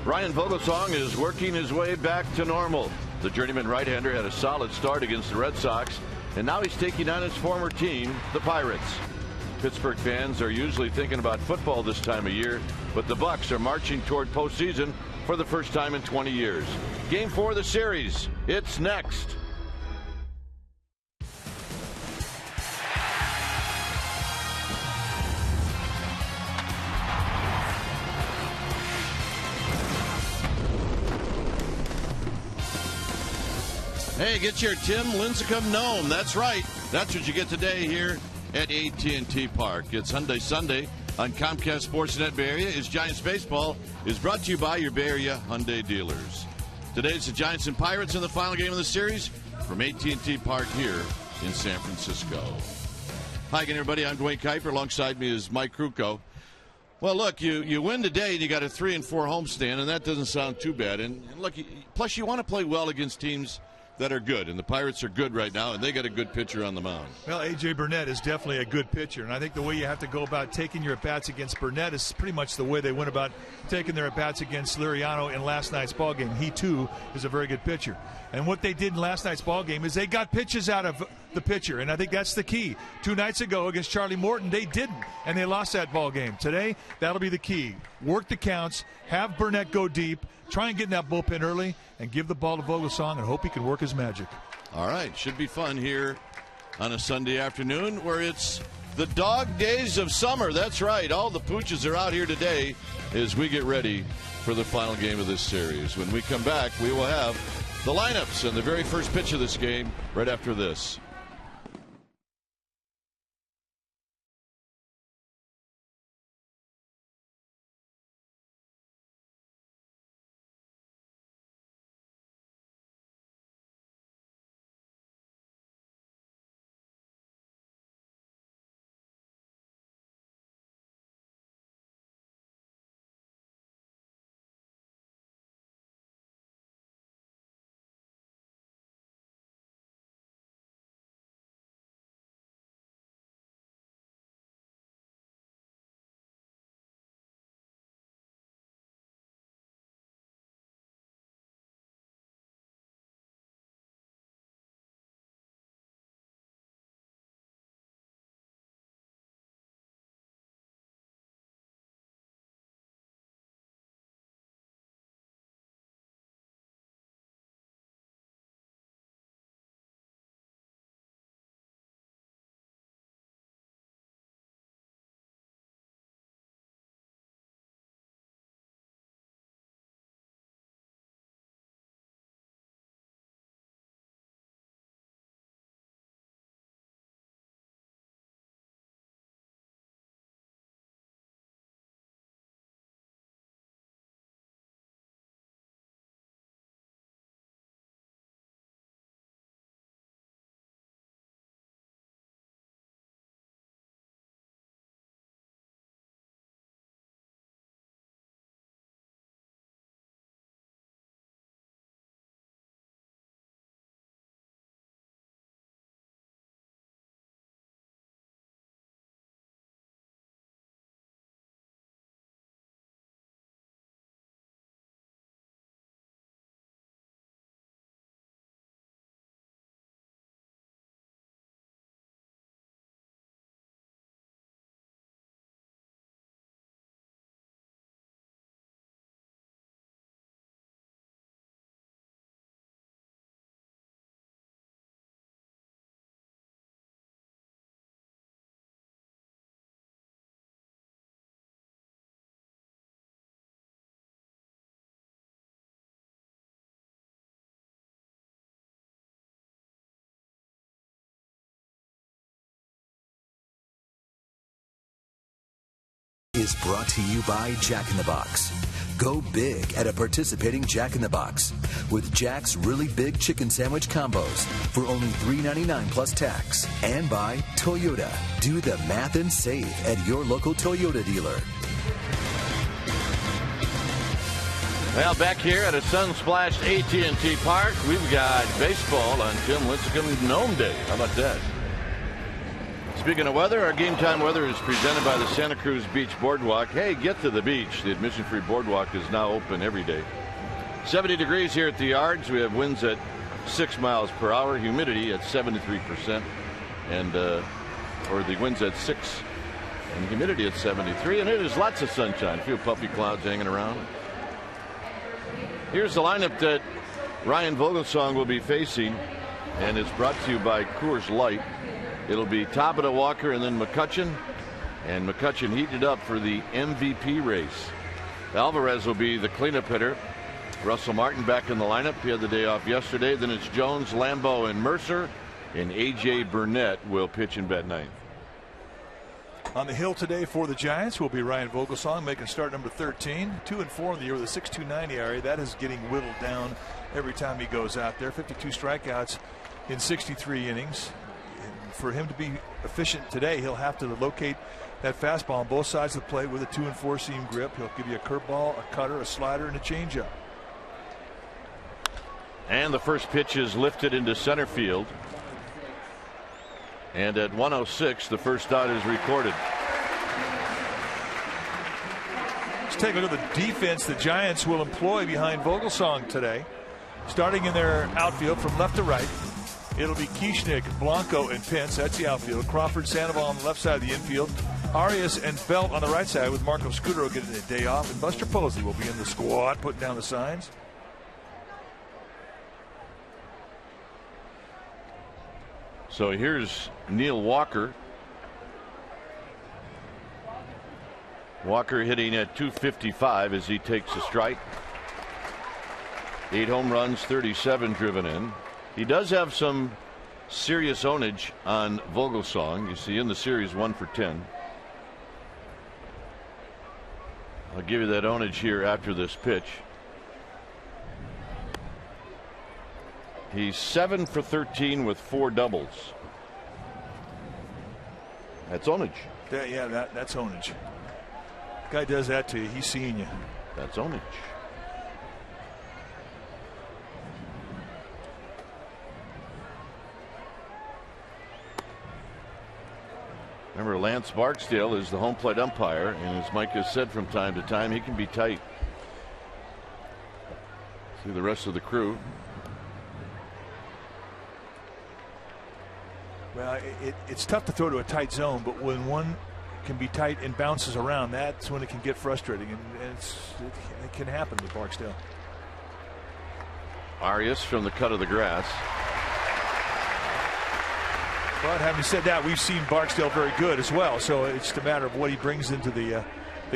Ryan Vogelsong is working his way back to normal. The journeyman right-hander had a solid start against the Red Sox, and now he's taking on his former team, the Pirates. Pittsburgh fans are usually thinking about football this time of year, but the Bucs are marching toward postseason for the first time in 20 years. Game 4 of the series. It's next. Hey, get your Tim Lincecum Gnome. That's right. That's what you get today here at AT Park. It's Hyundai Sunday on Comcast Sportsnet Bay Area. Is Giants Baseball is brought to you by your Bay Area Hyundai dealers. Today it's the Giants and Pirates in the final game of the series from AT Park here in San Francisco. Hi again, everybody. I'm Dwayne Kuiper. Alongside me is Mike Krukow. Well, look, you win today, and you got a 3-4 homestand, and that doesn't sound too bad. And look, plus you want to play well against teams that are good, and the Pirates are good right now, and they got a good pitcher on the mound. Well, A.J. Burnett is definitely a good pitcher, and I think the way you have to go about taking your at-bats against Burnett is pretty much the way they went about taking their at-bats against Liriano in last night's ballgame. He, too, is a very good pitcher. And what they did in last night's ballgame is they got pitches out of the pitcher, and I think that's the key. 2 nights ago against Charlie Morton, they didn't, and they lost that ballgame. Today, that'll be the key. Work the counts, have Burnett go deep, try and get in that bullpen early, and give the ball to Vogelsong and hope he can work his magic. All right, should be fun here on a Sunday afternoon where it's the dog days of summer. That's right, all the pooches are out here today as we get ready for the final game of this series. When we come back, we will have the lineups and the very first pitch of this game right after this. Is brought to you by Jack in the Box. Go big at a participating Jack in the Box with Jack's really big chicken sandwich combos for only $3.99 plus tax. And by Toyota. Do the math and save at your local Toyota dealer. Well, back here at a sun-splashed AT Park, we've got baseball on Tim Lincecum Gnome Day. How about that? Speaking of weather, our game time weather is presented by the Santa Cruz Beach Boardwalk. Hey, get to the beach. The admission-free boardwalk is now open every day. 70 degrees here at the Yards. We have winds at 6 miles per hour, humidity at 73%, and or the winds at 6 and humidity at 73, and it is lots of sunshine. A few puffy clouds hanging around. Here's the lineup that Ryan Vogelsong will be facing, and it's brought to you by Coors Light. It'll be Tabata, Walker, and then McCutchen. And McCutchen heated up for the MVP race. Alvarez will be the cleanup hitter. Russell Martin back in the lineup. He had the day off yesterday. Then it's Jones, Lambeau, and Mercer. And A.J. Burnett will pitch in bat ninth. On the hill today for the Giants will be Ryan Vogelsong, making start number 13. 2-4 in the year with a 6.290 ERA. That is getting whittled down every time he goes out there. 52 strikeouts in 63 innings. For him to be efficient today, he'll have to locate that fastball on both sides of the plate with a 2-4 seam grip. He'll give you a curveball, a cutter, a slider, and a changeup. And the first pitch is lifted into center field. And at 1:06, the first out is recorded. Let's take a look at the defense the Giants will employ behind Vogelsong today. Starting in their outfield from left to right. It'll be Kieschnick, Blanco, and Pence. That's the outfield. Crawford, Sandoval on the left side of the infield. Arias and Belt on the right side with Marco Scudero getting a day off. And Buster Posey will be in the squad putting down the signs. So here's Neil Walker. Walker hitting at 255 as he takes a strike. 8 home runs, 37 driven in. He does have some serious ownage on Vogelsong. You see in the series 1 for 10. I'll give you that ownage here after this pitch. He's 7 for 13 with 4 doubles. That's ownage. Yeah, that's ownage. Guy does that to you, he's seeing you. That's ownage. Remember, Lance Barksdale is the home plate umpire, and as Mike has said from time to time, he can be tight. See the rest of the crew. Well, it's tough to throw to a tight zone, but when one can be tight and bounces around, that's when it can get frustrating, and it can happen with Barksdale. Arias from the cut of the grass. But having said that, we've seen Barksdale very good as well, so it's just a matter of what he brings into the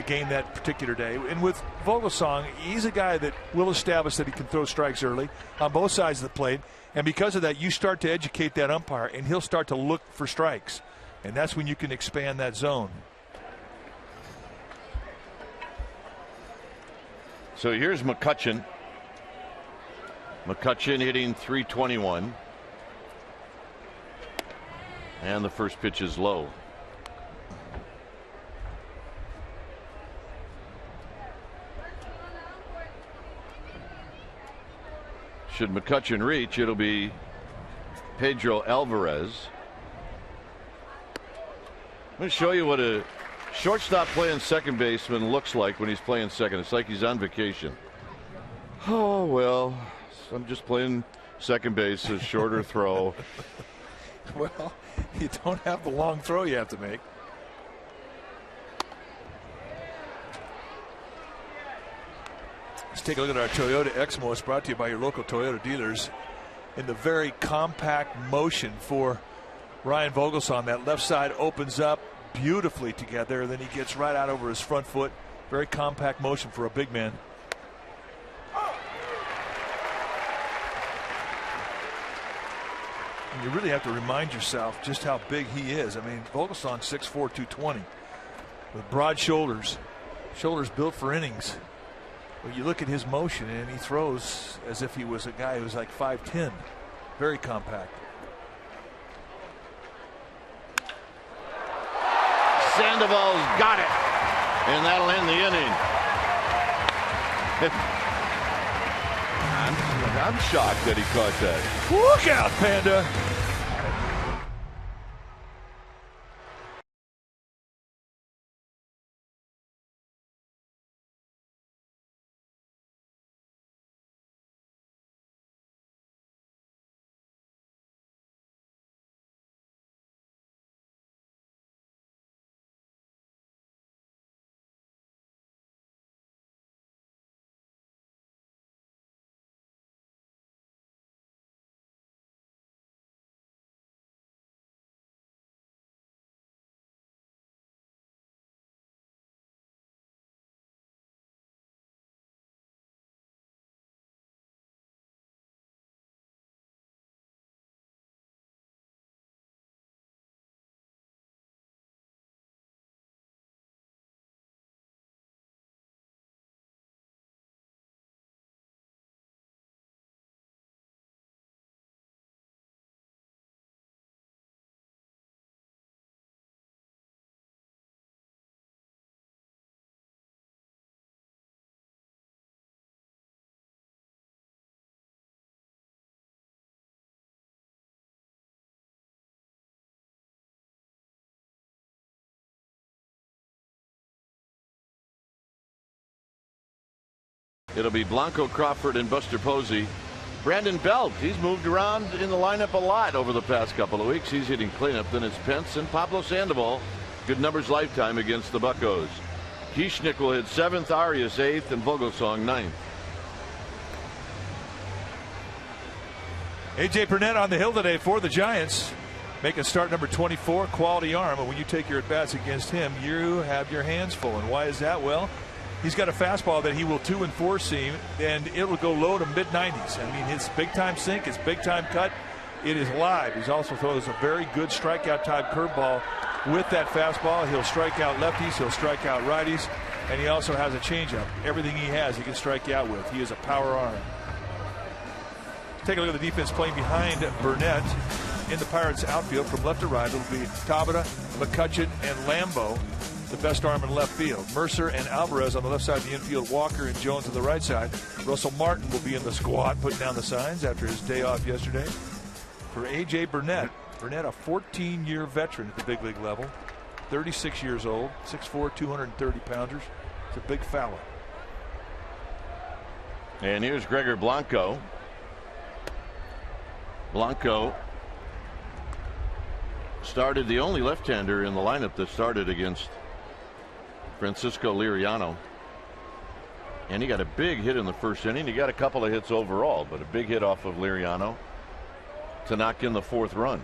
game that particular day. And with Vogelsong, he's a guy that will establish that he can throw strikes early on both sides of the plate, and because of that, you start to educate that umpire, and he'll start to look for strikes, and that's when you can expand that zone. So here's McCutchen. McCutchen hitting 321. And the first pitch is low. Should McCutchen reach, it'll be Pedro Alvarez. I'm going to show you what a shortstop playing second baseman looks like when he's playing second. It's like he's on vacation. Oh, well, I'm just playing second base, a shorter throw. Well, you don't have the long throw you have to make. Let's take a look at our Toyota Exmo. It's brought to you by your local Toyota dealers. In the very compact motion for Ryan Vogelsong, that left side opens up beautifully together, and then he gets right out over his front foot. Very compact motion for a big man. And you really have to remind yourself just how big he is. I mean, Vogelsong 6'4", 220 with broad shoulders built for innings. But you look at his motion, and he throws as if he was a guy who's like 5'10", very compact. Sandoval's got it, and that'll end the inning. I'm shocked that he caught that. Look out, Panda. It'll be Blanco, Crawford, and Buster Posey. Brandon Belt, he's moved around in the lineup a lot over the past couple of weeks. He's hitting cleanup. Then it's Pence and Pablo Sandoval. Good numbers lifetime against the Buccos. Kieschnick will hit 7th, Arias 8th, and Vogelsong 9th. A.J. Burnett on the hill today for the Giants. Making start number 24, quality arm. And when you take your at-bats against him, you have your hands full. And why is that? Well, he's got a fastball that he will 2 and 4 seam, and it will go low to mid-90s. I mean, his big-time sink, his big-time cut, it is live. He also throws a very good strikeout-type curveball with that fastball. He'll strike out lefties, he'll strike out righties, and he also has a changeup. Everything he has, he can strike you out with. He is a power arm. Take a look at the defense playing behind Burnett. In the Pirates outfield from left to right, it'll be Tabata, McCutchen, and Lambeau, the best arm in left field. Mercer and Alvarez on the left side of the infield, Walker and Jones on the right side. Russell Martin will be in the squad putting down the signs after his day off yesterday. For A.J. Burnett, a 14-year veteran at the big league level, 36 years old, 6'4", 230 pounders. It's a big fella. And here's Gregor Blanco. Blanco started the only left-hander in the lineup that started against Francisco Liriano. And he got a big hit in the first inning. He got a couple of hits overall, but a big hit off of Liriano to knock in the 4th run.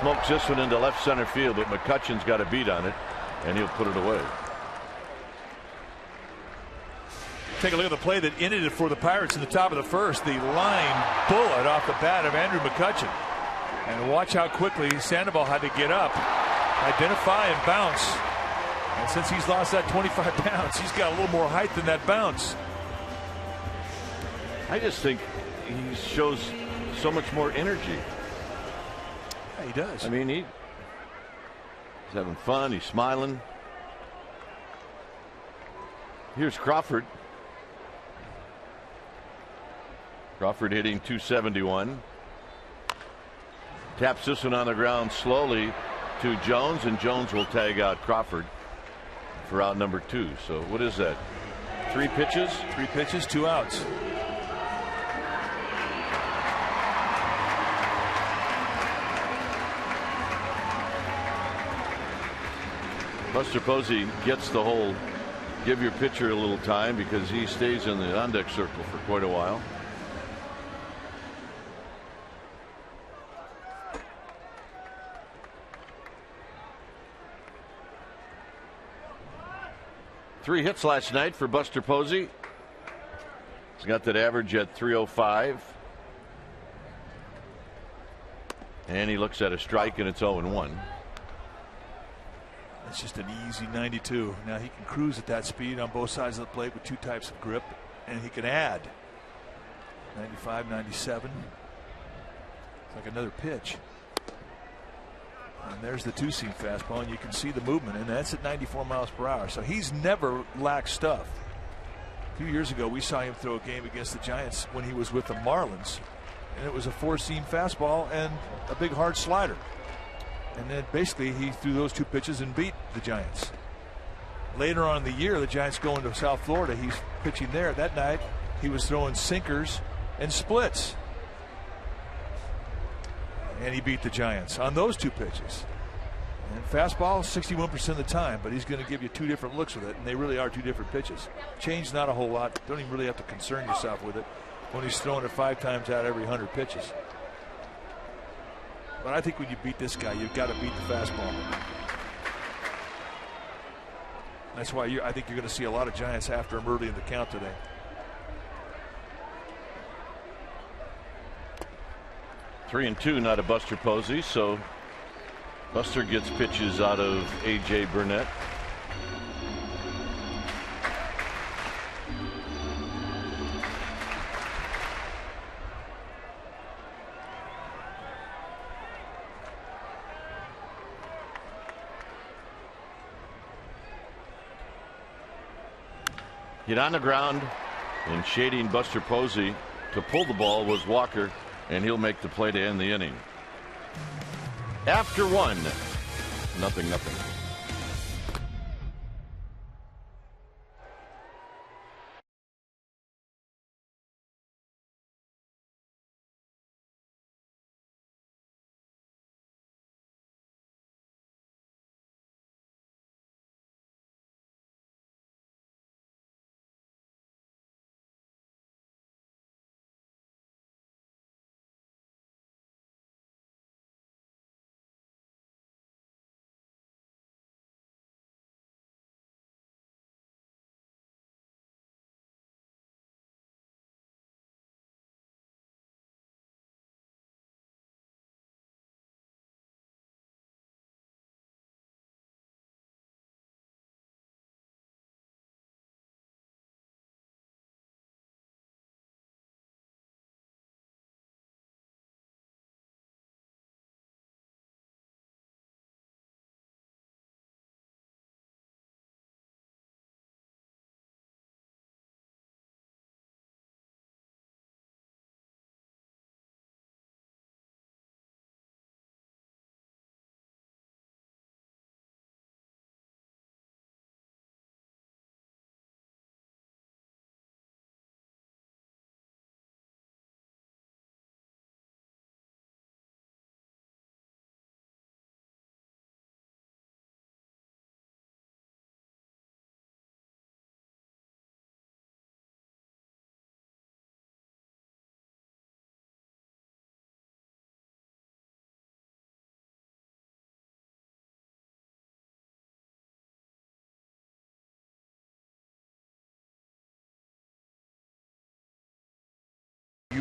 Smokes this one into left center field, but McCutchen's got a beat on it, and he'll put it away. Take a look at the play that ended it for the Pirates in the top of the first. The line bullet off the bat of Andrew McCutchen. And watch how quickly Sandoval had to get up, identify, and bounce. And since he's lost that 25 pounds, he's got a little more height than that bounce. I just think he shows so much more energy. Yeah, he does. I mean, he's having fun. He's smiling. Here's Crawford. Crawford hitting .271. Taps this one on the ground slowly to Jones, and Jones will tag out Crawford for out number 2. So what is that? 3 pitches? 3 pitches, 2 outs. Buster Posey gets the whole give your pitcher a little time because he stays in the on-deck circle for quite a while. Three hits last night for Buster Posey. He's got that average at .305. And he looks at a strike, and it's 0-1. It's just an easy 92. Now he can cruise at that speed on both sides of the plate with 2 types of grip, and he can add 95, 97. It's like another pitch. And there's the 2-seam fastball, and you can see the movement, and that's at 94 miles per hour. So he's never lacked stuff. A few years ago, we saw him throw a game against the Giants when he was with the Marlins, and it was a 4-seam fastball and a big hard slider. And then basically he threw those 2 pitches and beat the Giants. Later on in the year, the Giants go into South Florida. He's pitching there. That night, he was throwing sinkers and splits. And he beat the Giants on those 2 pitches. And fastball 61% of the time, but he's going to give you 2 different looks with it, and they really are 2 different pitches. Change not a whole lot. Don't even really have to concern yourself with it when he's throwing it 5 times out every 100 pitches. But I think when you beat this guy, you've got to beat the fastball. That's why I think you're going to see a lot of Giants after him early in the count today. 3-2, not a Buster Posey, so Buster gets pitches out of A.J. Burnett. Hit on the ground, and shading Buster Posey to pull the ball was Walker, and he'll make the play to end the inning. After 1, 0-0.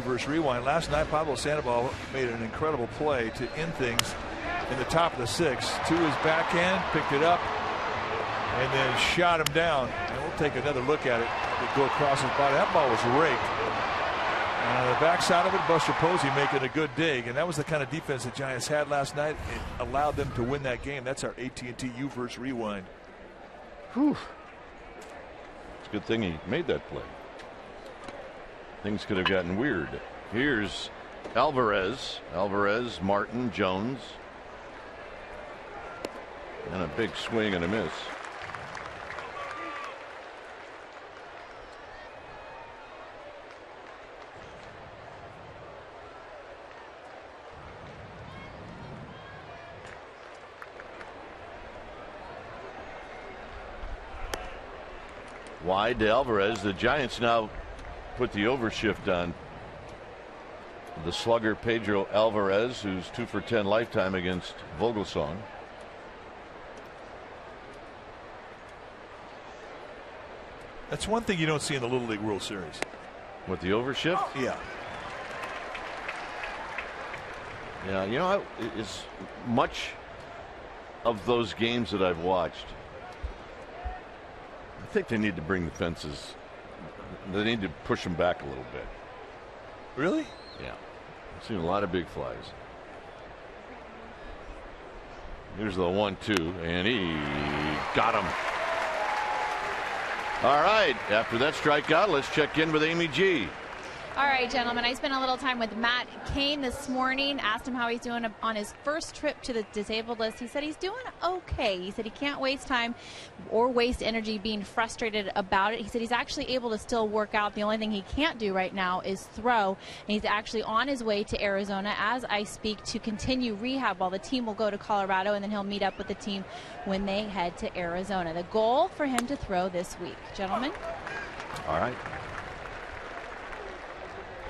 versus Rewind. Last night, Pablo Sandoval made an incredible play to end things in the top of the 6th. To his backhand, picked it up, and then shot him down. And we'll take another look at it. It go across his body. That ball was raked. And on the backside of it, Buster Posey making a good dig. And that was the kind of defense the Giants had last night. It allowed them to win that game. That's our AT&T U versus Rewind. Whew. It's a good thing he made that play. Things could have gotten weird. Here's Alvarez, Martin, Jones. And a big swing and a miss. Wide to Alvarez. The Giants now put the overshift on the slugger Pedro Alvarez, who's 2 for 10 lifetime against Vogelsong. That's one thing you don't see in the Little League World Series. What, the overshift? Yeah. Yeah, you know, it's much of those games that I've watched. I think they need to bring the fences. They need to push them back a little bit. Really? Yeah. I've seen a lot of big flies. Here's the 1-2, and he got him. All right, after that strikeout, let's check in with Amy G. All right, gentlemen, I spent a little time with Matt Cain this morning, asked him how he's doing on his first trip to the disabled list. He said he's doing okay. He said he can't waste time or waste energy being frustrated about it. He said he's actually able to still work out. The only thing he can't do right now is throw. And he's actually on his way to Arizona as I speak to continue rehab while the team will go to Colorado, and then he'll meet up with the team when they head to Arizona. The goal for him to throw this week. Gentlemen? All right.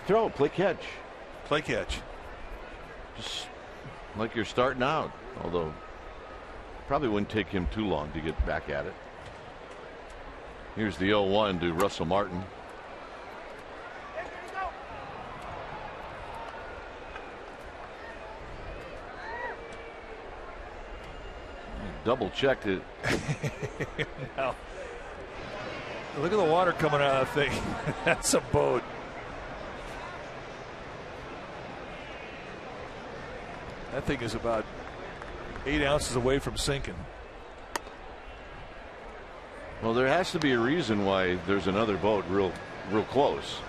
Throw, play catch. Play catch. Just like you're starting out, although probably wouldn't take him too long to get back at it. Here's the 0-1 to Russell Martin. Double checked it. Now, look at the water coming out of that thing. That's a boat. That thing is about 8 ounces away from sinking. Well, there has to be a reason why there's another boat real close.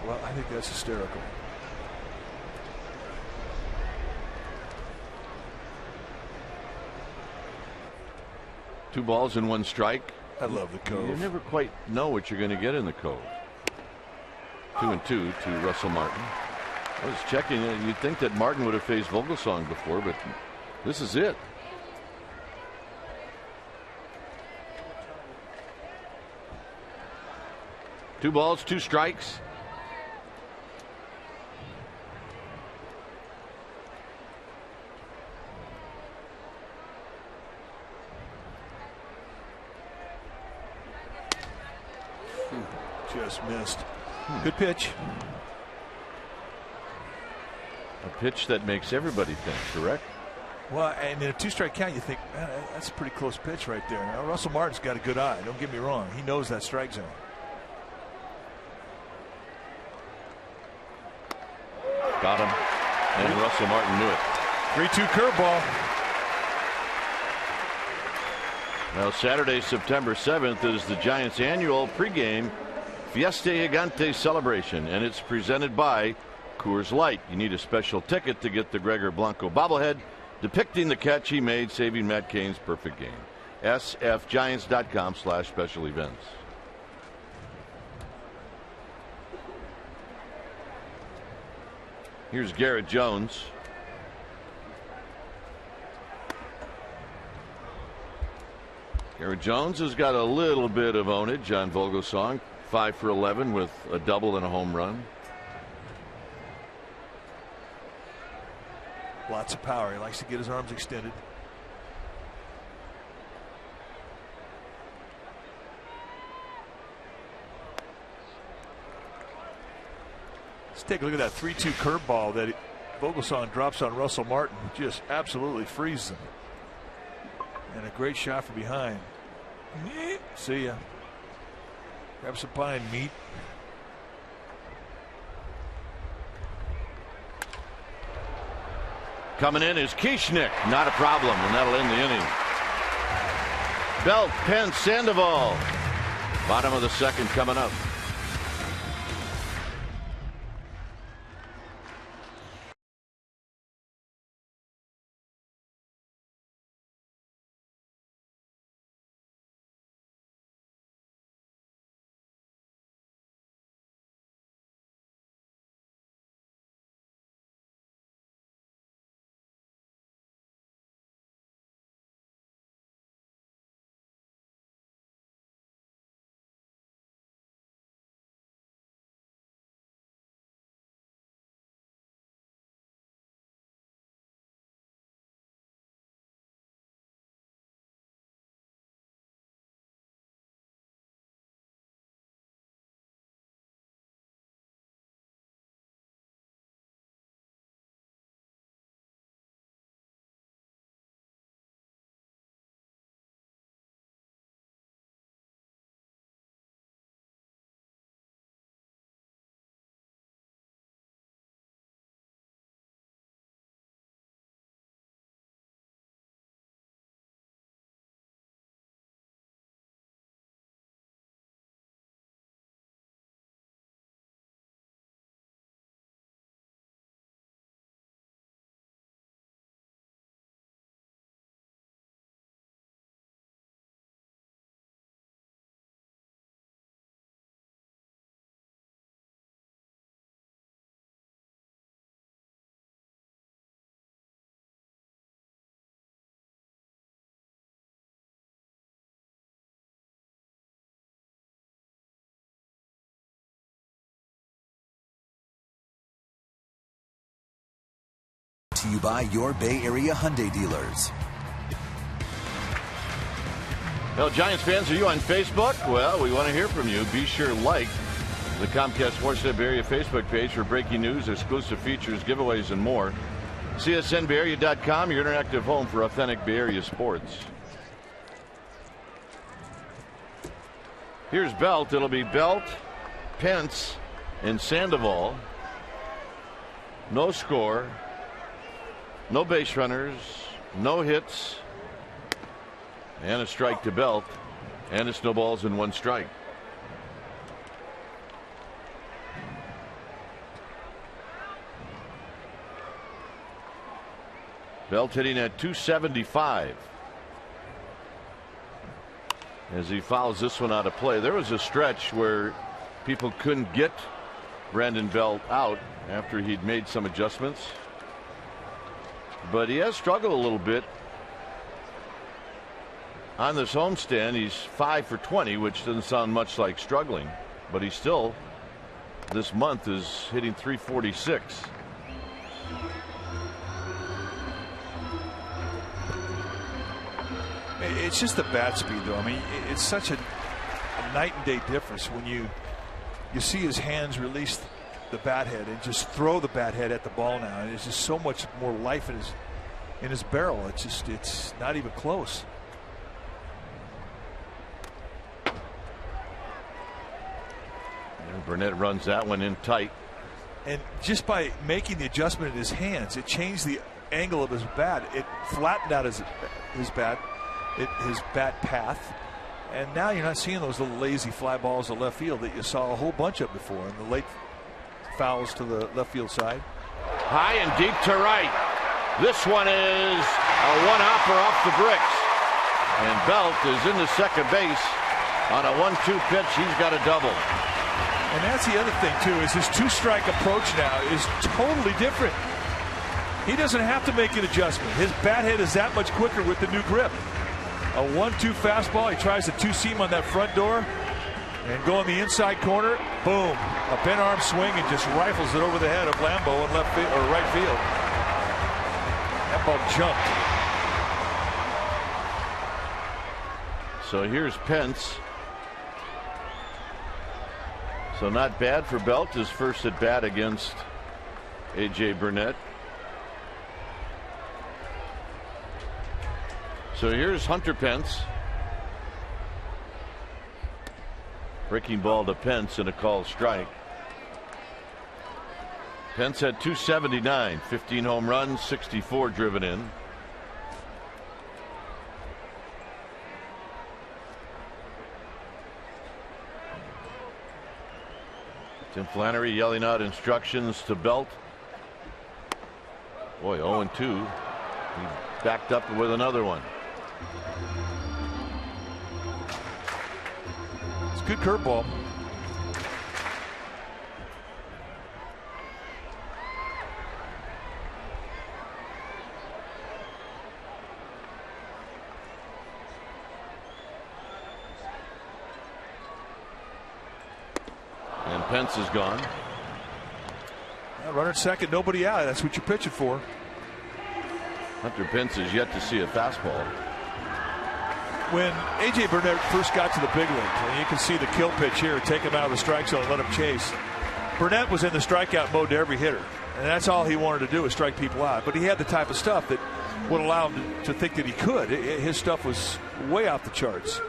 Well, I think that's hysterical. Two balls and one strike. I love the Cove. You never quite know what you're going to get in the Cove. 2-2 to Russell Martin. I was checking it. You'd think that Martin would have faced Vogelsong before, but this is it. Two balls, two strikes. Just missed. Good pitch. A pitch that makes everybody think, correct? Well, and in a two-strike count, you think, man, that's a pretty close pitch right there. Now, Russell Martin's got a good eye. Don't get me wrong. He knows that strike zone. Got him. And Russell Martin knew it. 3-2 curveball. Now, Saturday, September 7th is the Giants' annual pregame Fiesta Gigante celebration, and it's presented by Coors Light. You need a special ticket to get the Gregor Blanco bobblehead depicting the catch he made saving Matt Cain's perfect game. sfgiants.com/special events. Here's Garrett Jones. Garrett Jones has got a little bit of ownage on Vogelsong. 5 for 11 with a double and a home run. Lots of power. He likes to get his arms extended. Take a look at that 3-2 curveball that Vogelsong drops on Russell Martin. Just absolutely freezes him. And a great shot from behind. See ya. Grab some pie and meat. Coming in is Kieschnick. Not a problem, and that'll end the inning. Belt, Pence, Sandoval. Bottom of the second coming up. To you by your Bay Area Hyundai dealers. Well, Giants fans, are you on Facebook? Well, we want to hear from you. Be sure to like the Comcast Sportsnet Bay Area Facebook page for breaking news, exclusive features, giveaways, and more. CSNBayArea.com, your interactive home for authentic Bay Area sports. Here's Belt. It'll be Belt, Pence, and Sandoval. No score. No base runners, no hits, and a strike to Belt, and it's no balls and one strike. Belt hitting at 275 as he fouls this one out of play. There was a stretch where people couldn't get Brandon Belt out after he'd made some adjustments. But he has struggled a little bit on this homestand. He's 5 for 20, which doesn't sound much like struggling, but he still this month is hitting 346. It's just the bat speed, though. I mean, it's such a night and day difference when you see his hands release the bat head and just throw the bat head at the ball now. And there's just so much more life in his barrel. It's not even close. And Burnett runs that one in tight. And just by making the adjustment in his hands, it changed the angle of his bat. It flattened out his bat, his bat path. And now you're not seeing those little lazy fly balls to left field that you saw a whole bunch of before in the late fouls to the left field side. High and deep to right. This one is a one-hopper off the bricks. And Belt is into second base on a 1-2 pitch. He's got a double. And that's the other thing, too, is his two-strike approach now is totally different. He doesn't have to make an adjustment. His bat head is that much quicker with the new grip. A 1-2 fastball. He tries a two-seam on that front door and go in the inside corner. Boom. A bent arm swing and just rifles it over the head of Lambeau in left field or right field. That ball jumped. So here's Pence. So not bad for Belt, his first at bat against A.J. Burnett. So here's Hunter Pence. Breaking ball to Pence and a called strike. Pence had 279, 15 home runs, 64 driven in. Tim Flannery yelling out instructions to Belt. Boy, 0-2. He backed up with another one. It's a good curveball. And Pence is gone. Runner at second, nobody out. That's what you're pitching for. Hunter Pence is yet to see a fastball. When A.J. Burnett first got to the big leagues, and you can see the kill pitch here, take him out of the strike zone and let him chase. Burnett was in the strikeout mode to every hitter, and that's all he wanted to do was strike people out. But he had the type of stuff that would allow him to think that he could. His stuff was way off the charts.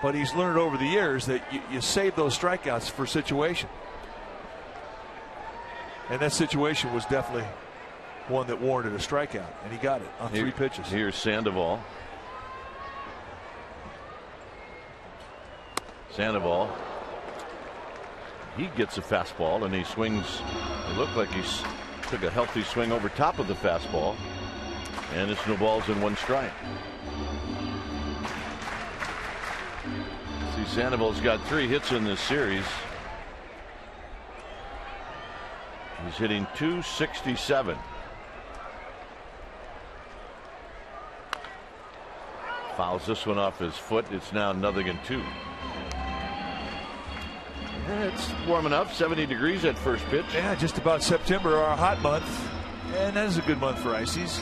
But he's learned over the years that you save those strikeouts for a situation. And that situation was definitely one that warranted a strikeout, and he got it on 3 pitches. Here's Sandoval. Sandoval. He gets a fastball and he swings. It looked like he took a healthy swing over top of the fastball. And it's no balls and 1 strike. See, Sandoval's got 3 hits in this series. He's hitting .267. Fouls this one off his foot. It's now 0-2. It's warming up. 70 degrees at first pitch. Yeah, just about September, our hot month. And that is a good month for ices.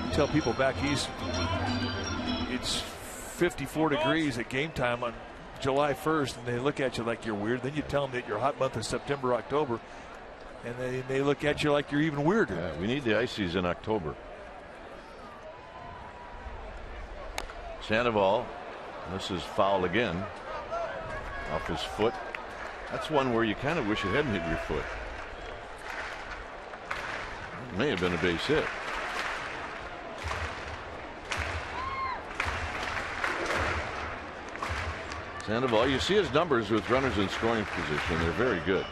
I tell people back east it's 54 degrees at game time on July 1st, and they look at you like you're weird. Then you tell them that your hot month is September, October, and they look at you like you're even weirder. Yeah, we need the ices in October. Sandoval, this is foul again off his foot. That's one where you kind of wish it hadn't hit your foot. It may have been a base hit. Sandoval, you see his numbers with runners in scoring position. They're very good.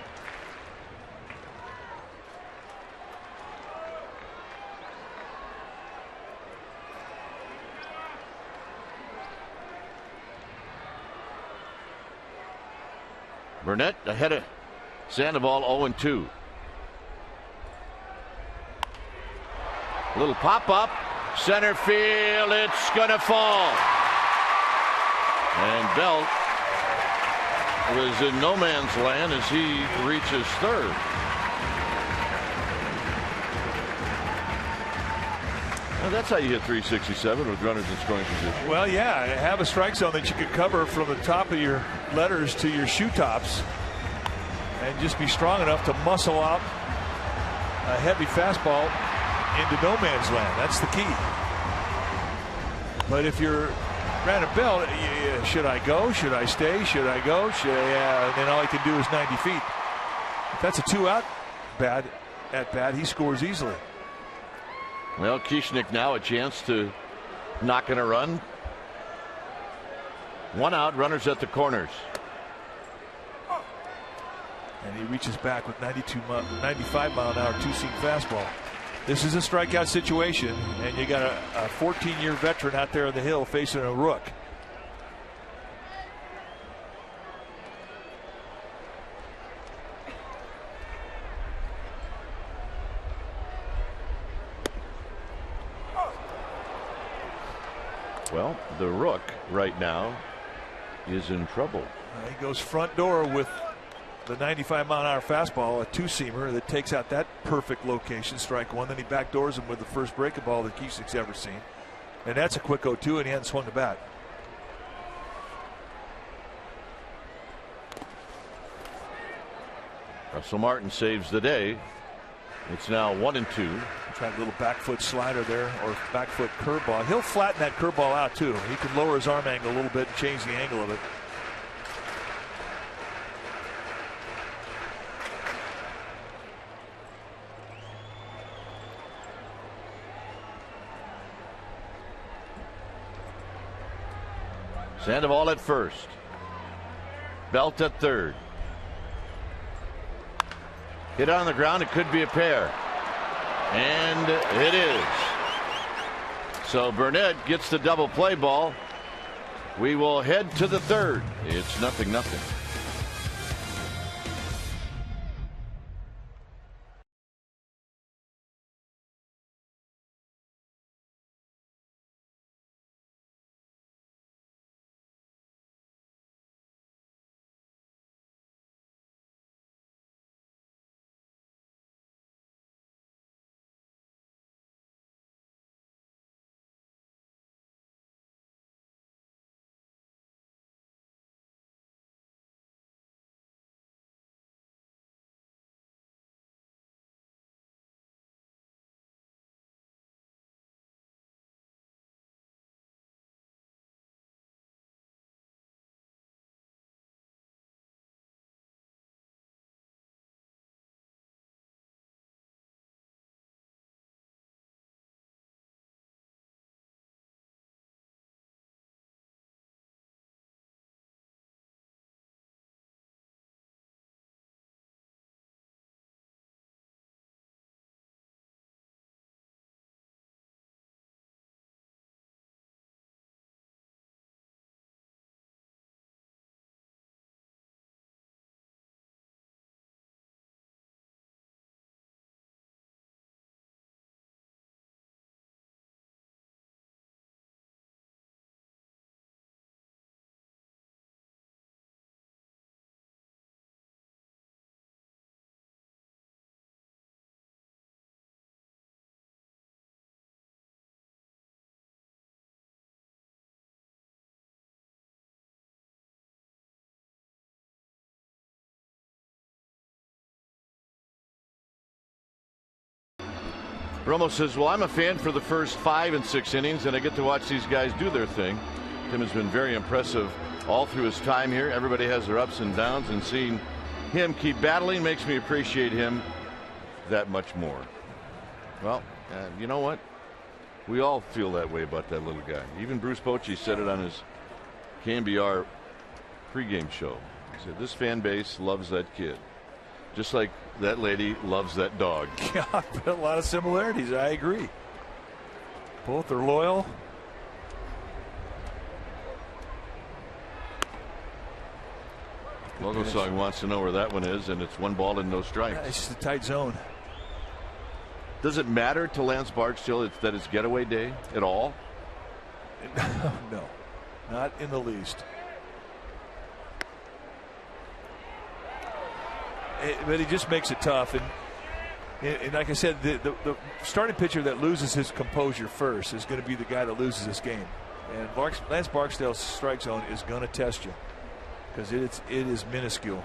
Burnett ahead of Sandoval, 0-2. Little pop up, center field, it's gonna fall. And Belt was in no man's land as he reaches third. Well, that's how you hit .367 with runners in scoring position. Well, yeah, have a strike zone that you can cover from the top of your letters to your shoe tops, and just be strong enough to muscle out a heavy fastball into no man's land. That's the key. But if you're Brandon Belt, should I go? Should I stay? Should I go? Yeah, and then all he can do is 90 feet. If that's a 2-out at bat, he scores easily. Well, Kieschnick now a chance to knock in a run. 1 out, runners at the corners. And he reaches back with 95 mile an hour 2-seam fastball. This is a strikeout situation, and you got a 14-year veteran out there on the hill facing a rook. Well, the rook right now is in trouble. He goes front door with the 95 mile an hour fastball, a 2-seamer that takes out that perfect location, strike one. Then he backdoors him with the first breaking ball that Kieschnick's ever seen. And that's a quick 0-2, and he hadn't swung the bat. Russell Martin saves the day. It's now 1-2. Try a little back foot slider there, or back foot curveball. He'll flatten that curveball out too. He can lower his arm angle a little bit and change the angle of it. Sandoval at first. Belt at third. Hit on the ground. It could be a pair. And it is. So Burnett gets the double play ball. We will head to the third. It's 0-0. Romo says, well, I'm a fan for the first 5 and 6 innings, and I get to watch these guys do their thing. Tim has been very impressive all through his time here. Everybody has their ups and downs, and seeing him keep battling makes me appreciate him that much more. Well, you know what? We all feel that way about that little guy. Even Bruce Bochy said it on his KNBR pregame show. He said, this fan base loves that kid. Just like that lady loves that dog. Yeah, a lot of similarities. I agree. Both are loyal. Logo Song wants to know where that one is, and it's 1 ball and no strikes. Yeah, it's just a tight zone. Does it matter to Lance Barksdale that it's getaway day at all? No, not in the least. But he just makes it tough, and like I said, the starting pitcher that loses his composure first is going to be the guy that loses this game. And Lance Barksdale's strike zone is going to test you because it is minuscule.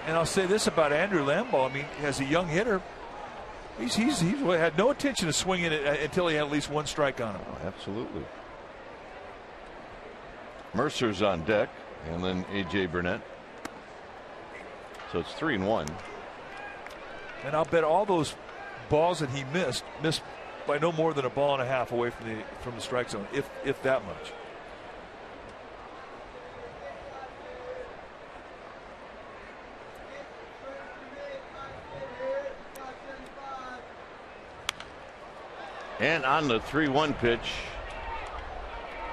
And I'll say this about Andrew Lambeau. I mean, as a young hitter, He's had no intention of swinging it until he had at least 1 strike on him. Oh, absolutely. Mercer's on deck, and then A.J. Burnett. So it's 3-1. And I'll bet all those balls that he missed by no more than 1.5 balls away from the strike zone, if that much. And on the 3-1 pitch,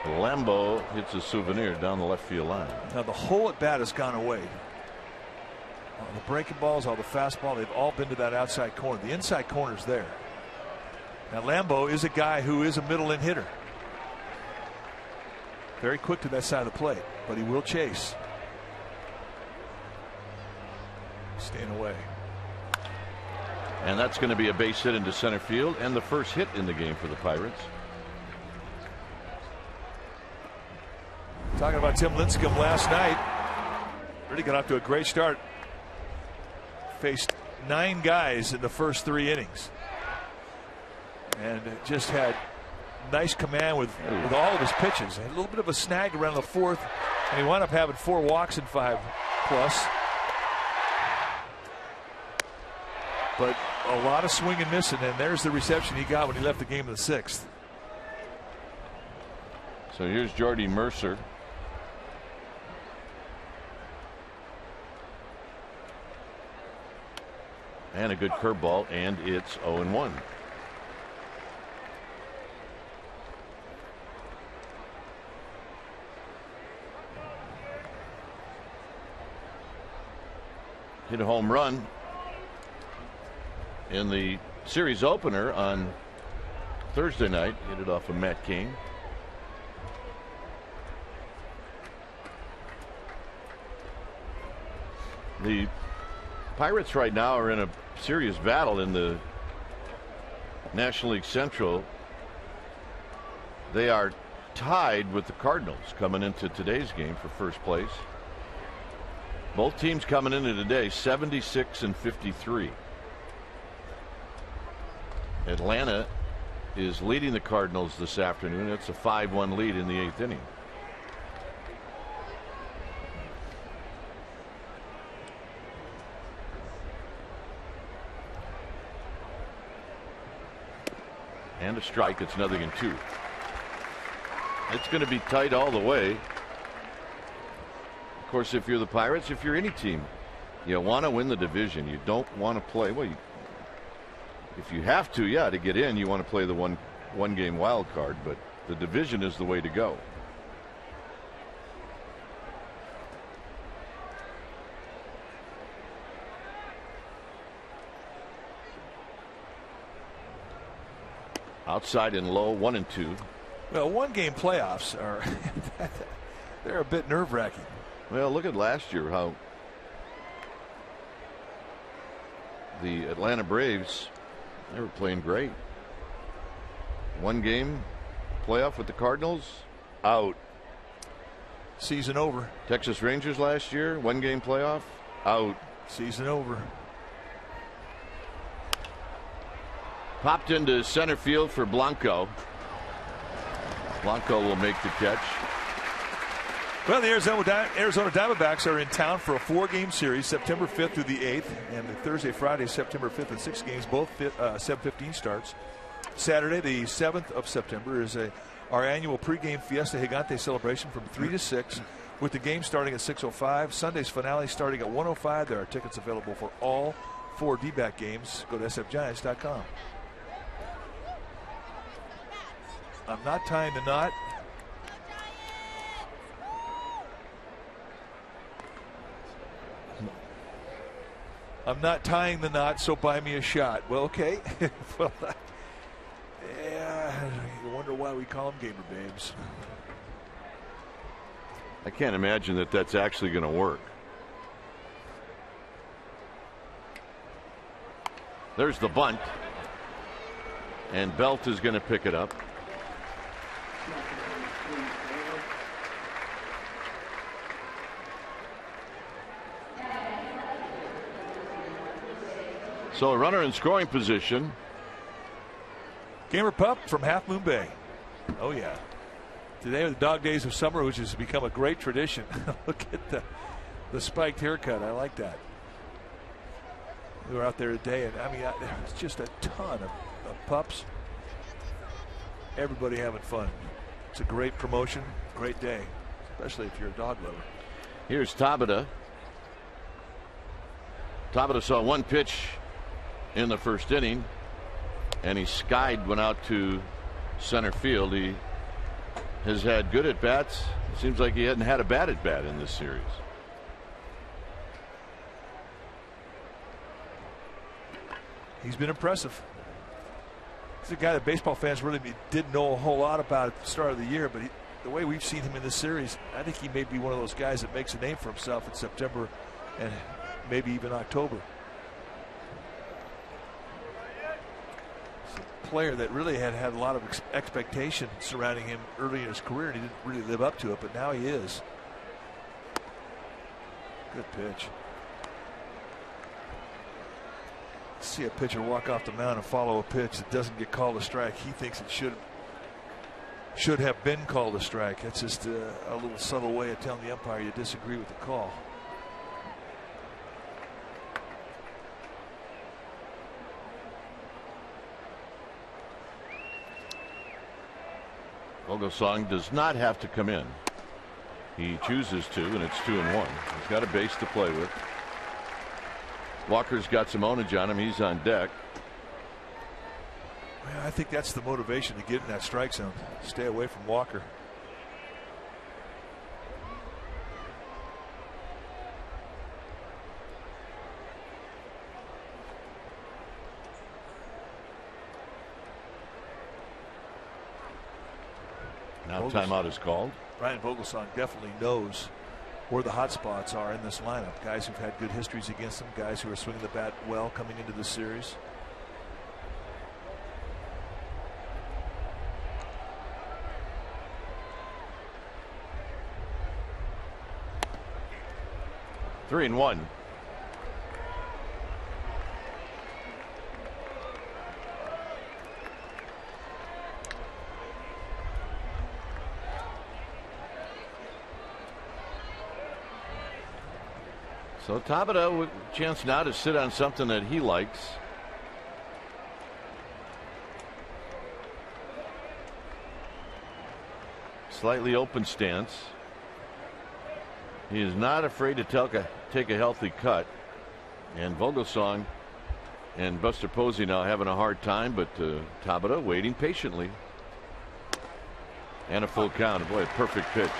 Lambeau hits a souvenir down the left field line. Now the whole at bat has gone away. All the breaking balls, all the fastball, they've all been to that outside corner. The inside corner's there. Now Lambeau is a guy who is a middle in hitter. Very quick to that side of the plate, but he will chase. Staying away. And that's going to be a base hit into center field and the first hit in the game for the Pirates. Talking about Tim Lincecum last night. Really got off to a great start. Faced 9 guys in the first 3 innings. And just had nice command with all of his pitches. Had a little bit of a snag around the 4th. And he wound up having 4 walks in 5+. But a lot of swing and missing. And there's the reception he got when he left the game in the 6th. So here's Jordy Mercer. And a good curveball, and it's 0-1. Hit a home run in the series opener on Thursday night. Hit it off of Matt Cain. The Pirates right now are in a serious battle in the National League Central. They are tied with the Cardinals coming into today's game for first place. Both teams coming into today 76 and 53. Atlanta is leading the Cardinals this afternoon. It's a 5-1 lead in the 8th inning. And a strike. It's 0-2. It's going to be tight all the way. Of course, if you're the Pirates, if you're any team, you want to win the division. You don't want to play. Well, if you have to, to get in, you want to play the one game wild card. But the division is the way to go. Outside and low, 1-2. Well, 1-game playoffs are they're a bit nerve-wracking. Well, look at last year how the Atlanta Braves, they were playing great. 1-game playoff with the Cardinals, out. Season over. Texas Rangers last year, 1-game playoff, out. Season over. Popped into center field for Blanco. Blanco will make the catch. Well, the Arizona Diamondbacks are in town for a 4-game series, September 5th through the 8th, and the Thursday, Friday, September 5th, and 6 games, both 7:15 starts. Saturday, the 7th of September, is our annual pregame Fiesta Gigante celebration from 3 to 6, with the game starting at 6:05. Sunday's finale starting at 1:05. There are tickets available for all 4 D-back games. Go to sfgiants.com. I'm not tying the knot. I'm not tying the knot, so buy me a shot. Well, okay. Well, yeah, you wonder why we call them gamer babes. I can't imagine that that's actually going to work. There's the bunt. And Belt is going to pick it up. So a runner in scoring position. Gamer Pup from Half Moon Bay. Oh, yeah. Today are the dog days of summer, which has become a great tradition. Look at the spiked haircut. I like that. We were out there today, and I mean, there's just a ton of pups. Everybody having fun. It's a great promotion, great day, especially if you're a dog lover. Here's Tabata. Tabata saw 1 pitch in the first inning, and he skied, went out to center field. He has had good at bats. It seems like he hadn't had a bad at bat in this series. He's been impressive. He's a guy that baseball fans really didn't know a whole lot about at the start of the year, but the way we've seen him in this series, I think he may be one of those guys that makes a name for himself in September and maybe even October. player that really had a lot of expectation surrounding him early in his career, and he didn't really live up to it, but now he is. Good pitch. See a pitcher walk off the mound and follow a pitch that doesn't get called a strike. He thinks it should have been called a strike. That's just a little subtle way of telling the umpire you disagree with the call. Vogelsong does not have to come in. He chooses to, and it's 2-1. He's got a base to play with. Walker's got some ownage on him. He's on deck. Well, I think that's the motivation to get in that strike zone. Stay away from Walker. Now timeout is called. Brian Vogelsong definitely knows where the hot spots are in this lineup. Guys who've had good histories against them, guys who are swinging the bat well coming into the series. Three and one. So Tabata with a chance now to sit on something that he likes. Slightly open stance. He is not afraid to take a healthy cut. And Vogelsong and Buster Posey now having a hard time, but Tabata waiting patiently. And a full count. Boy, a perfect pitch.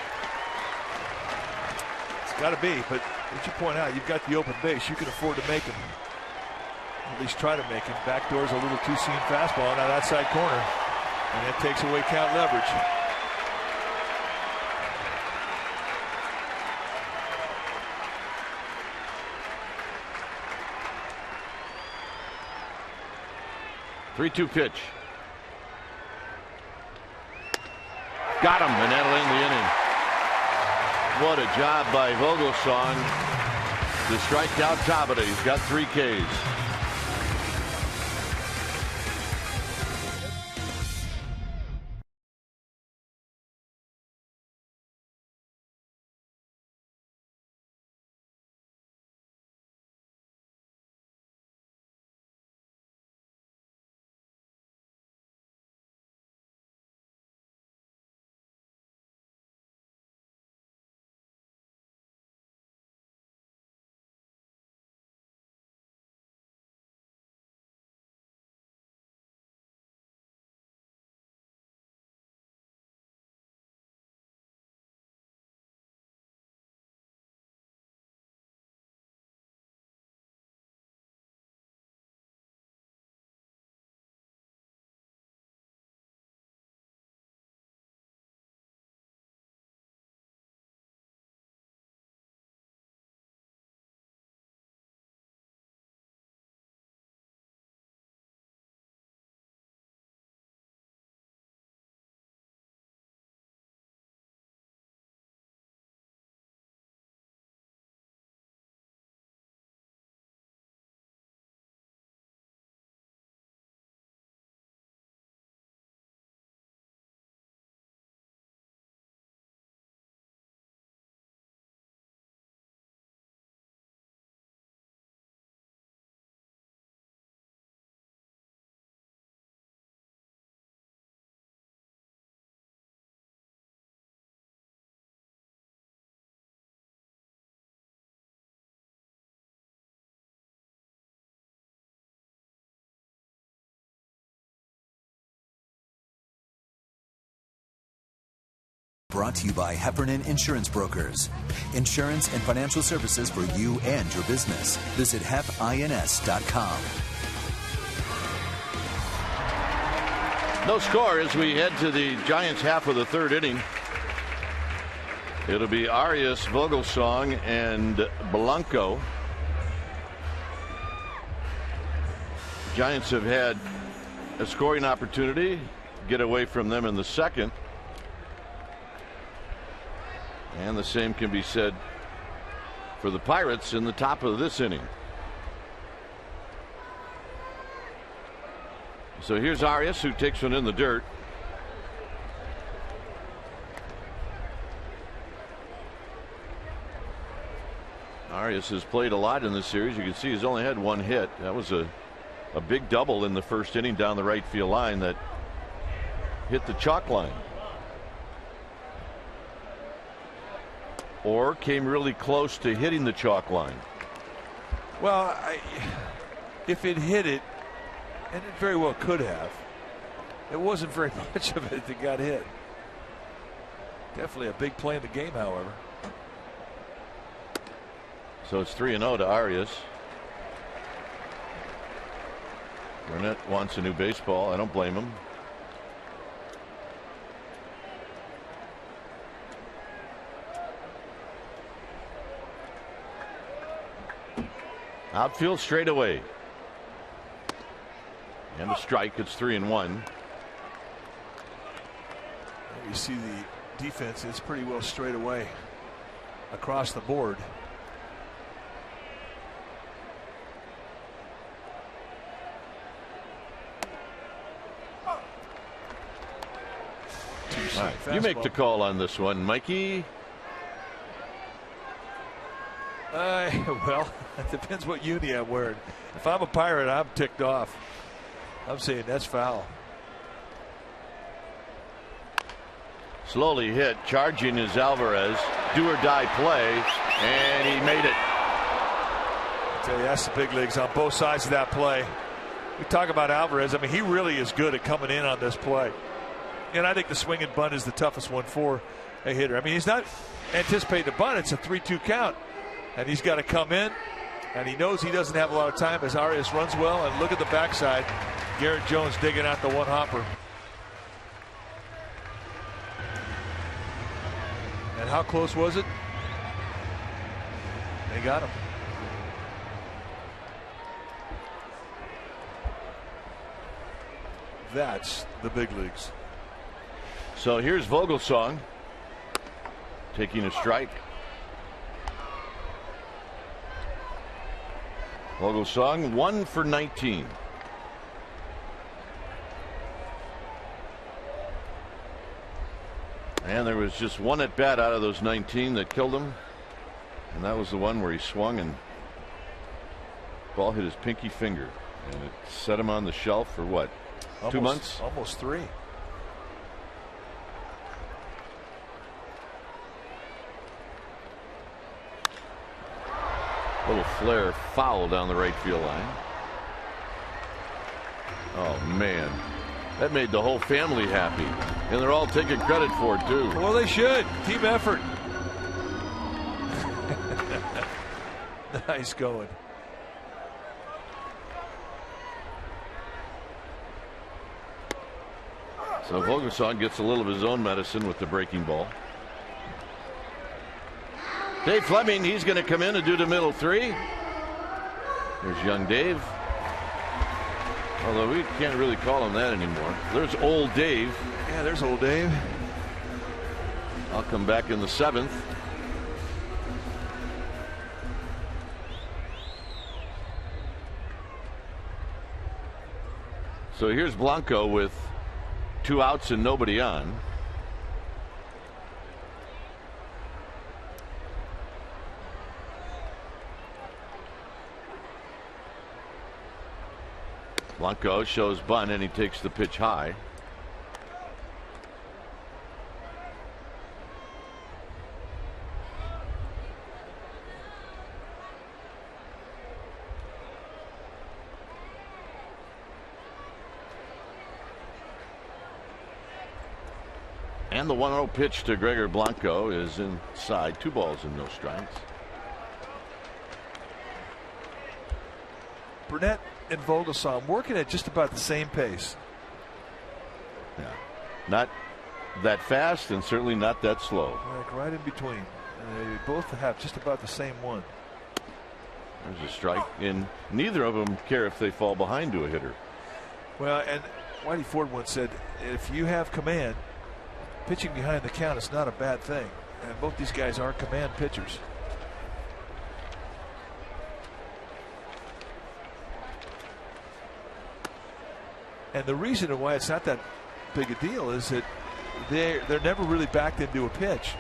It's got to be, but as you point out, you've got the open base. You can afford to make him. At least try to make him. Backdoor's a little too seam fastball on that outside corner. And that takes away count leverage. Three-two pitch. Got him, and that'll end the inning. What a job by Vogelsong to strike out Tabata. He's got 3 Ks. Brought to you by Heffernan Insurance Brokers. Insurance and financial services for you and your business. Visit hefins.com. No score as we head to the Giants' half of the 3rd inning. It'll be Arias, Vogelsong, and Blanco. Giants have had a scoring opportunity, get away from them in the second. And the same can be said for the Pirates in the top of this inning. So here's Arias, who takes one in the dirt. Arias has played a lot in this series. You can see he's only had one hit. That was a big double in the first inning down the right field line that hit the chalk line. Or came really close to hitting the chalk line. Well, if it hit it, and it very well could have, it wasn't very much of it that got hit. Definitely a big play in the game, however. So it's 3-0 to Arias. Burnett wants a new baseball. I don't blame him. Outfield straightaway. And a strike. It's 3-1. You see the defense is pretty well straight away across the board. All right, you make the call on this one, Mikey. Well, it depends what uni I'm wearing. If I'm a Pirate, I'm ticked off. I'm saying that's foul. Slowly hit, charging is Alvarez. Do or die play, and he made it. I tell you, that's the big leagues on both sides of that play. We talk about Alvarez. I mean, he really is good at coming in on this play. And I think the swing and bunt is the toughest one for a hitter. I mean, he's not anticipating the bunt. It's a 3-2 count. And he's got to come in. And he knows he doesn't have a lot of time as Arias runs well. And look at the backside. Garrett Jones digging out the one hopper. And how close was it? They got him. That's the big leagues. So here's Vogelsong taking a strike. Vogelsong 1 for 19. And there was just one at bat out of those 19 that killed him. And that was the one where he swung and ball hit his pinky finger. And it set him on the shelf for what? 2 months? Almost 3. Little flare foul down the right field line. Oh man, that made the whole family happy, and they're all taking credit for it too. Well, they should. Team effort. Nice going. So Vogelsong gets a little of his own medicine with the breaking ball. Dave Fleming, he's going to come in and do the middle 3. There's young Dave. Although we can't really call him that anymore. There's old Dave. Yeah, there's old Dave. I'll come back in the 7th. So here's Blanco with 2 outs and nobody on. Blanco shows bunt and he takes the pitch high. And the 1-0 pitch to Gregor Blanco is inside. 2 balls and no strikes. Burnett and Vogelsong working at just about the same pace. Yeah, not that fast and certainly not that slow. Like right in between. And they both have just about the same one. There's a strike, and neither of them care if they fall behind to a hitter. Well, and Whitey Ford once said, if you have command, pitching behind the count is not a bad thing. And both these guys are command pitchers. And the reason why it's not that big a deal is that they're never really backed into a pitch.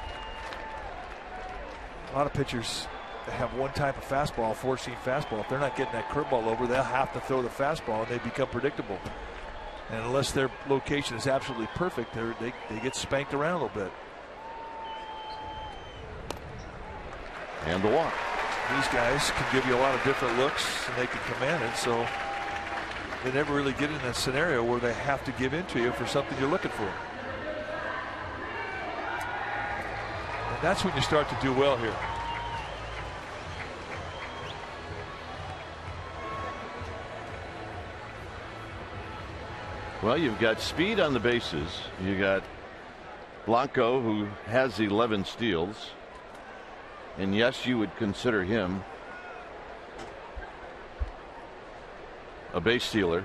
A lot of pitchers have one type of fastball, four-seam fastball. If they're not getting that curveball over, they'll have to throw the fastball, and they become predictable. And unless their location is absolutely perfect, they get spanked around a little bit. And the walk. These guys can give you a lot of different looks, and they can command it, so they never really get in a scenario where they have to give in to you for something you're looking for. And that's when you start to do well here. Well, you've got speed on the bases. You got Blanco, who has 11 steals. And yes, you would consider him a base stealer.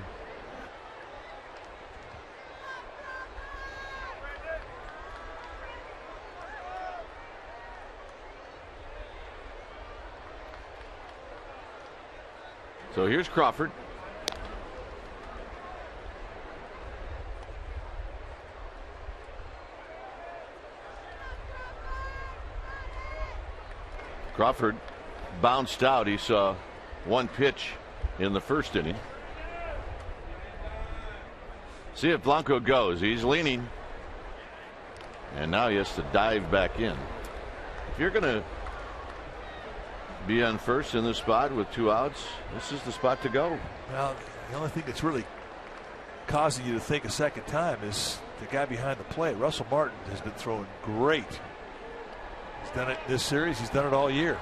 So here's Crawford. Crawford bounced out. He saw one pitch in the first inning. See if Blanco goes. He's leaning. And now he has to dive back in. If you're going to be on first in this spot with 2 outs, this is the spot to go. Well, the only thing that's really causing you to think a second time is the guy behind the plate. Russell Martin has been throwing great. He's done it this series. He's done it all year.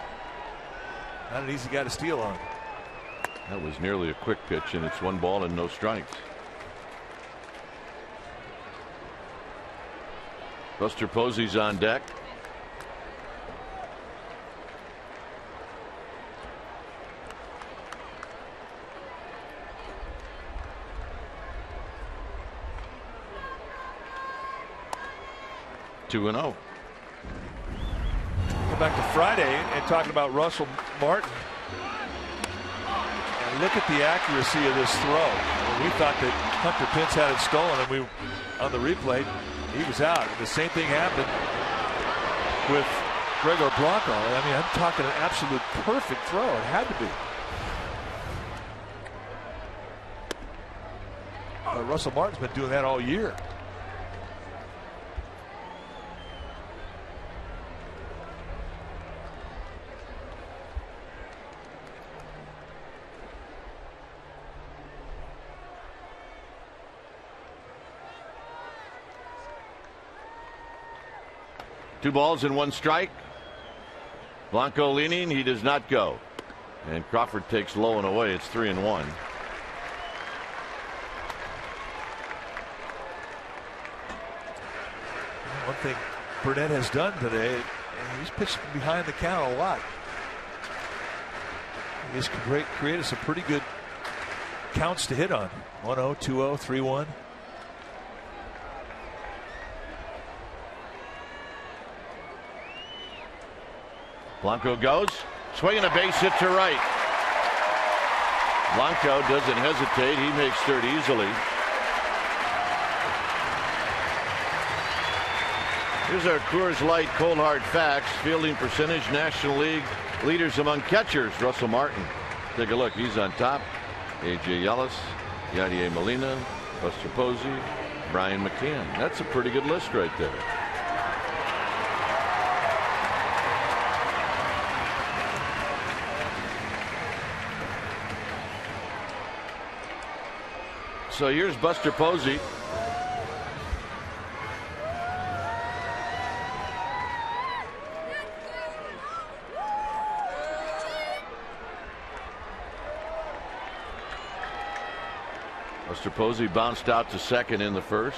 Not an easy guy to steal on. That was nearly a quick pitch, and it's 1 ball and no strikes. Buster Posey's on deck. Two and 0. Go back to Friday and talking about Russell Martin. And look at the accuracy of this throw. We thought that Hunter Pence had it stolen, and on the replay, he was out. And the same thing happened with Gregor Blanco. I mean, I'm talking an absolute perfect throw. It had to be. Russell Martin's been doing that all year. Two balls and 1 strike. Blanco leaning. He does not go. And Crawford takes low and away. It's 3-1. One thing Burnett has done today, he's pitched behind the count a lot. He's created some pretty good counts to hit on. 1-0, 2-0, 3-1. Blanco goes. Swinging a base hit to right. Blanco doesn't hesitate. He makes third easily. Here's our Coors Light Cold Hard Facts. Fielding percentage, National League leaders among catchers. Russell Martin. Take a look. He's on top. A.J. Yelich, Yadier Molina, Buster Posey, Brian McCann. That's a pretty good list right there. So here's Buster Posey. Buster Posey bounced out to second in the first.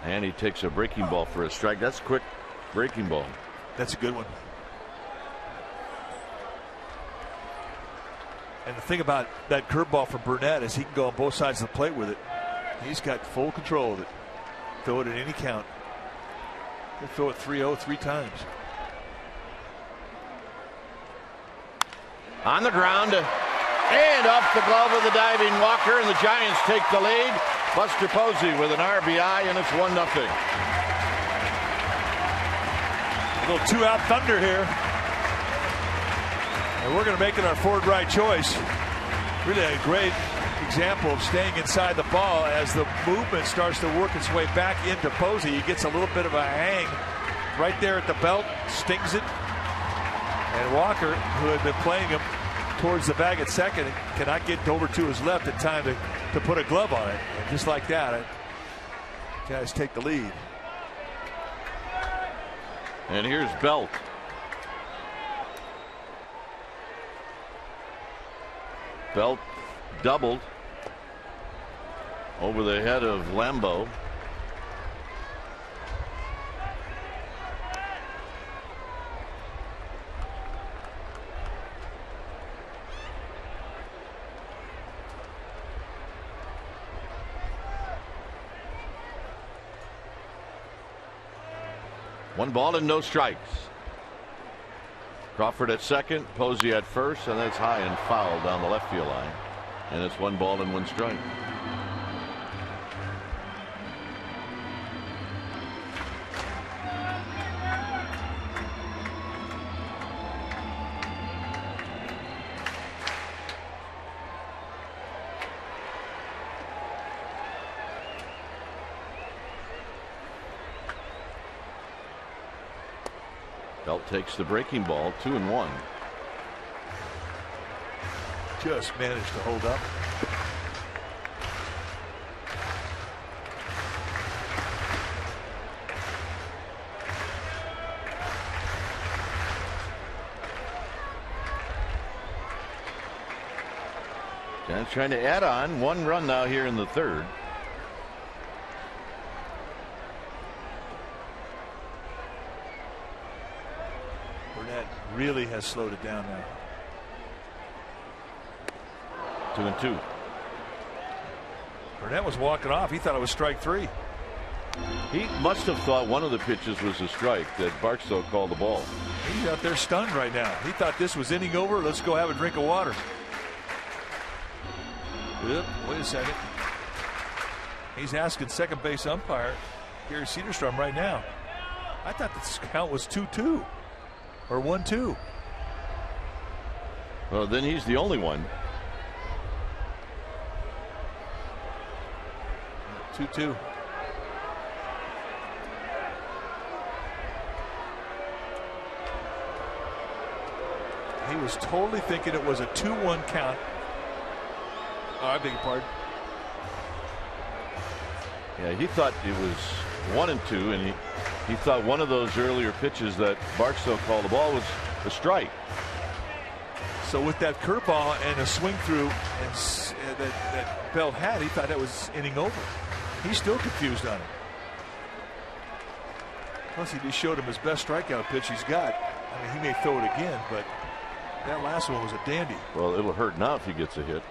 And he takes a breaking ball for a strike. That's a quick breaking ball. That's a good one. And the thing about that curveball from Burnett is he can go on both sides of the plate with it. He's got full control of it. Throw it at any count. He'll throw it 3-0 3 times. On the ground and off the glove of the diving Walker, and the Giants take the lead. Buster Posey with an RBI, and it's 1-0. A little two-out thunder here. And we're going to make it our forward right choice. Really a great example of staying inside the ball as the movement starts to work its way back into Posey. He gets a little bit of a hang right there at the belt, stings it. And Walker, who had been playing him towards the bag at second, cannot get over to his left in time to put a glove on it. And just like that, guys take the lead. And here's Belt. Belt doubled over the head of Lambeau. One ball and no strikes. Crawford at second, Posey at first, and that's high and foul down the left field line. And it's 1 ball and 1 strike. Belt takes the breaking ball, 2-1. Just managed to hold up. Giants trying to add on 1 run now here in the third. Burnett really has slowed it down now. 2-2. Burnett was walking off. He thought it was strike 3. He must have thought one of the pitches was a strike that Barstow called the ball. He's out there stunned right now. He thought this was inning over. Let's go have a drink of water. Yep, wait a second. He's asking second base umpire Gary Cedarstrom right now. I thought the count was 2-2 or 1-2. Well, then he's the only one. 2-2. He was totally thinking it was a 2-1 count. Oh, I beg your pardon. Yeah, he thought it was 1-2, and he thought one of those earlier pitches that Barstow called the ball was a strike. So with that curveball and a swing through and that Bell had, he thought that was inning over. He's still confused on it. Plus, he just showed him his best strikeout pitch he's got. I mean, he may throw it again, but that last one was a dandy. Well, it'll hurt now if he gets a hit.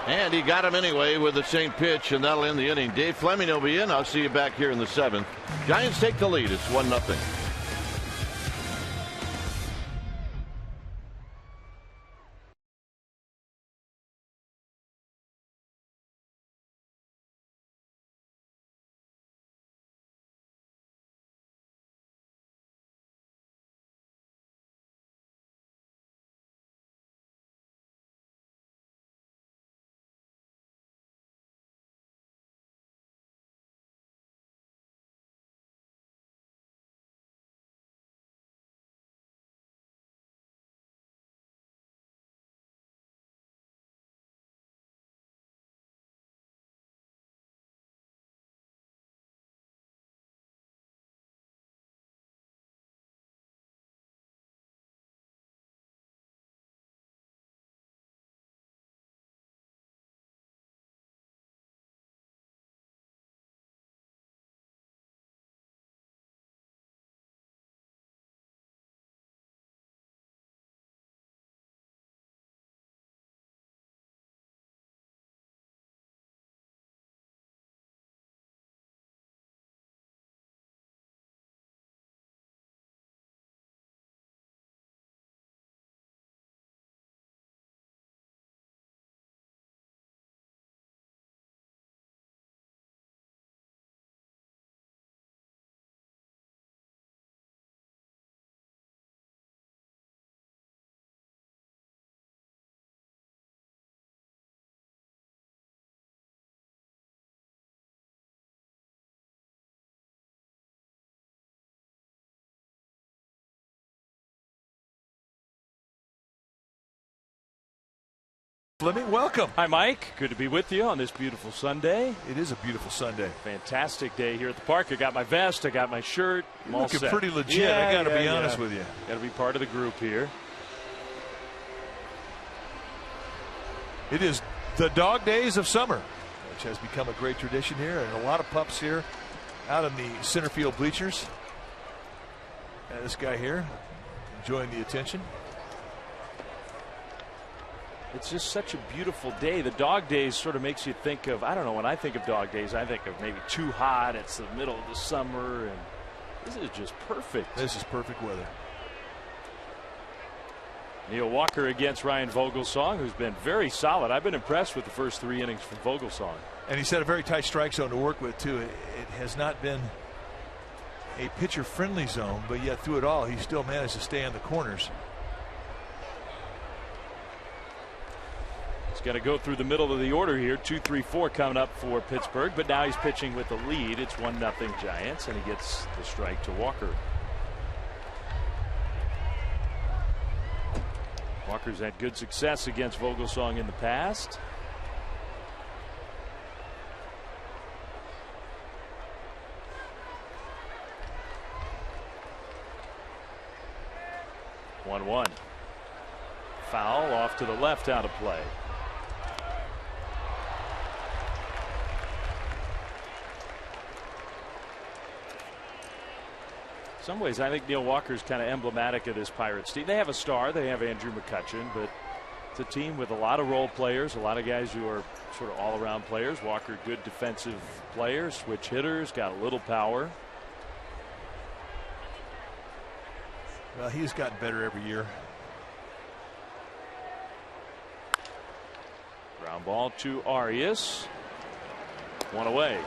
And he got him anyway with the same pitch, and that'll end the inning. Dave Fleming will be in. I'll see you back here in the 7th. Giants take the lead. It's 1-0. Fleming, welcome. Hi, Mike. Good to be with you on this beautiful Sunday. It is a beautiful Sunday. Fantastic day here at the park. I got my vest. I got my shirt. You're looking pretty legit. I got to be honest with you. Got to be part of the group here. It is the dog days of summer, which has become a great tradition here, and a lot of pups here out in the center field bleachers. And this guy here enjoying the attention. It's just such a beautiful day. The dog days sort of makes you think of, I don't know, when I think of dog days, I think of maybe too hot. It's the middle of the summer, and this is just perfect. This is perfect weather. Neil Walker against Ryan Vogelsong, who's been very solid. I've been impressed with the first 3 innings from Vogelsong. And he's had a very tight strike zone to work with, too. It has not been a pitcher-friendly zone, but yet through it all, he still managed to stay on the corners. He's got to go through the middle of the order here. 2-3-4 coming up for Pittsburgh, but now he's pitching with the lead. It's 1-0 Giants, and he gets the strike to Walker. Walker's had good success against Vogelsong in the past. One. Foul off to the left, out of play. In some ways, I think Neil Walker is kind of emblematic of this Pirates team. They have a star. They have Andrew McCutchen, but it's a team with a lot of role players, a lot of guys who are sort of all-around players. Walker, good defensive player, switch hitters, got a little power. Well, he's gotten better every year. Ground ball to Arias. 1 away.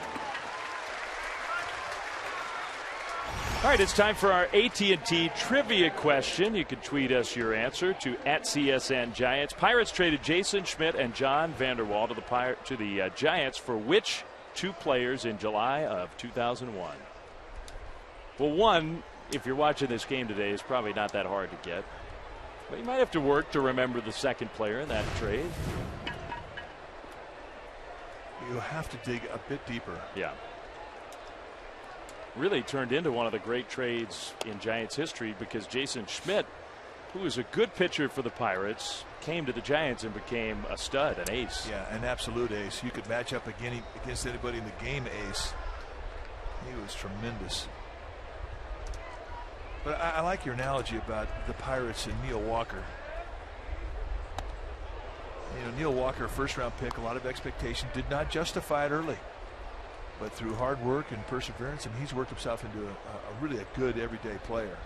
All right, it's time for our AT&T trivia question. You can tweet us your answer to @CSN Giants. Pirates traded Jason Schmidt and John Vanderwall to the Giants for which 2 players in July of 2001? Well, one, if you're watching this game today, is probably not that hard to get. But you might have to work to remember the second player in that trade. You have to dig a bit deeper. Yeah. Really turned into one of the great trades in Giants history, because Jason Schmidt, who was a good pitcher for the Pirates, came to the Giants and became a stud, an ace. Yeah, an absolute ace. You could match up against anybody in the game, ace. He was tremendous. But I like your analogy about the Pirates and Neil Walker. You know, Neil Walker, first-round pick, a lot of expectation, did not justify it early. But through hard work and perseverance, and he's worked himself into a really a good everyday player.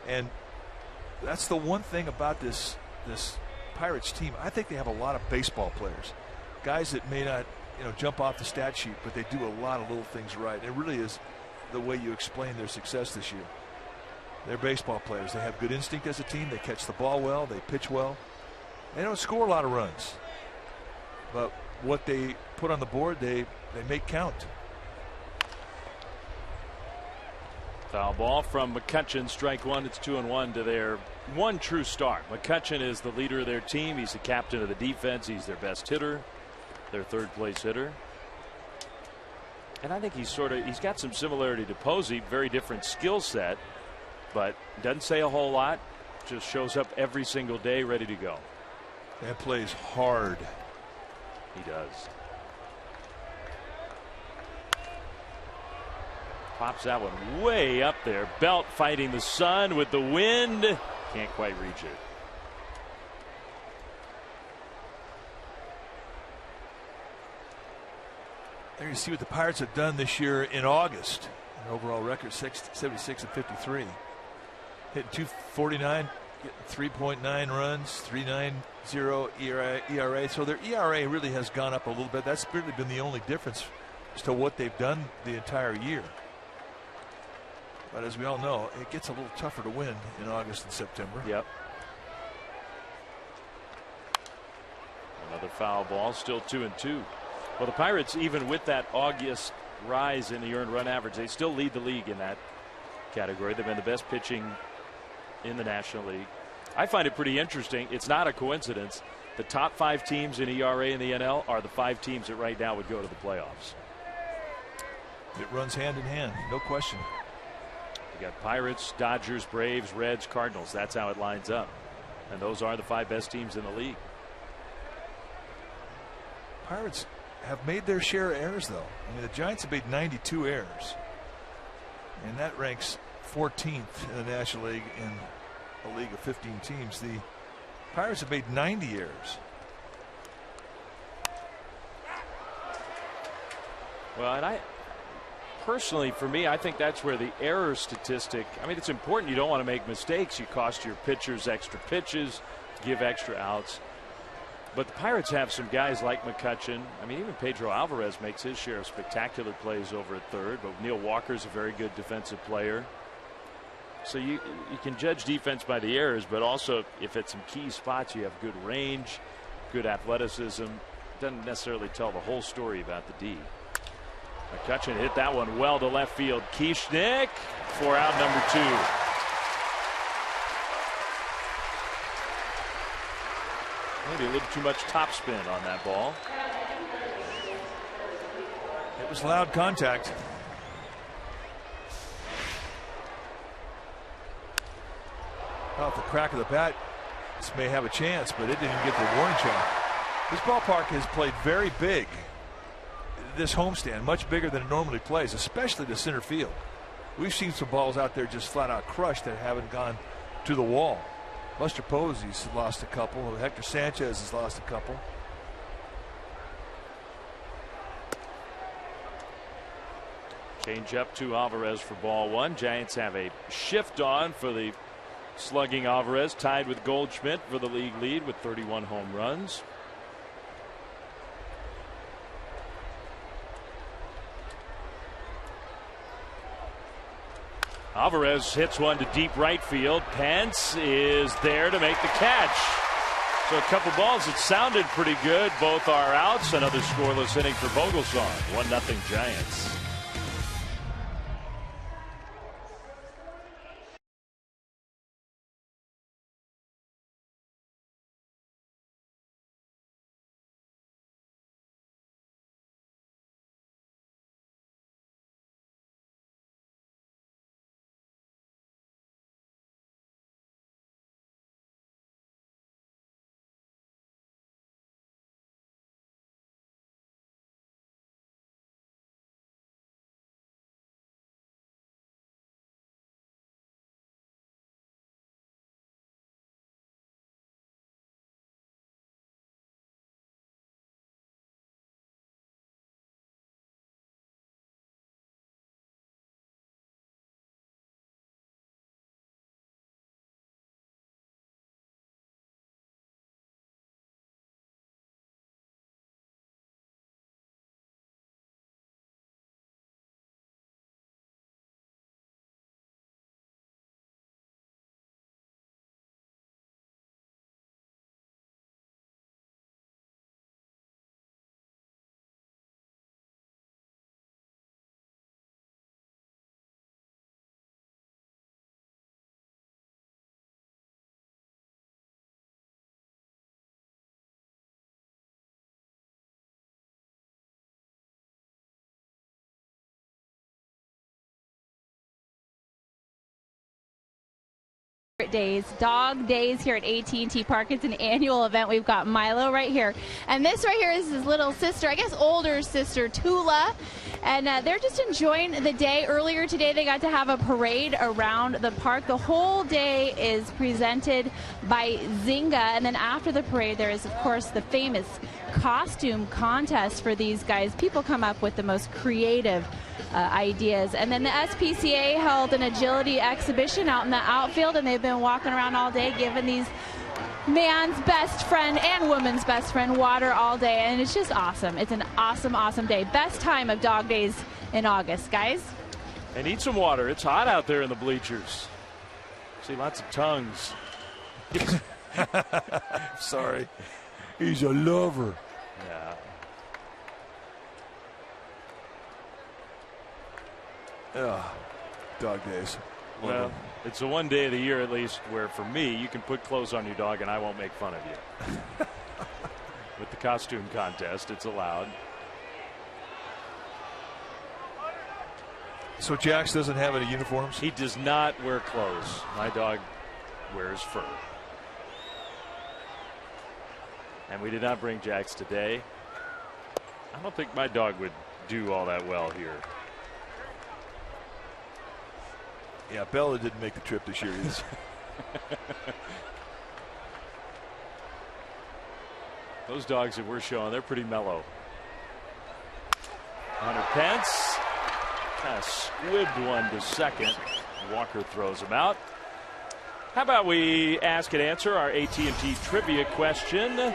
And that's the one thing about this Pirates team. I think they have a lot of baseball players, guys that may not jump off the stat sheet, but they do a lot of little things right. It really is the way you explain their success this year. They're baseball players. They have good instinct as a team. They catch the ball well. They pitch well. They don't score a lot of runs, but what they put on the board, they make count. Foul ball from McCutchen, strike one. It's 2-1 to their one true start. McCutchen is the leader of their team. He's the captain of the defense. He's their best hitter, their third place hitter. And I think he's got some similarity to Posey, very different skill set, but doesn't say a whole lot, just shows up every single day ready to go. And plays hard. He does. Pops that one way up there. Belt fighting the sun with the wind. Can't quite reach it. There you see what the Pirates have done this year in August. An overall record 76-53. Hitting 249, getting 3.9 runs, 3.90 ERA. So their ERA really has gone up a little bit. That's really been the only difference as to what they've done the entire year. But as we all know, it gets a little tougher to win in August and September. Yep. Another foul ball, still 2-2. Well, the Pirates, even with that August rise in the earned run average, they still lead the league in that category. They've been the best pitching in the National League. I find it pretty interesting. It's not a coincidence. The top 5 teams in ERA in the NL are the 5 teams that right now would go to the playoffs. It runs hand in hand, no question. You got Pirates, Dodgers, Braves, Reds, Cardinals. That's how it lines up. And those are the 5 best teams in the league. Pirates have made their share of errors, though. I mean, the Giants have made 92 errors. And that ranks 14th in the National League in a league of 15 teams. The Pirates have made 90 errors. Well, and personally, for me, I think that's where the error statistic, I mean, it's important. You don't want to make mistakes. You cost your pitchers extra pitches, give extra outs. But the Pirates have some guys like McCutchen. I mean, even Pedro Alvarez makes his share of spectacular plays over at third. But Neil Walker's a very good defensive player. So you can judge defense by the errors, but also if at some key spots you have good range, good athleticism, doesn't necessarily tell the whole story about the D. McCutchen hit that one well to left field. Kieschnick for out number 2. Maybe a little too much topspin on that ball. It was loud contact. Off the crack of the bat, this may have a chance, but it didn't get the warning track. This ballpark has played very big this homestand, much bigger than it normally plays, especially to center field. We've seen some balls out there just flat out crushed that haven't gone to the wall. Buster Posey's lost a couple. Hector Sanchez has lost a couple. Change up to Alvarez for ball 1. Giants have a shift on for the slugging Alvarez, tied with Goldschmidt for the league lead with 31 home runs. Alvarez hits one to deep right field. Pence is there to make the catch. So a couple balls that sounded pretty good. Both are outs. Another scoreless inning for Vogelsong. 1-0 Giants. Days, dog days here at AT Park. It's an annual event. We've got Milo right here, and this right here is his little sister, I guess older sister, Tula, and they're just enjoying the day. Earlier today they got to have a parade around the park. The whole day is presented by Zynga, and then after the parade there is of course the famous costume contest for these guys. People come up with the most creative ideas. And then the SPCA held an agility exhibition out in the outfield, and they've been walking around all day giving these man's best friend and woman's best friend water all day, and it's just awesome. It's an awesome day. Best time of dog days in August, guys. And eat some water. It's hot out there in the bleachers. See lots of tongues. Sorry. He's a lover. Yeah. Dog days. Well, it's the one day of the year at least where for me you can put clothes on your dog and I won't make fun of you. the costume contest. It's allowed. So Jax doesn't have any uniforms? He does not wear clothes. My dog wears fur. And we did not bring Jax today. I don't think my dog would do all that well here. Yeah, Bella didn't make the trip this year either. Those dogs that we're showing, they're pretty mellow. Hunter Pence kind of squibbed one to second. Walker throws him out. How about we ask and answer our AT&T trivia question?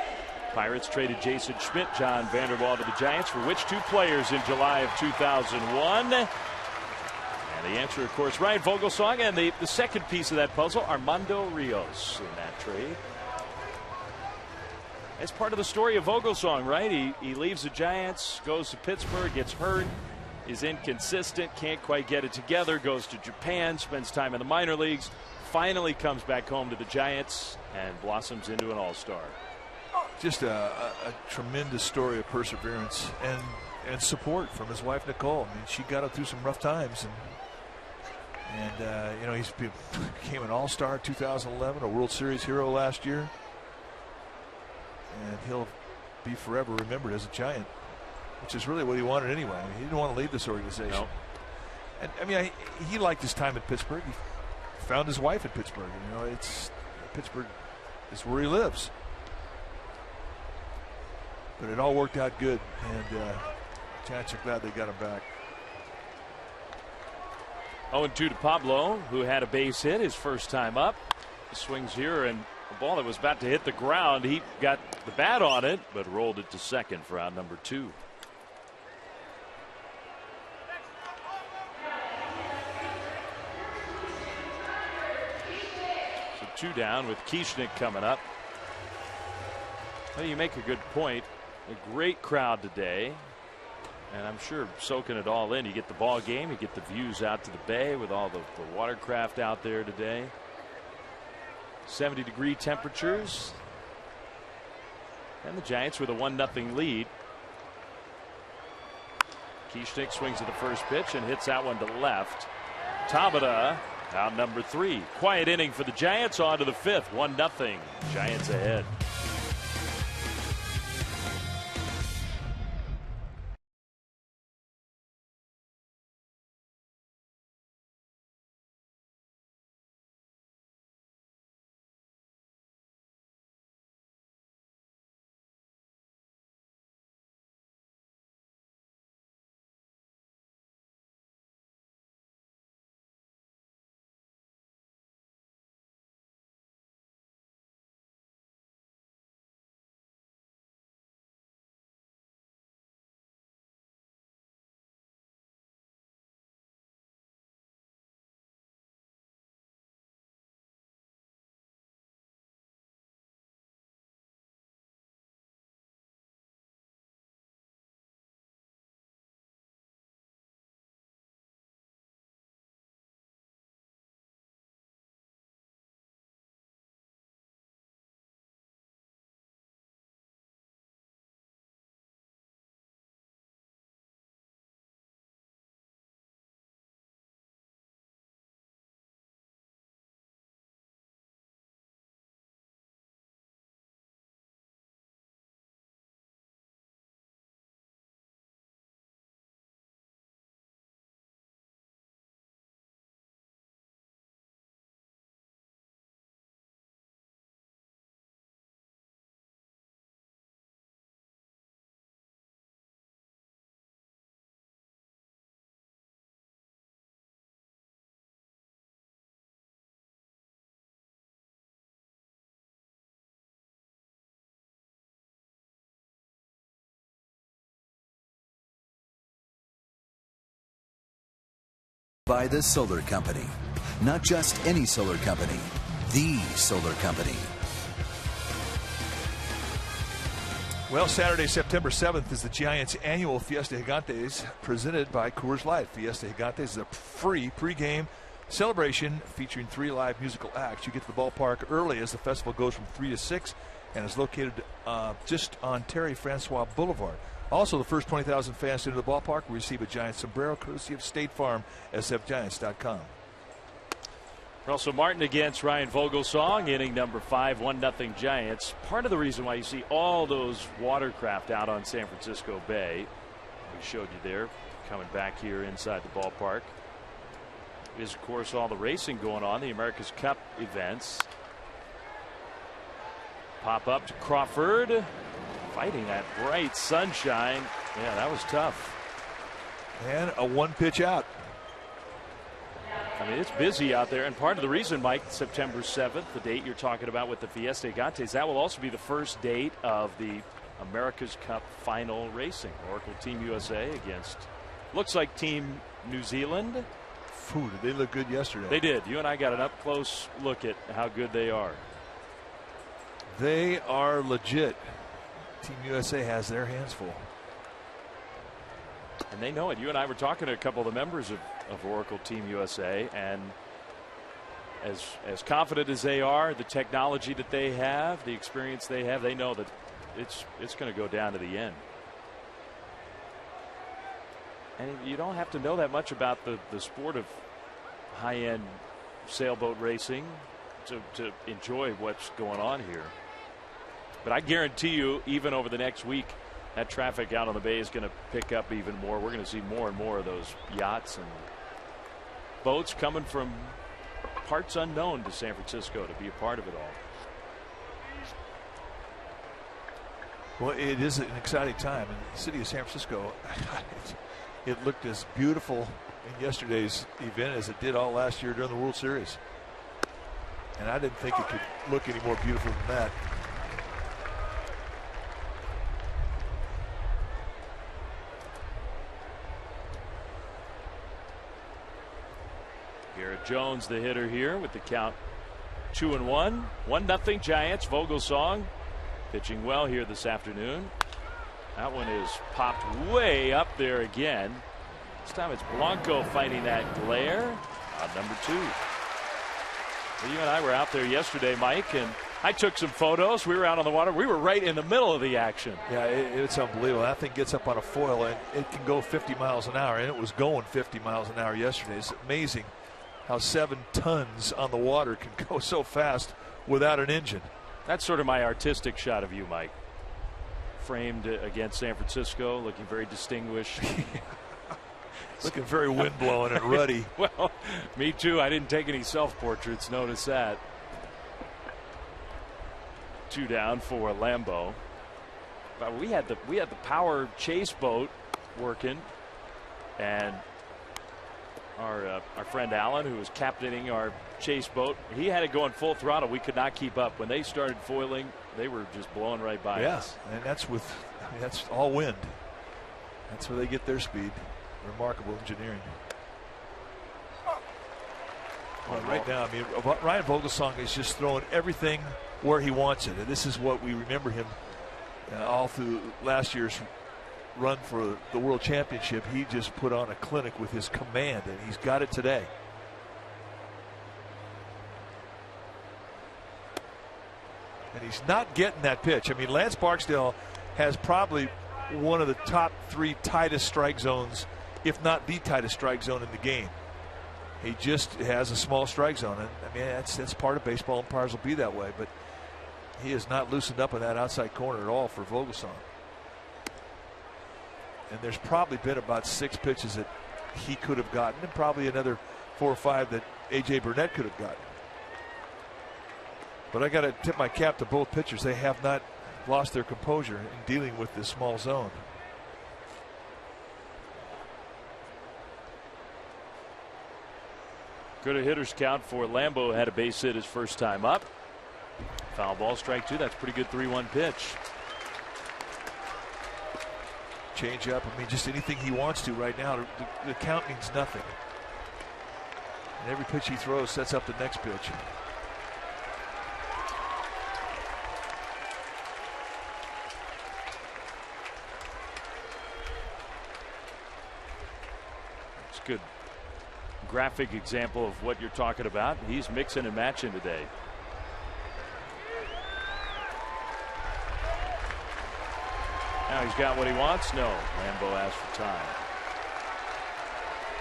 Pirates traded Jason Schmidt, John Vanderwall to the Giants for which two players in July of 2001? And the answer, of course, Ryan Vogelsong. And the second piece of that puzzle, Armando Rios in that trade. As part of the story of Vogelsong, right? He leaves the Giants, goes to Pittsburgh, gets hurt, is inconsistent, can't quite get it together, goes to Japan, spends time in the minor leagues, finally comes back home to the Giants and blossoms into an all-star. Just a tremendous story of perseverance and support from his wife, Nicole. I mean, she got him through some rough times. And you know, he became an all-star in 2011, a World Series hero last year. And he'll be forever remembered as a Giant, which is really what he wanted anyway. I mean, he didn't want to leave this organization. No. And I mean, he liked his time at Pittsburgh. He found his wife at Pittsburgh. You know, Pittsburgh is where he lives. But it all worked out good, and Giants are glad they got him back. 0-2 to Pablo, who had a base hit his first time up. Swings here, and a ball that was about to hit the ground. He got the bat on it, but rolled it to second for out number 2. So 2 down with Kieschnick coming up. Well, you make a good point. A great crowd today. And I'm sure soaking it all in. You get the ball game, you get the views out to the bay with all the watercraft out there today. 70-degree temperatures. And the Giants with a 1-0 lead. Kieschnick swings at the first pitch and hits that one to left. Tabata out number 3. Quiet inning for the Giants. On to the 5th. 1-0. Giants ahead. By the Solar Company. Not just any solar company, the solar company. Well, Saturday, September 7th is the Giants' annual Fiesta Gigantes presented by Coors Light. Fiesta Gigantes is a free pregame celebration featuring 3 live musical acts. You get to the ballpark early as the festival goes from 3 to 6. and is located just on Terry Francois Boulevard. Also, the first 20,000 fans into the ballpark will receive a Giants sombrero courtesy of State Farm, sfgiants.com. Russell Martin against Ryan Vogelsong, inning number 5, 1-0 Giants. Part of the reason why you see all those watercraft out on San Francisco Bay, we showed you there, coming back here inside the ballpark, is of course all the racing going on, the America's Cup events. Pop up to Crawford, fighting that bright sunshine. Yeah, that was tough. And a 1-pitch out. I mean, it's busy out there, and part of the reason, Mike, September 7th, the date you're talking about with the Fiesta Gigantes, that will also be the first date of the America's Cup final racing. Oracle Team USA against, looks like Team New Zealand. Did they look good yesterday? They did. You and I got an up-close look at how good they are. They are legit. Team USA has their hands full. And they know it. You and I were talking to a couple of the members of Oracle Team USA, and as confident as they are, the technology that they have, the experience they have, they know that it's going to go down to the end. And you don't have to know that much about the sport of high-end sailboat racing to enjoy what's going on here. But I guarantee you, even over the next week, that traffic out on the bay is going to pick up even more. We're going to see more and more of those yachts and boats coming from parts unknown to San Francisco to be a part of it all. Well, it is an exciting time in the city of San Francisco. It looked as beautiful in yesterday's event as it did all last year during the World Series. And I didn't think it could look any more beautiful than that. Garrett Jones, the hitter here, with the count 2-1. 1-0 Giants. Vogelsong pitching well here this afternoon. That one is popped way up there again. This time it's Blanco fighting that glare on number 2. Well, you and I were out there yesterday, Mike, and I took some photos. We were out on the water. We were right in the middle of the action. Yeah, it's unbelievable. That thing gets up on a foil and it can go 50 miles an hour, and it was going 50 miles an hour yesterday. It's amazing how 7 tons on the water can go so fast without an engine. That's sort of my artistic shot of you, Mike. Framed against San Francisco, looking very distinguished. Looking very windblown and ruddy. Well, me too. I didn't take any self-portraits. Notice that. 2 down for Lambeau. But we had the power chase boat working, and our friend Alan, who was captaining our chase boat, he had it going full throttle. We could not keep up. When they started foiling, they were just blowing right by us. And that's that's all wind. That's where they get their speed. Remarkable engineering. Well, right now, I mean, Ryan Vogelsong is just throwing everything where he wants it, and this is what we remember him all through last year's run for the World Championship. He just put on a clinic with his command, and he's got it today. And he's not getting that pitch. I mean, Lance Barksdale has probably one of the top 3 tightest strike zones, if not the tightest strike zone in the game. He just has a small strike zone, and I mean that's part of baseball. Umpires will be that way, but he has not loosened up in that outside corner at all for Vogelsong. And there's probably been about 6 pitches that he could have gotten, and probably another 4 or 5 that A.J. Burnett could have gotten. But I got to tip my cap to both pitchers. They have not lost their composure in dealing with this small zone. Good a hitter's count for Lambeau. Had a base hit his first time up. Foul ball, strike 2. That's pretty good 3-1 pitch. Change up. I mean, just anything he wants to right now. The count means nothing. And every pitch he throws sets up the next pitch. It's good graphic example of what you're talking about. He's mixing and matching today. Now he's got what he wants. No. Lambeau asked for time.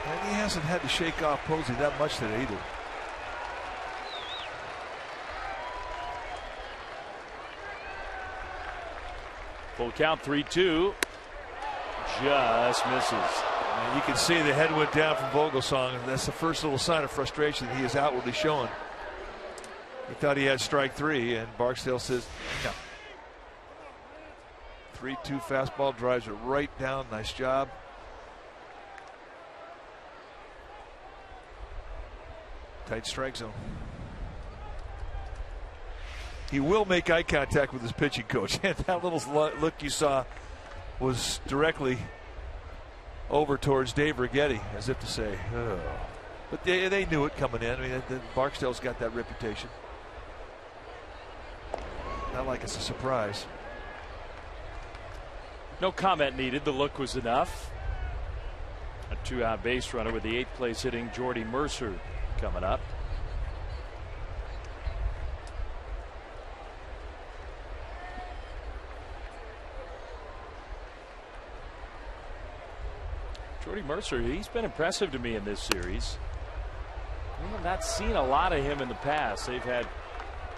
And he hasn't had to shake off Posey that much today either. Full count, 3-2. Just misses. And you can see the head went down from Vogelsong, and that's the first little sign of frustration that he is outwardly showing. He thought he had strike 3, and Barksdale says no. 3-2 fastball, drives it right down. Nice job. Tight strike zone. He will make eye contact with his pitching coach. And that little look you saw was directly over towards Dave Righetti, as if to say, oh. But they knew it coming in. I mean, Barksdale's got that reputation. Not like it's a surprise. No comment needed. The look was enough. A 2-out base runner with the 8th place hitting Jordy Mercer coming up. Jordy Mercer, he's been impressive to me in this series. We have not seen a lot of him in the past. They've had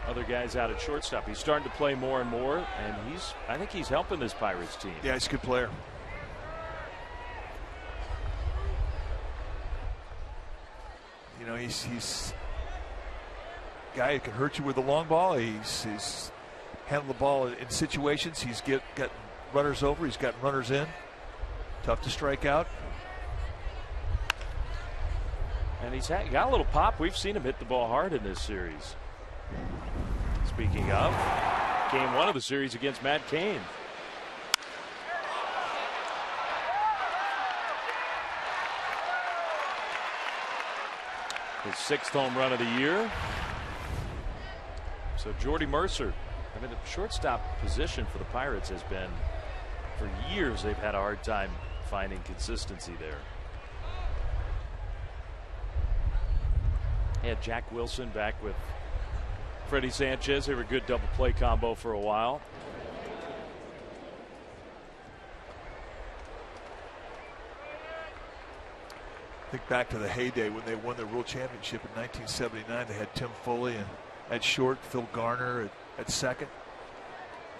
other guys out at shortstop. He's starting to play more and more, and I think he's helping this Pirates team. Yeah, he's a good player. You know, he's a guy who can hurt you with the long ball. He's handled the ball in situations. He's got runners over. He's got runners in. Tough to strike out. And he's got a little pop. We've seen him hit the ball hard in this series. Speaking of, game 1 of the series against Matt Cain. His 6th home run of the year. So Jordy Mercer, I mean, the shortstop position for the Pirates has been, for years, they've had a hard time finding consistency there. They had Jack Wilson back with Freddie Sanchez. They were a good double play combo for a while. Think back to the heyday when they won the World Championship in 1979. They had Tim Foley and at short, Phil Garner at second.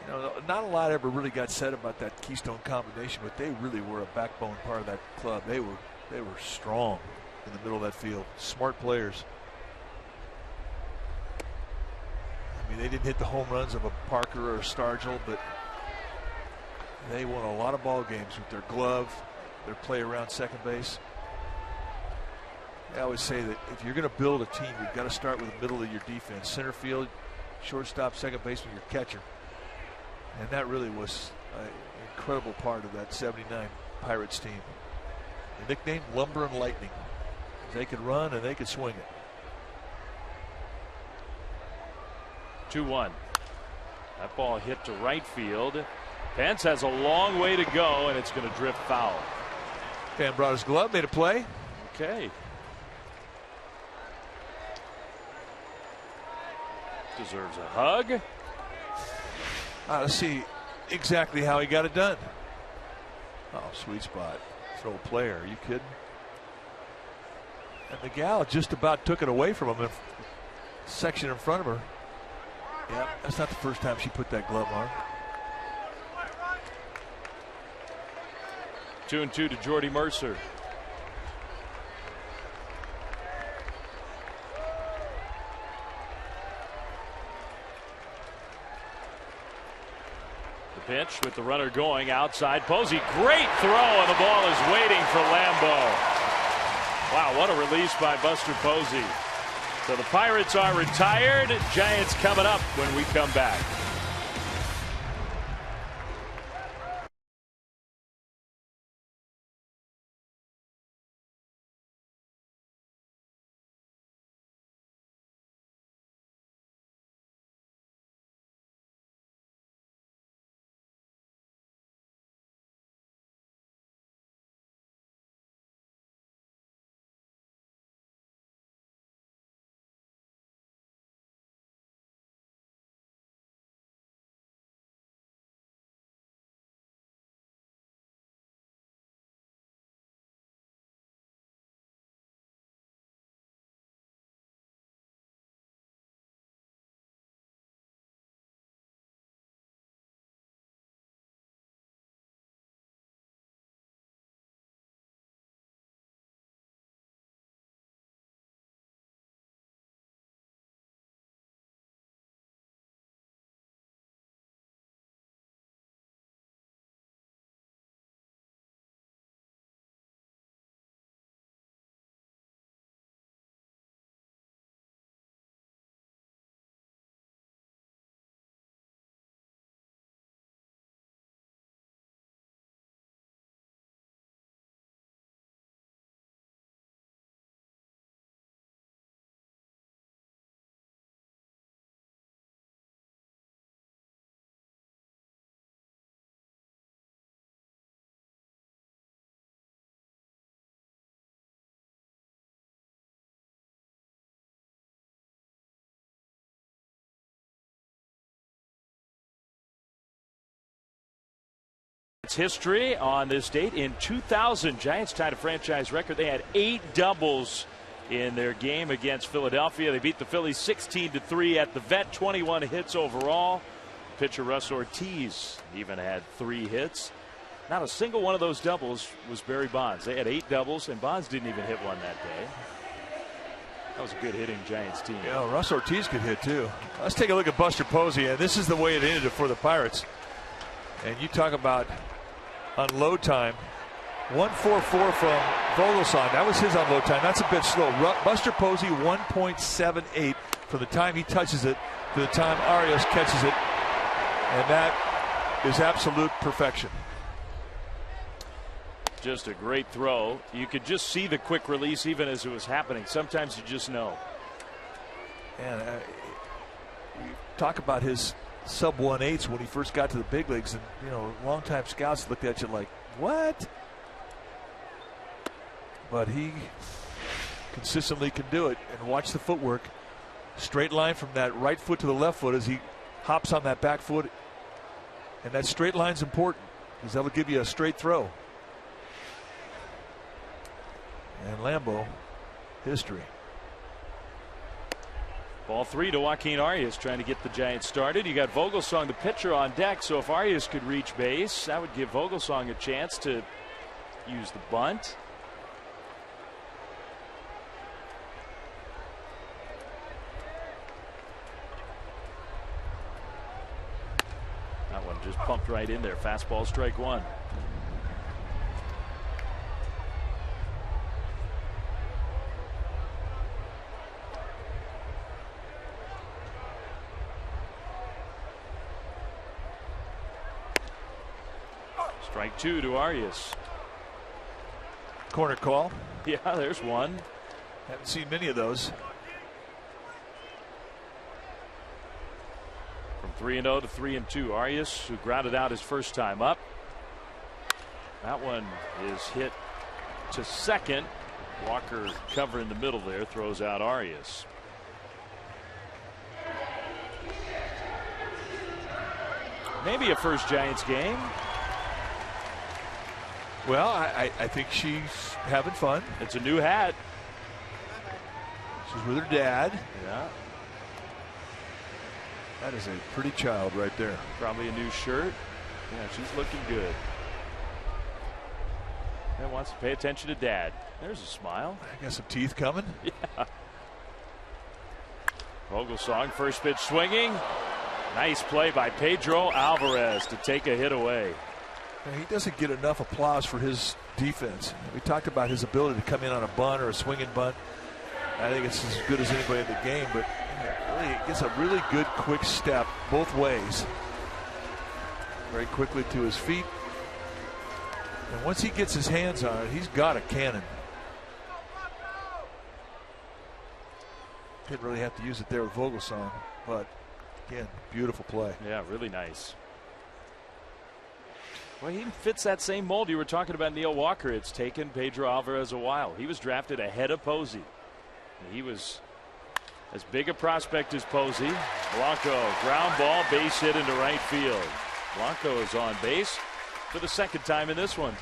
You know, not a lot ever really got said about that Keystone combination, but they really were a backbone part of that club. They were strong in the middle of that field. Smart players. I mean, they didn't hit the home runs of a Parker or a Stargell, but they won a lot of ball games with their glove, their play around second base. I always say that if you're going to build a team, you've got to start with the middle of your defense. Center field, shortstop, second baseman, your catcher. And that really was an incredible part of that 79 Pirates team. The nickname Lumber and Lightning. They could run and they could swing it. 2-1. That ball hit to right field. Pence has a long way to go, and it's going to drift foul. Fan brought his glove, made a play. Okay. Deserves a hug. Let's see exactly how he got it done. Oh, sweet spot. Throw player. Are you kidding? And the gal just about took it away from him in section in front of her. Yeah, that's not the first time she put that glove on. 2-2 to Jordy Mercer. The pitch with the runner going outside. Posey, great throw, and the ball is waiting for Lambeau. Wow, what a release by Buster Posey. So the Pirates are retired. Giants coming up when we come back. Giants history on this date. In 2000, Giants tied a franchise record. They had 8 doubles in their game against Philadelphia. They beat the Phillies 16-3 at the Vet, 21 hits overall. Pitcher Russ Ortiz even had 3 hits. Not a single one of those doubles was Barry Bonds. They had 8 doubles, and Bonds didn't even hit one that day. That was a good hitting Giants team. Yeah, Russ Ortiz could hit too. Let's take a look at Buster Posey, and this is the way it ended for the Pirates. And you talk about unload time. 1.44 from Vogelsong. That was his unload time. That's a bit slow. Buster Posey 1.78 from the time he touches it to the time Arias catches it. And that is absolute perfection. Just a great throw. You could just see the quick release even as it was happening. Sometimes you just know. And we talk about his sub 1.8s when he first got to the big leagues, and longtime scouts looked at you like, what? But he consistently can do it. And watch the footwork. Straight line from that right foot to the left foot as he hops on that back foot. And that straight line's important because that'll give you a straight throw. And Lambeau, history. Ball 3 to Joaquin Arias, trying to get the Giants started. You got Vogelsong, the pitcher, on deck. So if Arias could reach base, that would give Vogelsong a chance to use the bunt. That one just pumped right in there. Fastball, strike 1. Strike 2 to Arias. Corner call. Yeah, there's one. Haven't seen many of those. From 3-0 to 3-2. Arias, who grounded out his first time up. That one is hit to second. Walker covering the middle there, throws out Arias. Maybe a first Giants game. Well, I think she's having fun. It's a new hat. She's with her dad. Yeah. That is a pretty child right there. Probably a new shirt. Yeah, she's looking good. And wants to pay attention to dad. There's a smile. I got some teeth coming. Yeah. Vogelsong, first pitch swinging. Nice play by Pedro Alvarez to take a hit away. He doesn't get enough applause for his defense. We talked about his ability to come in on a bunt or a swinging bunt. I think it's as good as anybody in the game, but really gets a really good quick step both ways. Very quickly to his feet. And once he gets his hands on it, he's got a cannon. Didn't really have to use it there with Vogelsong, but again, beautiful play. Yeah, really nice. Well, he fits that same mold you were talking about, Neil Walker. It's taken Pedro Alvarez a while. He was drafted ahead of Posey. He was as big a prospect as Posey. Blanco, ground ball, base hit into right field. Blanco is on base for the second time in this one.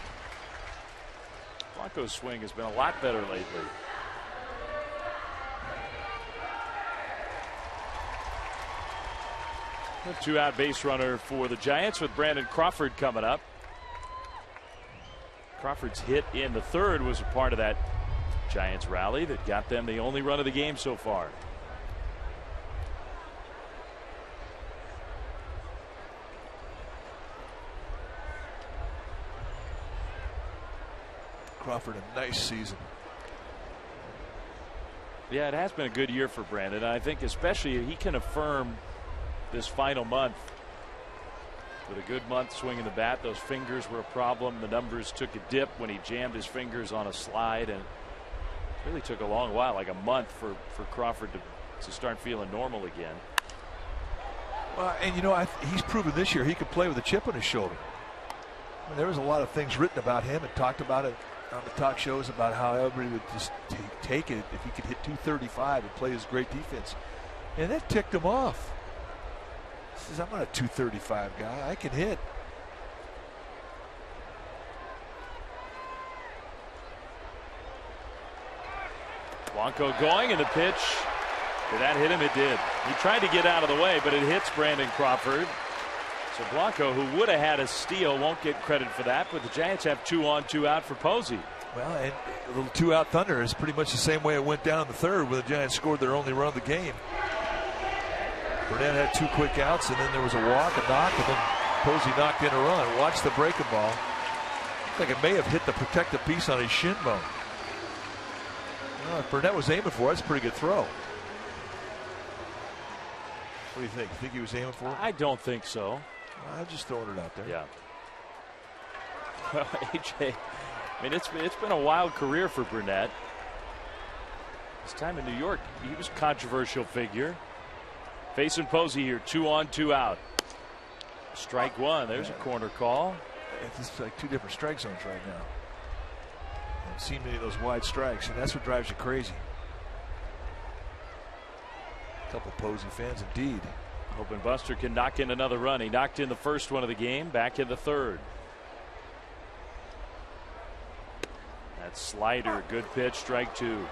Blanco's swing has been a lot better lately. A 2-out base runner for the Giants with Brandon Crawford coming up. Crawford's hit in the third was a part of that Giants rally that got them the only run of the game so far. Crawford, a nice season. Yeah, it has been a good year for Brandon. I think especially he can affirm this final month with a good month swinging the bat. Those fingers were a problem. The numbers took a dip when he jammed his fingers on a slide, and it really took a long while, like a month for Crawford to start feeling normal again. Well, and he's proven this year he could play with a chip on his shoulder. I mean, there was a lot of things written about him and talked about it on the talk shows about how everybody would just take it if he could hit 235 and play his great defense, and that ticked him off. He says, I'm not a 235 guy. I can hit. Blanco going, and the pitch. Did that hit him? It did. He tried to get out of the way, but it hits Brandon Crawford. So Blanco, who would have had a steal, won't get credit for that, but the Giants have 2 on, 2 out for Posey. Well, and a little 2-out thunder is pretty much the same way it went down in the third when the Giants scored their only run of the game. Burnett had 2 quick outs, and then there was a walk, a knock, and then Posey knocked in a run. Watch the breaking ball. Looks like it may have hit the protective piece on his shin bone. Well, if Burnett was aiming for it, it's a pretty good throw. What do you think? You think he was aiming for it? I don't think so. I'm just throwing it out there. Yeah. Well, AJ, I mean, it's been a wild career for Burnett. His time in New York, he was a controversial figure. Facing Posey here, 2 on, 2 out. Strike 1. There's a corner call. It's like 2 different strike zones right now. I haven't seen many of those wide strikes, and that's what drives you crazy. A couple Posey fans indeed. Hoping Buster can knock in another run. He knocked in the first one of the game, back in the third. That slider, good pitch, strike 2.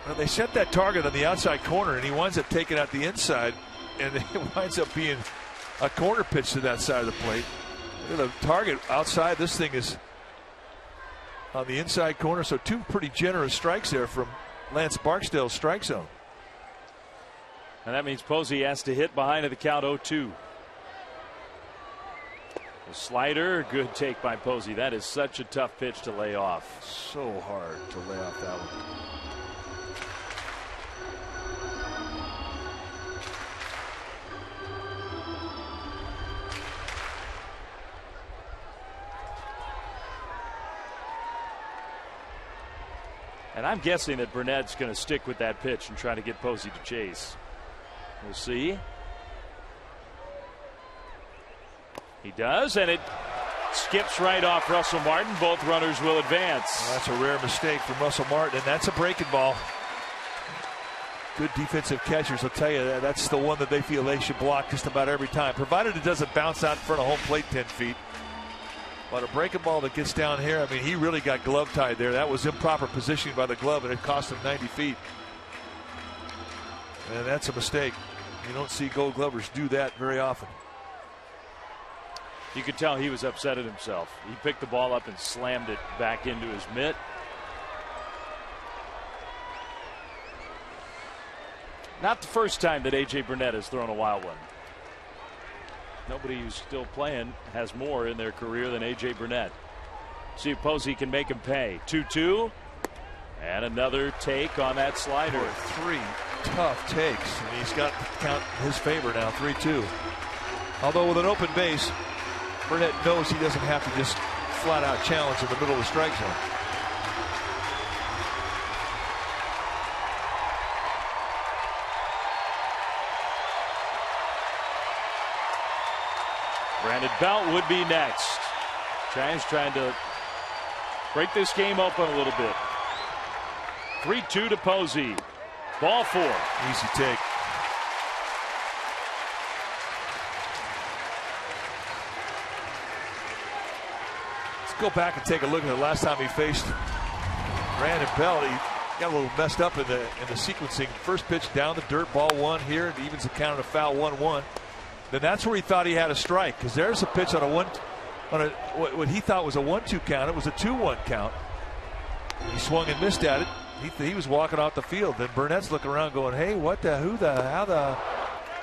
Well, they set that target on the outside corner, and he winds up taking out the inside, and it winds up being a corner pitch to that side of the plate. Look at the target outside. This thing is on the inside corner, so 2 pretty generous strikes there from Lance Barksdale's strike zone. And that means Posey has to hit behind at the count 0-2. The slider, good take by Posey. That is such a tough pitch to lay off. So hard to lay off that one. And I'm guessing that Burnett's going to stick with that pitch and try to get Posey to chase. We'll see. He does, and it skips right off Russell Martin. Both runners will advance. Well, that's a rare mistake from Russell Martin, and that's a breaking ball. Good defensive catchers will tell you that's the one that they feel they should block just about every time, provided it doesn't bounce out in front of home plate 10 feet. But a breaking ball that gets down here, I mean, he really got glove tied there. That was improper positioning by the glove, and it cost him 90 feet. And that's a mistake. You don't see Gold Glovers do that very often. You could tell he was upset at himself. He picked the ball up and slammed it back into his mitt. Not the first time that A.J. Burnett has thrown a wild one. Nobody who's still playing has more in their career than A.J. Burnett. See if Posey can make him pay. 2-2. And another take on that slider. Boy, 3 tough takes, and he's got the count in his favor now, 3-2. Although with an open base, Burnett knows he doesn't have to just flat out challenge in the middle of the strike zone. Brandon Belt would be next. Giants trying to break this game open a little bit. 3-2 to Posey. Ball 4. Easy take. Let's go back and take a look at the last time he faced Brandon Belt. He got a little messed up in the sequencing. First pitch down the dirt, ball 1 here. It evens the count of foul 1-1. Then that's where he thought he had a strike, because there's a pitch on what he thought was a 1-2 count. It was a 2-1 count. He swung and missed at it. He was walking off the field. Then Burnett's looking around going, hey, what the, who the, how the.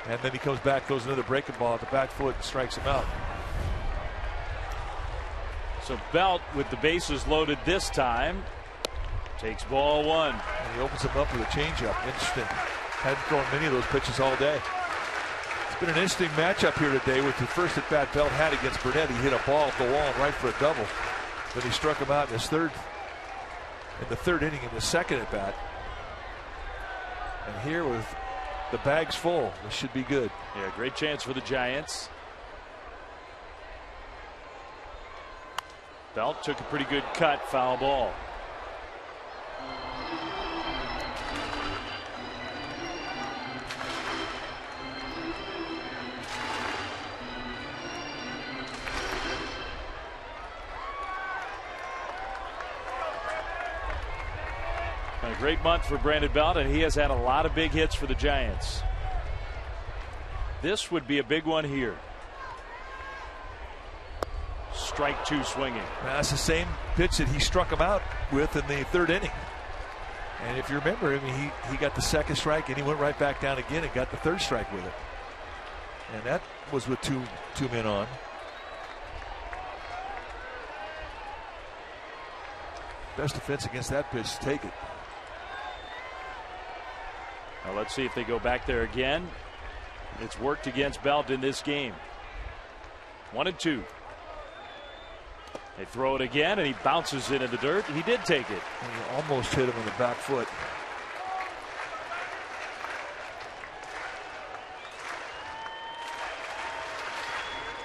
And then he comes back, throws another breaking ball at the back foot and strikes him out. So Belt, with the bases loaded this time, takes ball 1. And he opens him up with a changeup. Interesting. Hadn't thrown many of those pitches all day. It's been an interesting matchup here today with the first at bat Belt had against Burnett. He hit a ball off the wall and right for a double. Then he struck him out in the third inning in the second at bat. And here with the bags full, this should be good. Yeah, great chance for the Giants. Belt took a pretty good cut, foul ball. great month for Brandon Belt, and he has had a lot of big hits for the Giants. This would be a big one here. Strike 2 swinging. That's the same pitch that he struck him out with in the 3rd inning. And if you remember, I mean, he got the 2nd strike and he went right back down again and got the 3rd strike with it. And that was with two men on. Best defense against that pitch, take it. Now let's see if they go back there again. It's worked against Belt in this game. 1-2. They throw it again, and he bounces into the dirt. He did take it. And he almost hit him in the back foot.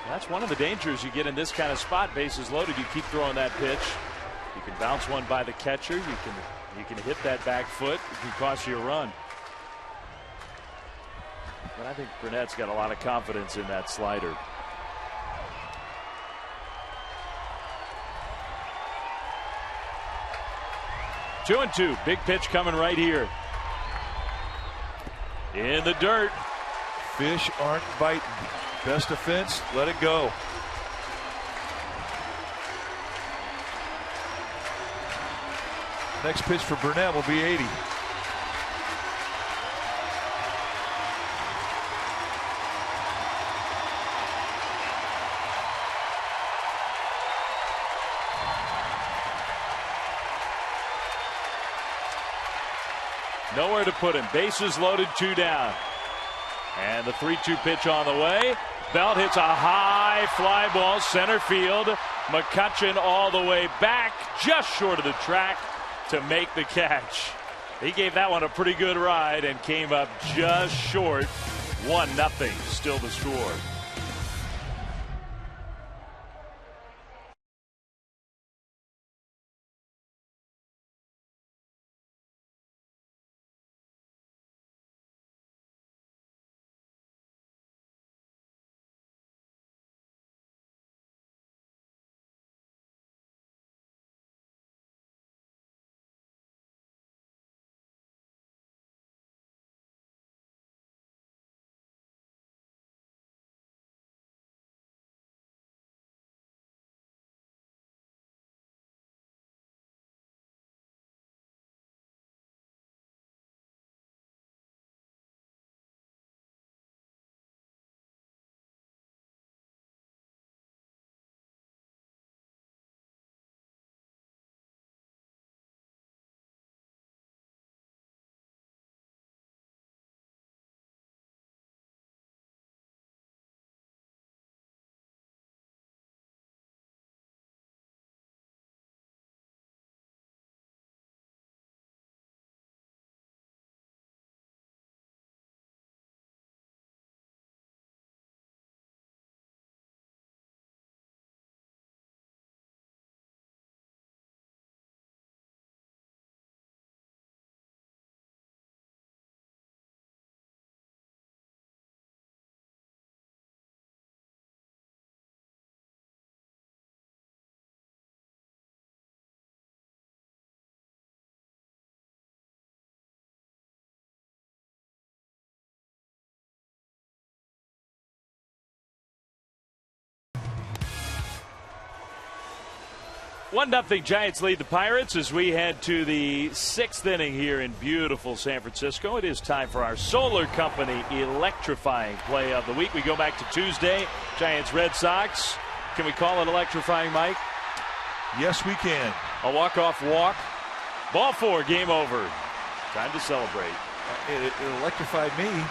That's one of the dangers you get in this kind of spot. Bases loaded. You keep throwing that pitch. You can bounce one by the catcher. You can hit that back foot. It can cost you a run. But I think Burnett's got a lot of confidence in that slider. Two and two. Big pitch coming right here. In the dirt. Fish aren't biting. Best defense, let it go. Next pitch for Burnett will be 80. Nowhere to put him. Bases loaded, 2 down. And the 3-2 pitch on the way. Belt hits a high fly ball center field. McCutchen all the way back, just short of the track to make the catch. He gave that one a pretty good ride and came up just short. 1-0 still the score. One 1-0 Giants lead the Pirates as we head to the 6th inning here in beautiful San Francisco. It is time for our Solar Company electrifying play of the week. We go back to Tuesday. Giants Red Sox. Can we call it electrifying, Mike? Yes, we can. A walk-off walk. Ball 4, game over. Time to celebrate. It electrified me.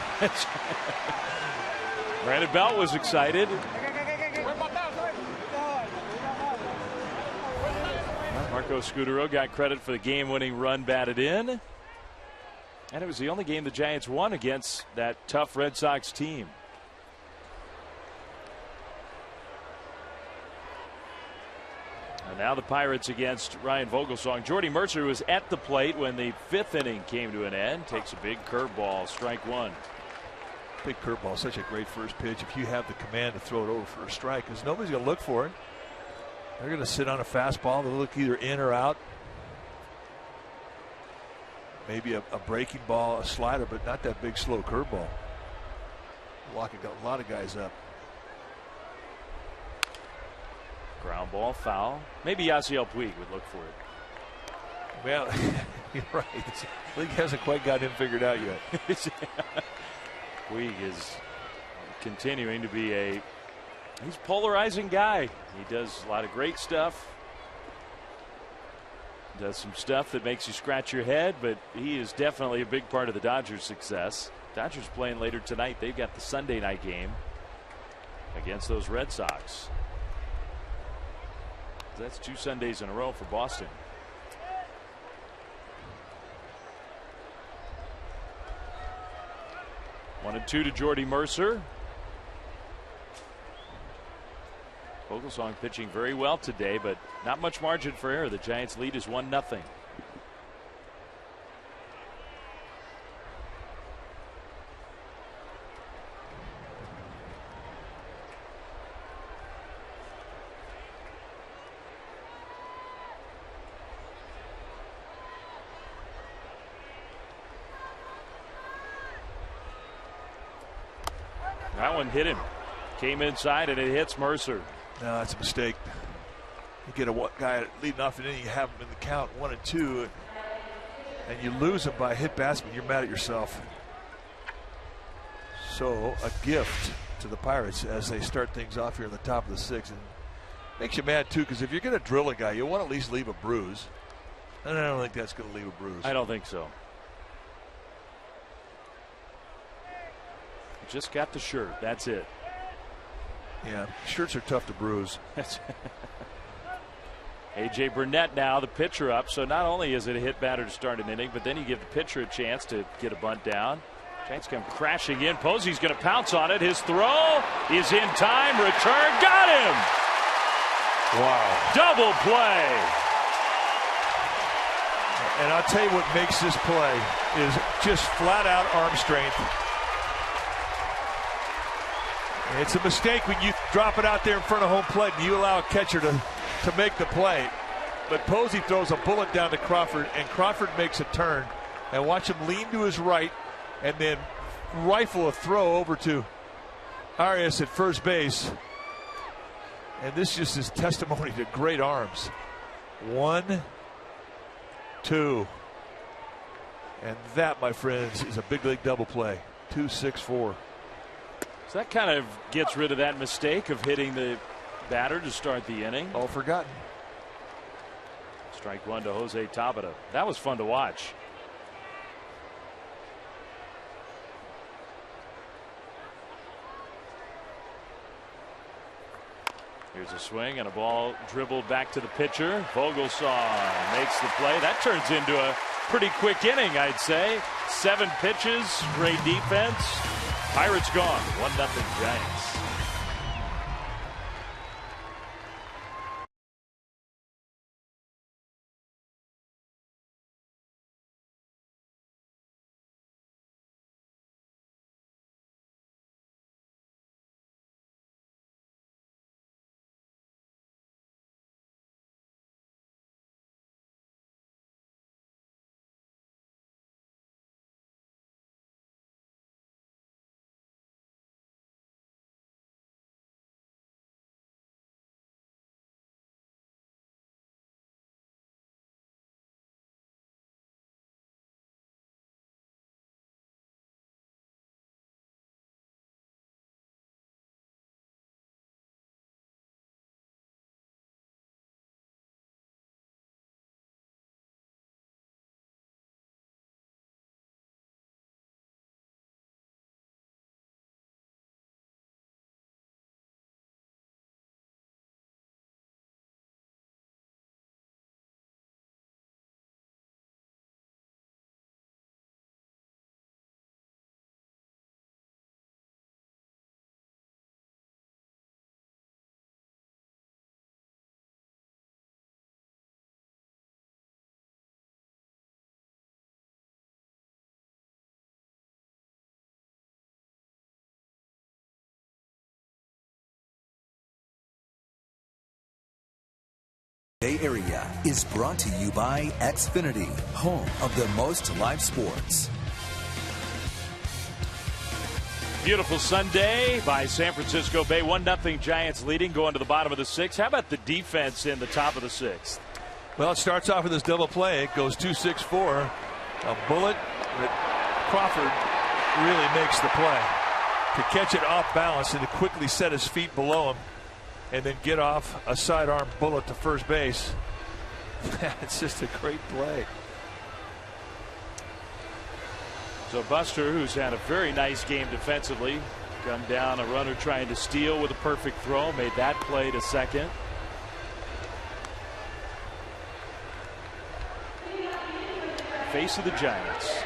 Brandon Belt was excited. Marco Scudero got credit for the game-winning run batted in. And it was the only game the Giants won against that tough Red Sox team. And now the Pirates against Ryan Vogelsong. Jordy Mercer was at the plate when the 5th inning came to an end. Takes a big curveball, strike 1. Big curveball, such a great first pitch. If you have the command to throw it over for a strike, because nobody's going to look for it. They're going to sit on a fastball. They'll look either in or out. maybe a breaking ball, a slider, but not that big slow curveball. Locking a lot of guys up. Ground ball, foul. Maybe Yasiel Puig would look for it. Well, you're right. League hasn't quite got him figured out yet. Puig is continuing to be he's a polarizing guy. He does a lot of great stuff. Does some stuff that makes you scratch your head, but he is definitely a big part of the Dodgers' success. Dodgers playing later tonight. They've got the Sunday night game against those Red Sox. That's 2 Sundays in a row for Boston. One and 2 to Jordy Mercer. Vogelsong pitching very well today, but not much margin for error. The Giants' lead is 1-0. That one hit him. Came inside and it hits Mercer. No, that's a mistake. You get a guy leading off and then you have him in the count 1-2, and you lose him by a hit batsman. You're mad at yourself. So a gift to the Pirates as they start things off here in the top of the 6th. And makes you mad too, because if you're going to drill a guy, you want to at least leave a bruise. And I don't think that's going to leave a bruise. I don't think so. Just got the shirt. That's it. Yeah, shirts are tough to bruise. A.J. Burnett now the pitcher up. So not only is it a hit batter to start an inning, but then you give the pitcher a chance to get a bunt down. Giants come crashing in. Posey's going to pounce on it. His throw is in time. Return. Got him. Wow. Double play. And I'll tell you what makes this play is just flat out arm strength. It's a mistake when you drop it out there in front of home plate and you allow a catcher to make the play. But Posey throws a bullet down to Crawford, and Crawford makes a turn. And watch him lean to his right and then rifle a throw over to Arias at first base. And this just is testimony to great arms. 1, 2. And that, my friends, is a big league double play. 2-6-4. So that kind of gets rid of that mistake of hitting the batter to start the inning. All forgotten. Strike 1 to Jose Tabata. That was fun to watch. Here's a swing and a ball dribbled back to the pitcher. Vogelsong makes the play. That turns into a pretty quick inning, I'd say. 7 pitches, great defense. Pirates gone. 1-0 Giants. Bay Area is brought to you by Xfinity, home of the most live sports. Beautiful Sunday by San Francisco Bay. 1-0 Giants leading, going to the bottom of the 6th. How about the defense in the top of the 6th? Well, it starts off with this double play. It goes 2-6-4. A bullet that Crawford really makes the play. To catch it off balance and to quickly set his feet below him and then get off a sidearm bullet to first base. It's just a great play. So Buster, who's had a very nice game defensively, gunned down a runner trying to steal with a perfect throw, made that play to second. Face of the Giants.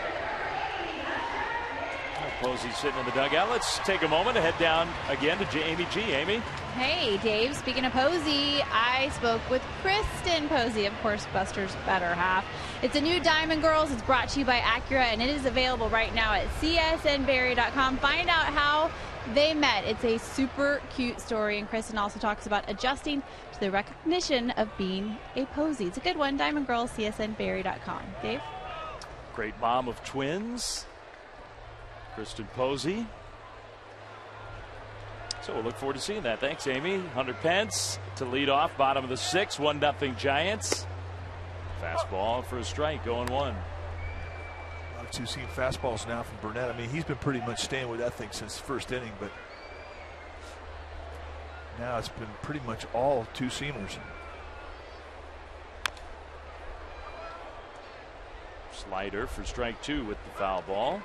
Posey's sitting in the dugout. Let's take a moment to head down again to Amy G. Amy? Hey, Dave. Speaking of Posey, I spoke with Kristen Posey, of course, Buster's better half. It's a new Diamond Girls. It's brought to you by Acura, and it is available right now at csnberry.com. Find out how they met. It's a super cute story, and Kristen also talks about adjusting to the recognition of being a Posey. It's a good one. Diamond Girls, csnberry.com. Dave? Great mom of twins, Kristen Posey. So we'll look forward to seeing that. Thanks, Amy. Hunter Pence to lead off, bottom of the 6th, 1-0 Giants. Fastball for a strike, going one. A lot of two-seam fastballs now from Burnett. I mean, he's been pretty much staying with that thing since the first inning, but now it's been pretty much all two-seamers. Slider for strike 2 with the foul ball.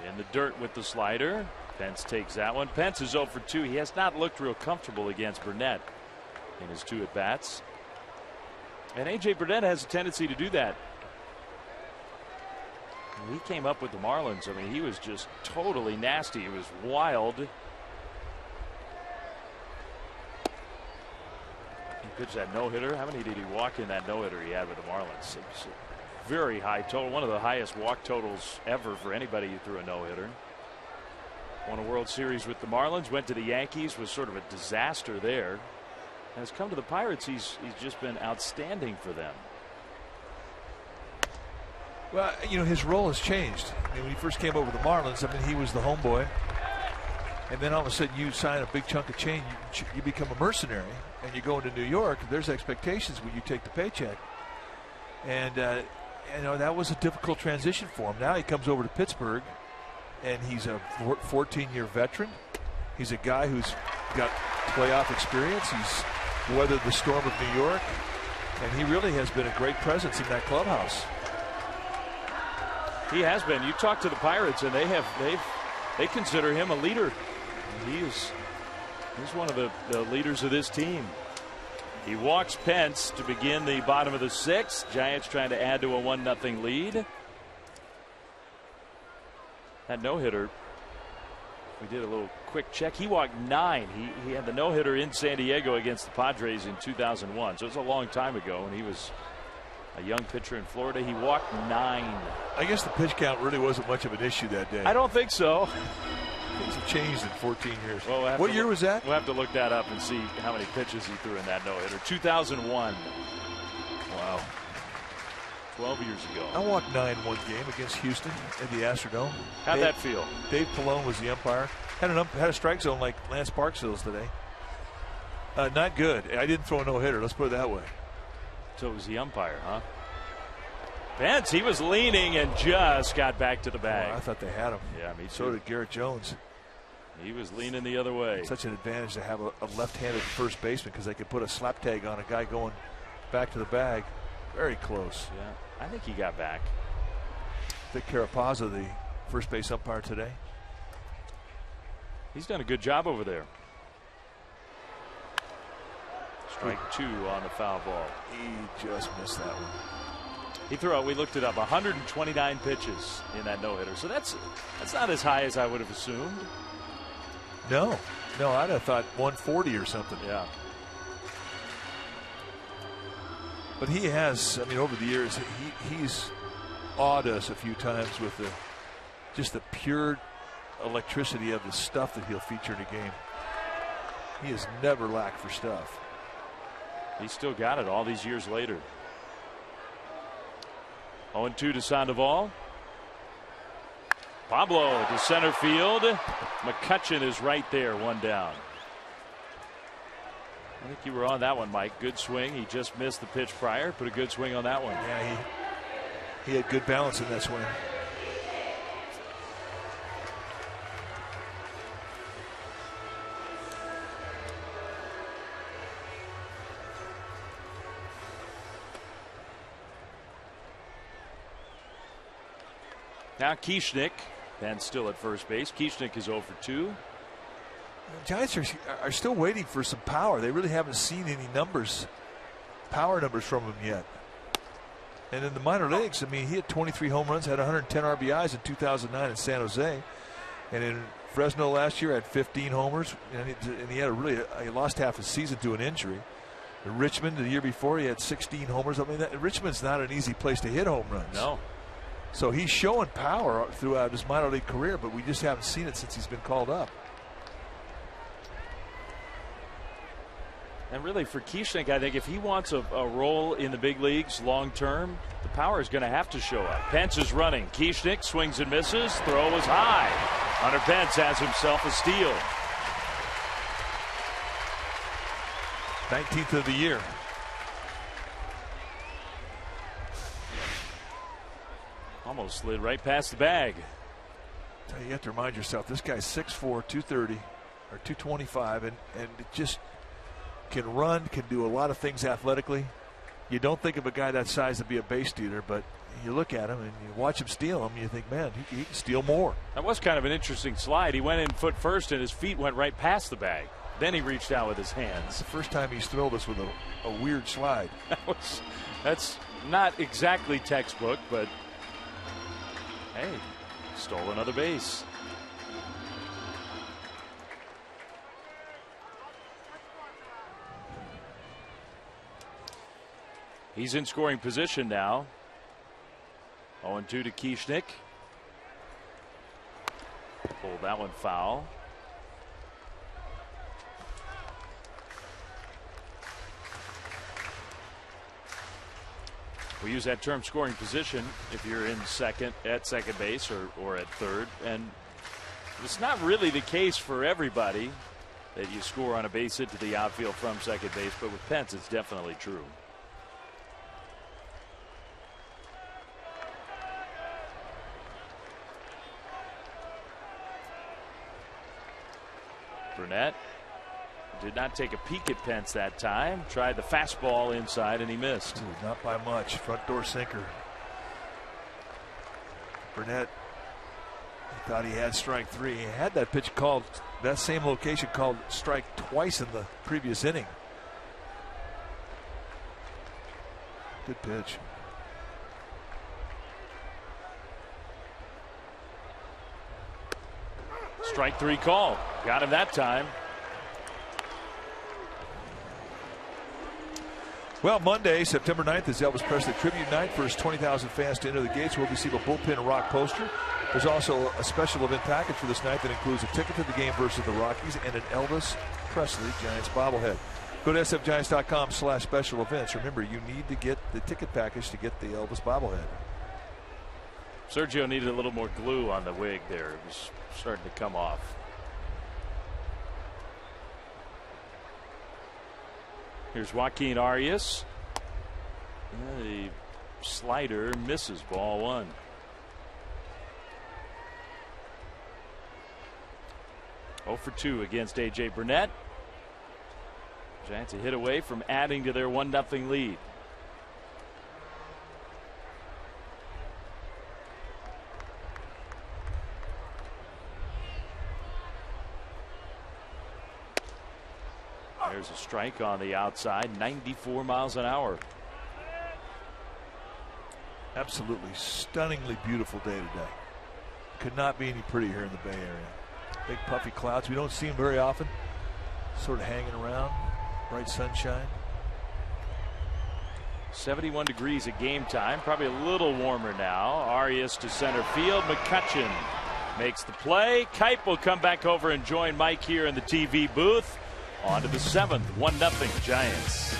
In the dirt with the slider. Pence takes that one. Pence is 0 for 2. He has not looked real comfortable against Burnett in his 2 at-bats. And A.J. Burnett has a tendency to do that. When he came up with the Marlins, I mean, he was just totally nasty. He was wild. He pitched that no-hitter. How many did he walk in that no-hitter he had with the Marlins? It was a very high total. One of the highest walk totals ever for anybody who threw a no-hitter. Won a World Series with the Marlins. Went to the Yankees. Was sort of a disaster there. Has come to the Pirates. He's just been outstanding for them. Well, you know, his role has changed. I mean, when he first came over to the Marlins, I mean, he was the homeboy. And then all of a sudden you sign a big chunk of change, you become a mercenary, and you go into New York, there's expectations when you take the paycheck. And, you know, that was a difficult transition for him. Now he comes over to Pittsburgh, and he's a 14-year veteran. He's a guy who's got playoff experience. He's weathered the storm of New York, and he really has been a great presence in that clubhouse. He has been. You talk to the Pirates, and they consider him a leader. He's one of the leaders of this team. He walks Pence to begin the bottom of the 6th. Giants trying to add to a 1-0 lead. That no-hitter, we did a little quick check. He walked 9. He had the no-hitter in San Diego against the Padres in 2001. So it was a long time ago, and he was a young pitcher in Florida. He walked 9. I guess the pitch count really wasn't much of an issue that day. I don't think so. Things have changed in 14 years. Well, what year was that? We'll have to look that up and see how many pitches he threw in that no-hitter. 2001. Wow. 12 years ago. I walked 9 one game against Houston at the Astrodome. How'd that feel? Dave Pallone was the umpire. Had a strike zone like Lance Parksville's today. Not good. I didn't throw a no-hitter. Let's put it that way. So it was the umpire, huh? Pence, he was leaning and just got back to the bag. Oh, I thought they had him. Yeah, me too. So did Garrett Jones. He was leaning the other way. Such an advantage to have a left-handed first baseman because they could put a slap tag on a guy going back to the bag. Very close. Yeah, I think he got back. Vic Carapazza, the first base umpire today. He's done a good job over there. Strike 2 on the foul ball. He just missed that one. He threw out, we looked it up, 129 pitches in that no-hitter. So that's not as high as I would have assumed. No, I'd have thought 140 or something. Yeah. But he has, I mean, over the years, he's awed us a few times with just the pure electricity of the stuff that he'll feature in a game. He has never lacked for stuff. He's still got it all these years later. 0-2 to Sandoval. Pablo to center field. McCutchen is right there, one down. I think you were on that one, Mike. Good swing. He just missed the pitch prior. Put a good swing on that one. Yeah, he had good balance in that swing. Now Kieschnick, and still at first base. Kieschnick is 0 for 2. The Giants are still waiting for some power. They really haven't seen any power numbers from him yet. And in the minor leagues, I mean, he had 23 home runs, had 110 RBIs in 2009 in San Jose. And in Fresno last year, had 15 homers. And he had he lost half his season to an injury. In Richmond, the year before, he had 16 homers. I mean, Richmond's not an easy place to hit home runs. No. So he's showing power throughout his minor league career, but we just haven't seen it since he's been called up. And really for Kieschnick, I think if he wants a role in the big leagues long term, the power is going to have to show up. Pence is running. Kieschnick swings and misses. Throw is high. Hunter Pence has himself a steal. 19th of the year. Almost slid right past the bag. You have to remind yourself, this guy's 6'4", 230 or 225, and it just can run, can do a lot of things athletically. You don't think of a guy that size to be a base stealer, but you look at him and you watch him steal him, you think, man, he can steal more. That was kind of an interesting slide. He went in foot first, and his feet went right past the bag. Then he reached out with his hands. It's the first time he's thrilled us with a weird slide. That's not exactly textbook, but hey, stole another base. He's in scoring position now. 0-2 to Kieschnick. Pulled that one foul. We use that term scoring position if you're in at second base or at third. And it's not really the case for everybody that you score on a base hit to the outfield from second base, but with Pence it's definitely true. Burnett did not take a peek at Pence that time. Tried the fastball inside and he missed. Ooh, not by much. Front door sinker. Burnett, he thought he had strike 3. He had that pitch called, that same location called strike twice in the previous inning. Good pitch. Strike 3 call. Got him that time. Well, Monday, September 9th is Elvis Presley Tribute Night. First 20,000 fans to enter the gates will receive a bullpen rock poster. There's also a special event package for this night that includes a ticket to the game versus the Rockies and an Elvis Presley Giants bobblehead. Go to sfgiants.com/special events. Remember, you need to get the ticket package to get the Elvis bobblehead. Sergio needed a little more glue on the wig there. It was starting to come off. Here's Joaquin Arias. The slider misses, ball 1. Oh for 2 against A.J. Burnett. Giants a hit away from adding to their 1-0 lead. There's a strike on the outside, 94 miles an hour. Absolutely stunningly beautiful day today. Could not be any prettier here in the Bay Area. Big puffy clouds. We don't see them very often. Sort of hanging around. Bright sunshine. 71 degrees at game time. Probably a little warmer now. Arias to center field. McCutchen makes the play. Kipe will come back over and join Mike here in the TV booth. On to the 7th. 1-0 Giants.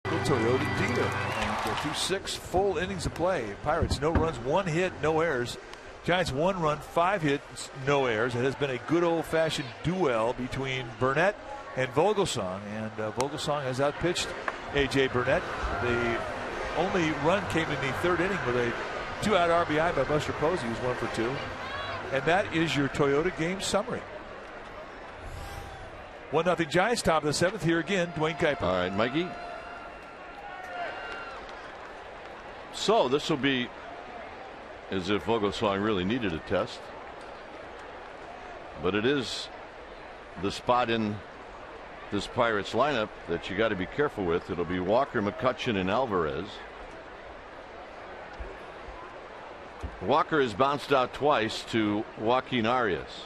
Toyota dealer. And 2-6 full innings of play. Pirates no runs, 1 hit, no errors. Giants 1 run, 5 hits, no errors. It has been a good old-fashioned duel between Burnett and Vogelsong, and Vogelsong has outpitched A.J. Burnett. The only run came in the 3rd inning with a 2-out RBI by Buster Posey, who's 1 for 2. And that is your Toyota game summary. 1-0 Giants, top of the 7th. Here again, Dwayne Kuiper. All right, Mikey. So this will be as if Vogelsong really needed a test. But it is the spot in this Pirates lineup that you got to be careful with. It'll be Walker, McCutchen, and Alvarez. Walker has bounced out twice to Joaquin Arias.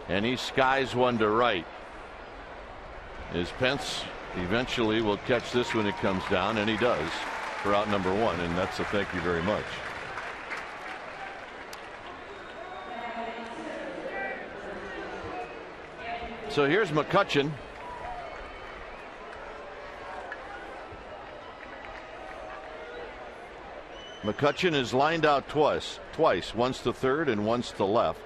And he skies one to right. As Pence eventually will catch this when it comes down, and he does, for out number 1, and that's a thank you very much. So here's McCutchen. McCutchen is lined out twice, once to third and once to left.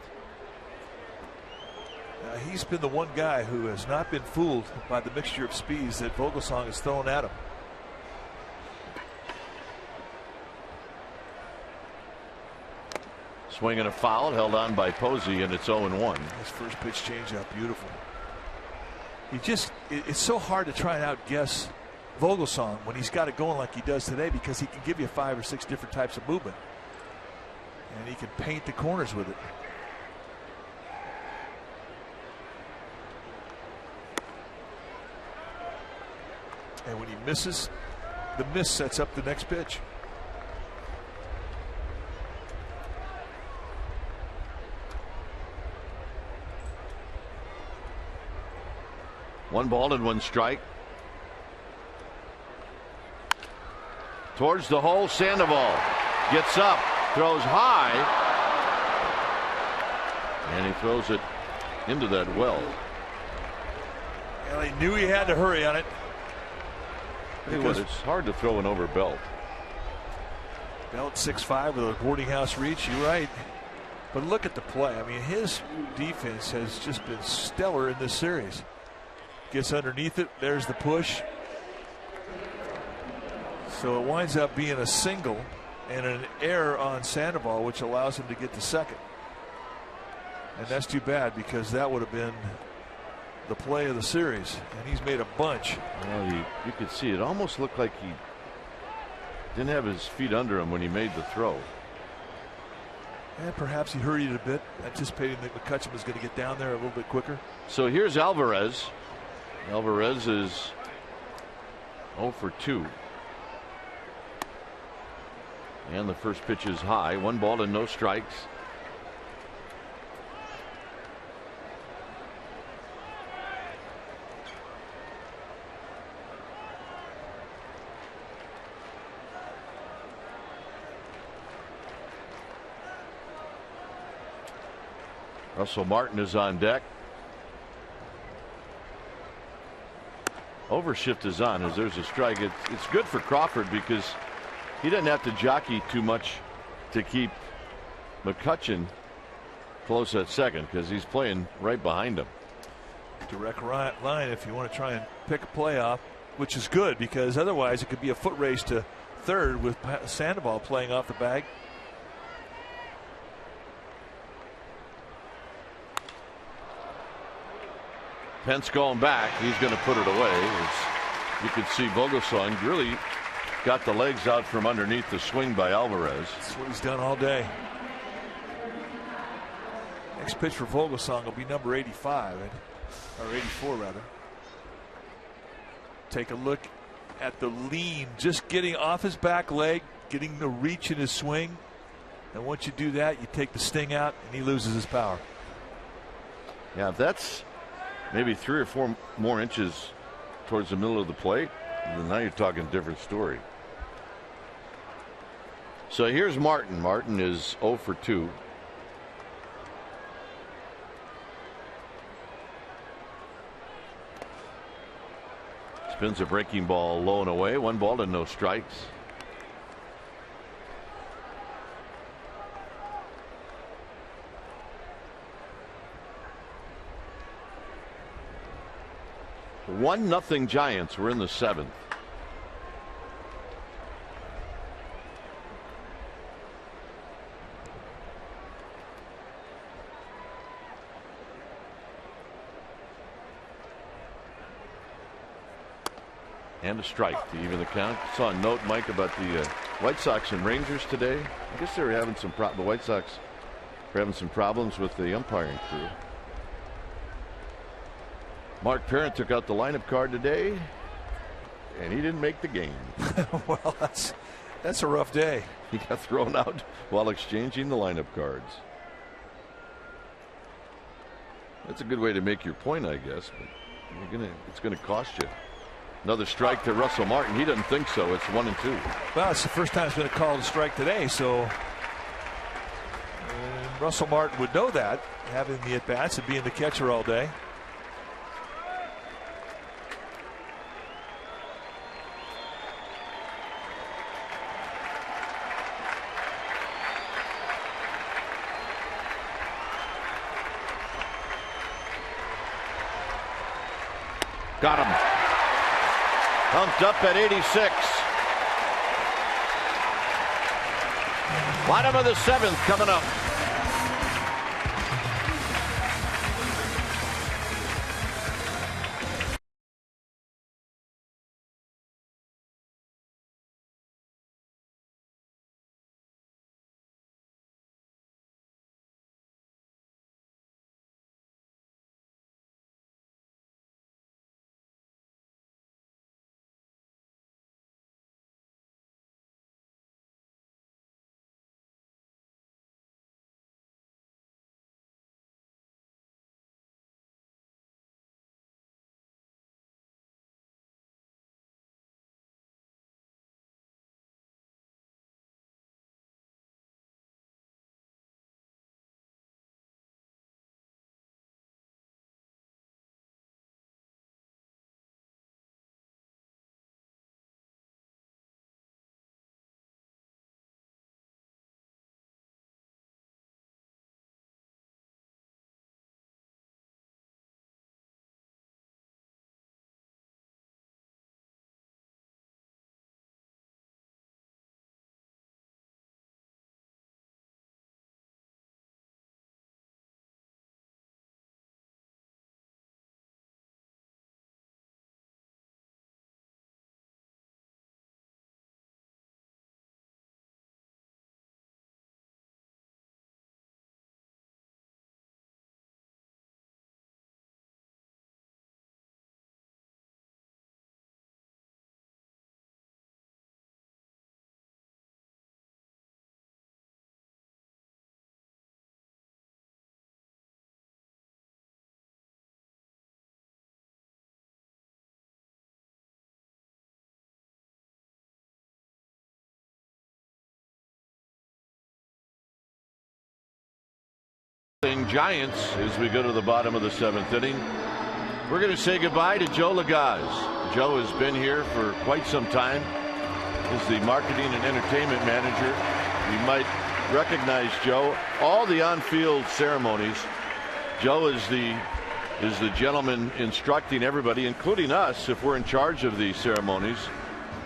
He's been the one guy who has not been fooled by the mixture of speeds that Vogelsong has thrown at him. Swing and a foul, held on by Posey, and it's 0-1. His first pitch changeup, beautiful. It's so hard to try and outguess Vogelsong when he's got it going like he does today, because he can give you 5 or 6 different types of movement, and he can paint the corners with it. And when he misses, the miss sets up the next pitch. One ball and 1 strike. Towards the hole, Sandoval gets up, throws high, and he throws it into that well. Well, he knew he had to hurry on it. Because it's hard to throw an over Belt. Belt 6'5" with a boarding house reach. You're right. But look at the play. I mean, his defense has just been stellar in this series. Gets underneath it. There's the push. So it winds up being a single and an error on Sandoval, which allows him to get to second. And that's too bad, because that would have been the play of the series, and he's made a bunch. Well, you could see it almost looked like he didn't have his feet under him when he made the throw. And perhaps he hurried it a bit, anticipating that McCutcheon was going to get down there a little bit quicker. So here's Alvarez. Alvarez is 0 for 2. And the first pitch is high. 1 ball and no strikes. Russell Martin is on deck. Overshift is on as there's a strike. It's good for Crawford because he doesn't have to jockey too much to keep McCutcheon close at second because he's playing right behind him. Direct line if you want to try and pick a play off, which is good because otherwise it could be a foot race to third with Sandoval playing off the bag. Pence going back. He's going to put it away. As you could see, Vogelsong really got the legs out from underneath the swing by Alvarez. That's what he's done all day. Next pitch for Vogelsong will be number 85, or 84 rather. Take a look at the lean, just getting off his back leg, getting the reach in his swing. And once you do that, you take the sting out, and he loses his power. Yeah, if that's maybe 3 or 4 more inches towards the middle of the plate, then now you're talking a different story. So here's Martin. Martin is 0 for 2. Spins a breaking ball low and away. 1 ball and no strikes. One nothing Giants. We're in the 7th. And a strike to even the count. Saw a note, Mike, about the White Sox and Rangers today. I guess they were having some the White Sox were having some problems with the umpiring crew. Mark Parent took out the lineup card today, and he didn't make the game. Well, that's a rough day. He got thrown out while exchanging the lineup cards. That's a good way to make your point, I guess, but it's gonna cost you. Another strike to Russell Martin. He doesn't think so. It's 1 and 2. Well, it's the first time it's been called a strike today, so Russell Martin would know that, having the at-bats and being the catcher all day. Got him. Pumped up at 86. Bottom of the 7th coming up. Giants as we go to the bottom of the 7th inning. We're going to say goodbye to Joe Lagaz. Joe has been here for quite some time. He's the marketing and entertainment manager. You might recognize Joe. All the on-field ceremonies, Joe is the gentleman instructing everybody, including us, if we're in charge of the ceremonies,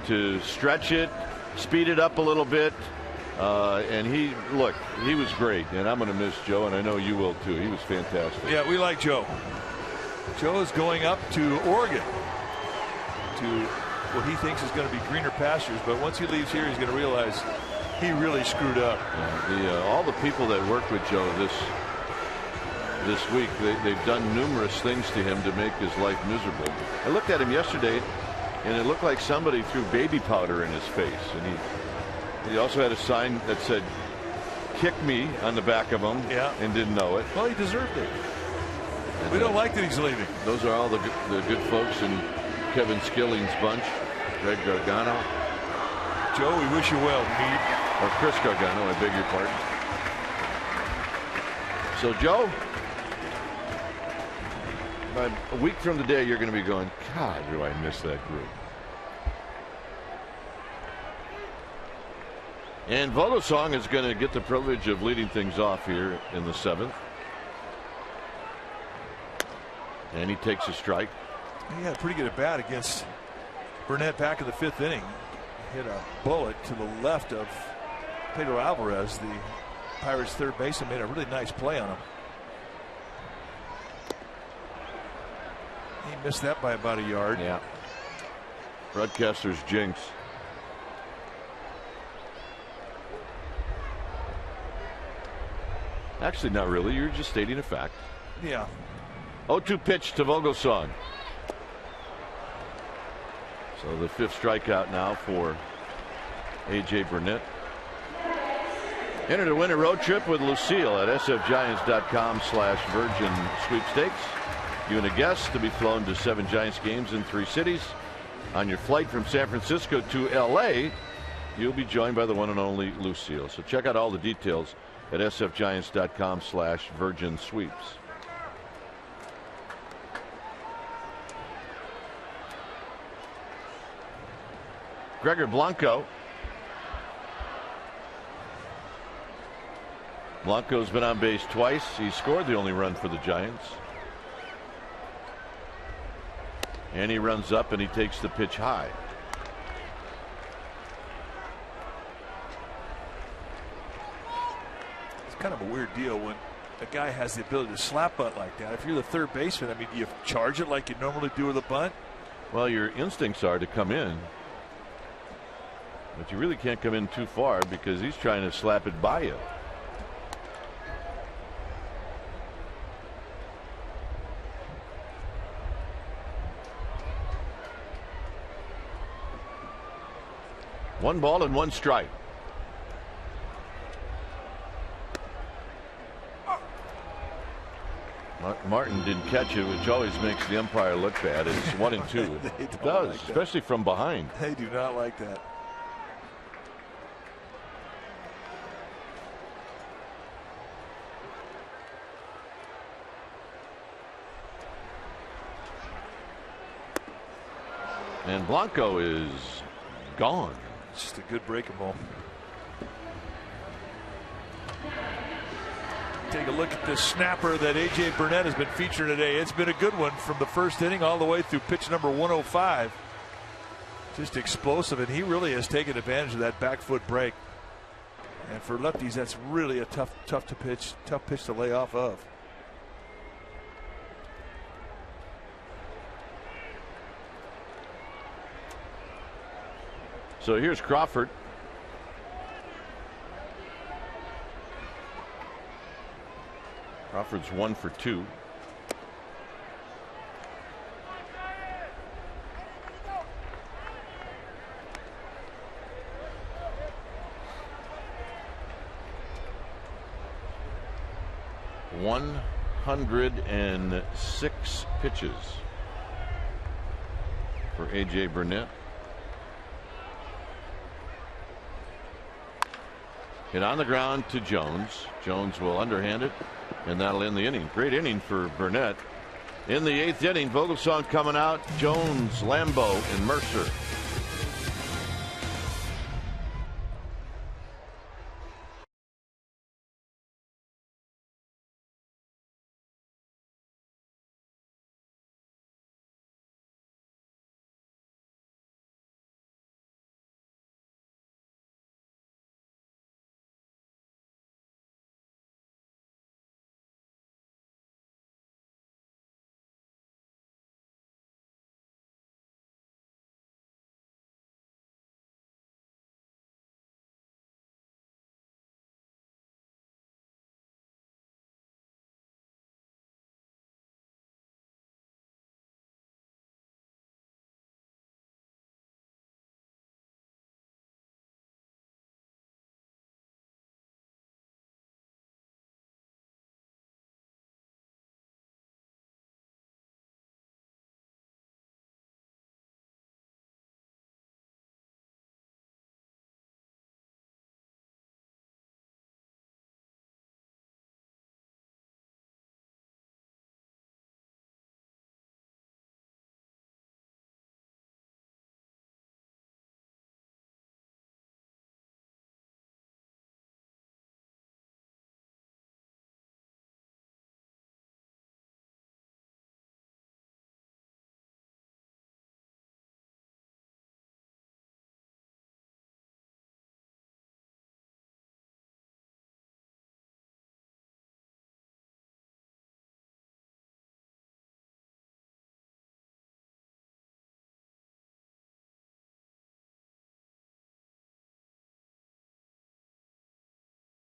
to stretch it, speed it up a little bit. And he was great, and I'm going to miss Joe, and I know you will too. He was fantastic. Yeah, we like Joe. Joe is going up to Oregon to what he thinks is going to be greener pastures, but once he leaves here, he's going to realize he really screwed up. All the people that worked with Joe this week, they've done numerous things to him to make his life miserable. I looked at him yesterday, and it looked like somebody threw baby powder in his face, and he also had a sign that said, "Kick me" on the back of him, and didn't know it. Well, he deserved it. And we don't like that he's leaving. Those are all the good folks in Kevin Skilling's bunch. Greg Gargano. Joe, we wish you well. Or Chris Gargano, I beg your pardon. So, Joe, about a week from today, you're going to be going, God, do I miss that group. And Vogelsong is going to get the privilege of leading things off here in the 7th. And he takes a strike. He had a pretty good at bat against Burnett back in the 5th inning. Hit a bullet to the left of Pedro Alvarez. The Pirates' third baseman made a really nice play on him. He missed that by about a yard. Yeah. Broadcaster's jinx. Actually, not really. You're just stating a fact. Yeah. 0-2 pitch to Vogelsong. So the 5th strikeout now for A.J. Burnett. Enter to win a road trip with Lucille at sfgiants.com/Virgin Sweepstakes. You and a guest to be flown to 7 Giants games in 3 cities. On your flight from San Francisco to L.A., you'll be joined by the one and only Lucille. So check out all the details at sfgiants.com/Virgin Sweeps. Gregor Blanco. Blanco's been on base twice. He scored the only run for the Giants. And he runs up and he takes the pitch high. It's kind of a weird deal when a guy has the ability to slap bunt like that. If you're the third baseman, I mean, do you charge it like you normally do with a bunt? Well, your instincts are to come in. But you really can't come in too far because he's trying to slap it by you. One ball and one strike. Martin didn't catch it, which always makes the umpire look bad. It's 1-2. It does, like especially from behind. They do not like that. And Blanco is gone. It's just a good breaking ball. Take a look at this snapper that A.J. Burnett has been featuring today. It's been a good one from the first inning all the way through pitch number 105. Just explosive, and he really has taken advantage of that back foot break. And for lefties, that's really a tough pitch to lay off of. So here's Crawford. Crawford's 1 for 2. (106 pitches for A.J. Burnett. Hit on the ground to Jones. Jones will underhand it, and that'll end the inning. Great inning for Burnett. In the 8th inning, Vogelsong coming out. Jones, Lambeau, and Mercer.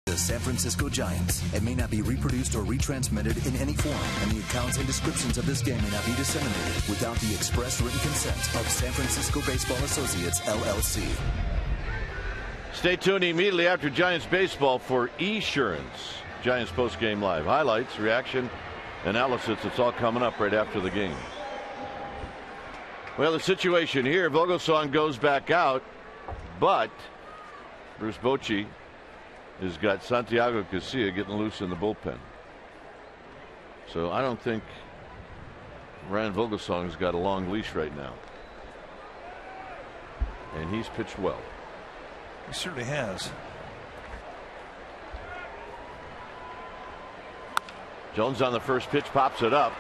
The San Francisco Giants. It may not be reproduced or retransmitted in any form, and the accounts and descriptions of this game may not be disseminated without the express written consent of San Francisco Baseball Associates, LLC. Stay tuned immediately after Giants baseball for Esurance. Giants postgame live. Highlights, reaction, analysis. It's all coming up right after the game. Well, the situation here, Vogelsong goes back out, but Bruce Bochy has got Santiago Casilla getting loose in the bullpen. So I don't think Ryan Vogelsong's got a long leash right now. And he's pitched well. He certainly has. Jones on the first pitch, pops it up.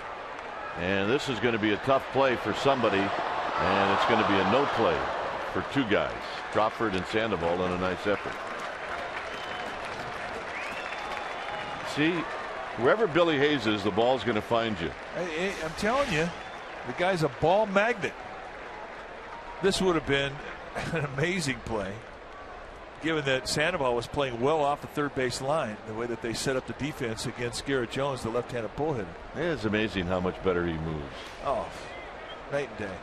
And this is going to be a tough play for somebody. And it's going to be a no play for two guys, Crawford and Sandoval, in a nice effort. See, wherever Billy Hayes is, the ball's going to find you. Hey, I'm telling you, the guy's a ball magnet. This would have been an amazing play, given that Sandoval was playing well off the third base line, the way that they set up the defense against Garrett Jones, the left-handed pull hitter. It's amazing how much better he moves. Oh, night and day.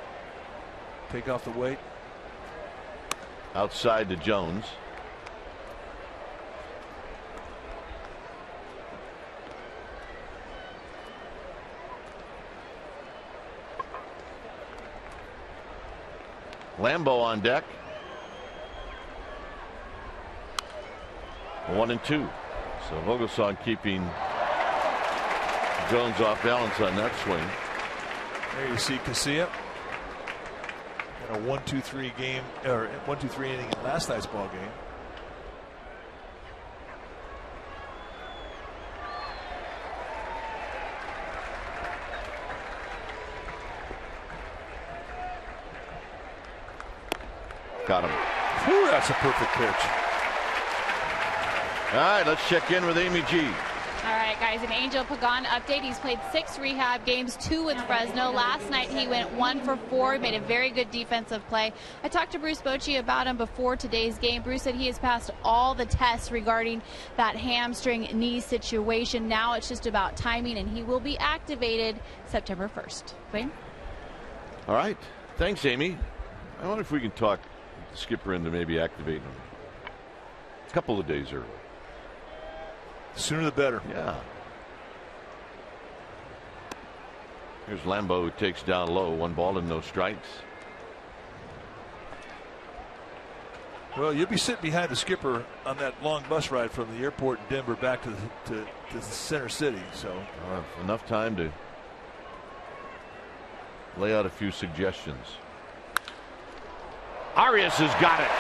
Take off the weight. Outside to Jones. Lambeau on deck. 1-2. So Vogelsong keeping Jones off balance on that swing. There you see Casilla in a 1-2-3 game, or 1-2-3 inning in last night's ball game. Got him. Whew, that's a perfect pitch. All right, let's check in with Amy G. All right, guys, an Angel Pagan update. He's played 6 rehab games, 2 with Fresno. Last night he went 1 for 4. He made a very good defensive play. I talked to Bruce Bochy about him before today's game. Bruce said he has passed all the tests regarding that hamstring knee situation. Now it's just about timing, and he will be activated September 1st. Wayne? All right. Thanks, Amy. I wonder if we can talk the skipper into maybe activating him a couple of days early. Sooner the better. Yeah. Here's Lambeau, who takes down low. 1 ball and no strikes. Well, you'll be sitting behind the skipper on that long bus ride from the airport in Denver back to the center city. So enough time to lay out a few suggestions. Arias has got it.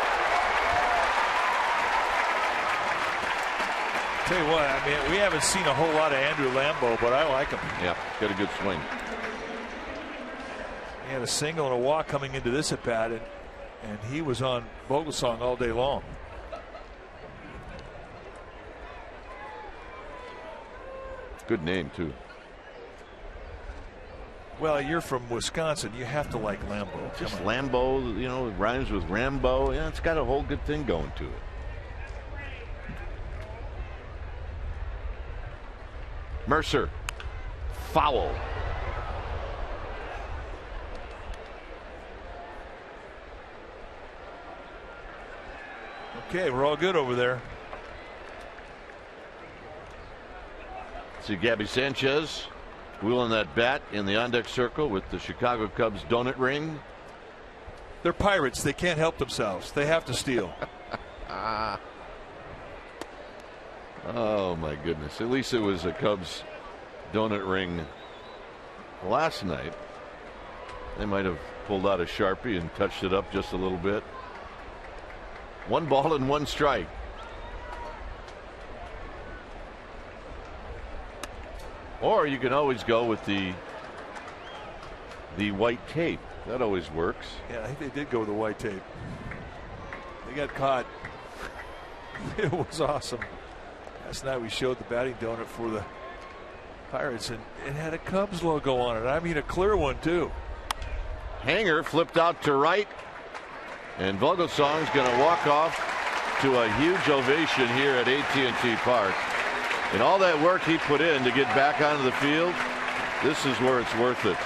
Tell you what, I mean, we haven't seen a whole lot of Andrew Lambeau, but I like him. Yeah, got a good swing. He had a single and a walk coming into this at bat, and he was on Vogelsong all day long. Good name, too. Well, you're from Wisconsin. You have to like Lambeau. Just Lambeau, you know, it rhymes with Rambo. Yeah, it's got a whole good thing going to it. Mercer. Foul. Okay, we're all good over there. See Gabby Sanchez wheeling that bat in the on-deck circle with the Chicago Cubs donut ring. They're Pirates. They can't help themselves. They have to steal. Oh, my goodness. At least it was a Cubs donut ring last night. They might have pulled out a Sharpie and touched it up just a little bit. 1 ball and 1 strike. Or you can always go with the white tape. That always works. Yeah, I think they did go with the white tape. They got caught. It was awesome. Last night we showed the batting donut for the Pirates, and it had a Cubs logo on it. I mean, a clear one, too. Hanger flipped out to right, and Vogelsong's going to walk off to a huge ovation here at AT Park. And all that work he put in to get back onto the field, this is where it's worth it.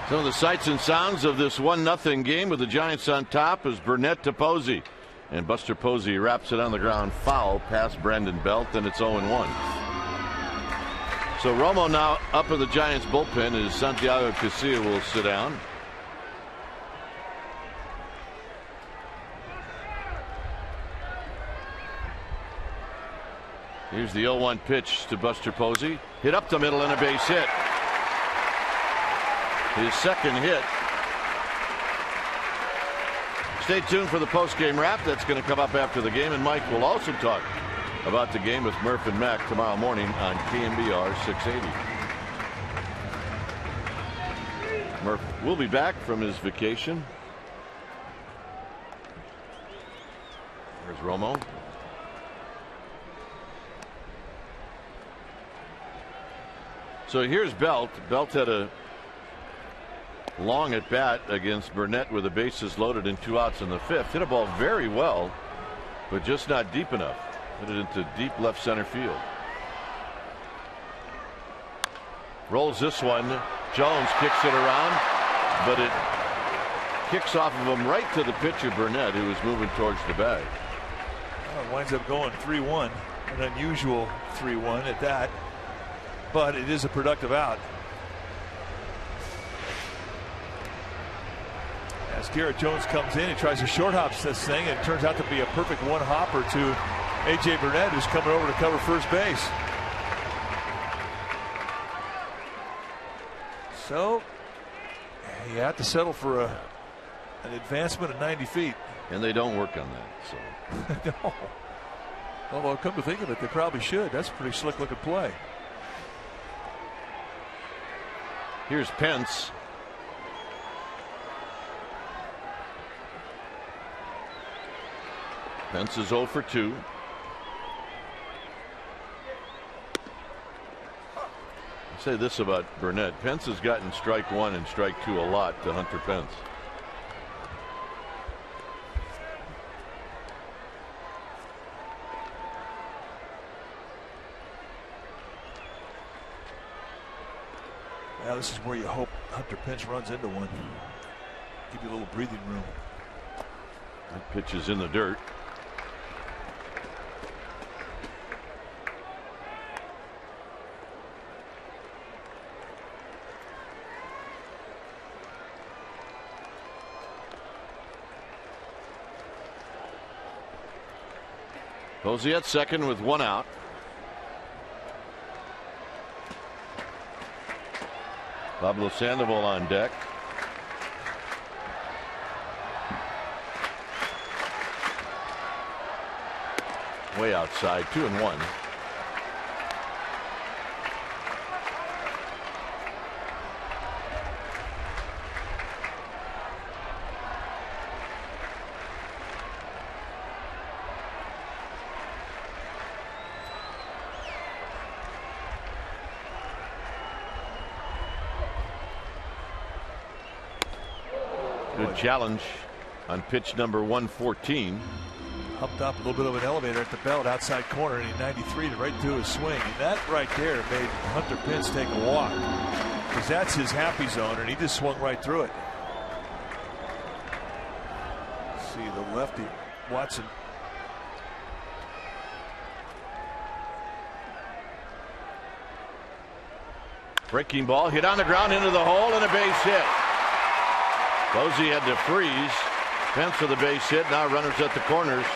Some of the sights and sounds of this 1-0 game with the Giants on top is Burnett to Posey. And Buster Posey wraps it on the ground foul past Brandon Belt, and it's 0-1. So Romo now up in the Giants bullpen as Santiago Casilla will sit down. Here's the 0-1 pitch to Buster Posey. Hit up the middle and a base hit. His second hit Stay tuned for the post-game wrap. That's going to come up after the game, and Mike will also talk about the game with Murph and Mac tomorrow morning on KMBR 680. Murph will be back from his vacation. There's Romo. So here's Belt. Belt had a long at bat against Burnett with the bases loaded and 2 outs in the 5th. Hit a ball very well, but just not deep enough. Hit it into deep left center field. Rolls this one. Jones kicks it around, but it kicks off of him right to the pitcher Burnett, who was moving towards the bag. Well, it winds up going 3-1, an unusual 3-1 at that, but it is a productive out. As Garrett Jones comes in, he tries to short hop this thing, and it turns out to be a perfect one hopper to A.J. Burnett, who's coming over to cover first base. So you have to settle for an advancement of 90 feet. And they don't work on that. So. No. Although, come to think of it, they probably should. That's a pretty slick looking play. Here's Pence. Pence is 0 for 2. I'll say this about Burnett. Pence has gotten strike 1 and strike 2 a lot to Hunter Pence. Well, this is where you hope Hunter Pence runs into one. Give you a little breathing room. That pitch is in the dirt. Posey at second with 1 out. Pablo Sandoval on deck. Way outside, 2-1. Good challenge on pitch number 114. Humped up a little bit of an elevator at the belt outside corner, and he 93 right through his swing. And that right there made Hunter Pence take a walk, because that's his happy zone, and he just swung right through it. See the lefty Watson. Breaking ball hit on the ground into the hole and a base hit. Posey had to freeze. Pence for the base hit. Now runners at the corners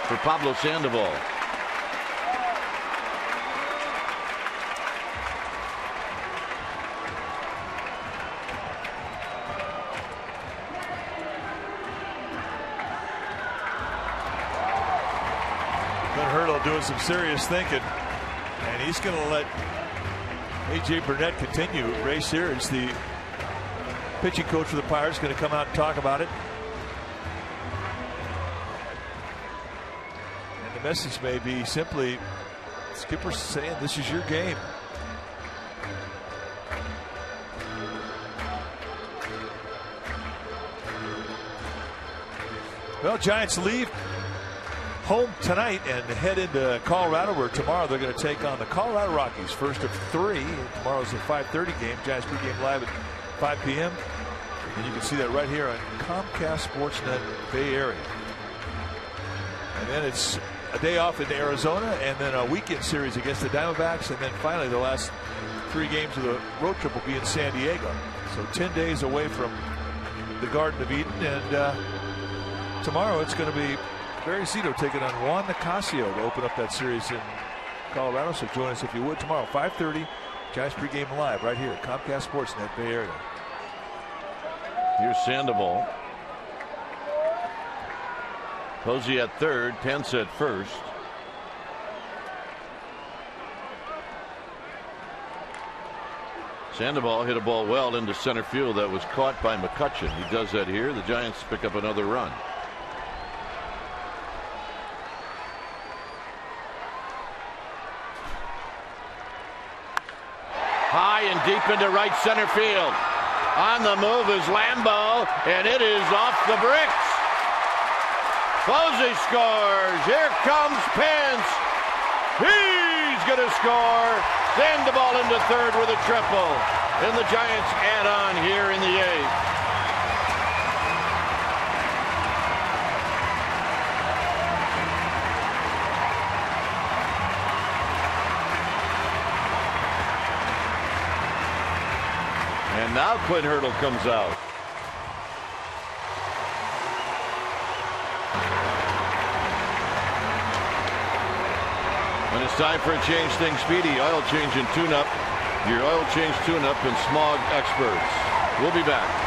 for Pablo Sandoval. Glenn Hurdle doing some serious thinking, and he's going to let A.J. Burnett continue. Ray Sears, the pitching coach for the Pirates, going to come out and talk about it. And the message may be simply, Skipper's saying this is your game. Well, Giants leave home tonight and head into Colorado, where tomorrow they're going to take on the Colorado Rockies, first of 3. Tomorrow's the 5:30 game. Giants pregame live at 5 p.m. And you can see that right here on Comcast Sportsnet Bay Area. And then it's a day off in Arizona, and then a weekend series against the Diamondbacks, and then finally the last 3 games of the road trip will be in San Diego. So 10 days away from the Garden of Eden, and tomorrow it's going to be Barry Zito taking on Juan Nicasio to open up that series in Colorado. So join us if you would tomorrow, 5:30. Giants pregame live right here at Comcast Sportsnet Bay Area. Here's Sandoval. Posey at third, Pence at first. Sandoval hit a ball well into center field that was caught by McCutchen. He does that here. The Giants pick up another run. High and deep into right center field. On the move is Lambeau, and it is off the bricks. Posey scores. Here comes Pence. He's going to score. Send the ball into third with a triple. And the Giants add on here in the eighth. And now Quinn Hurdle comes out. When it's time for a change, things speedy. Oil change and tune-up. Your oil change, tune-up, and smog experts. We'll be back.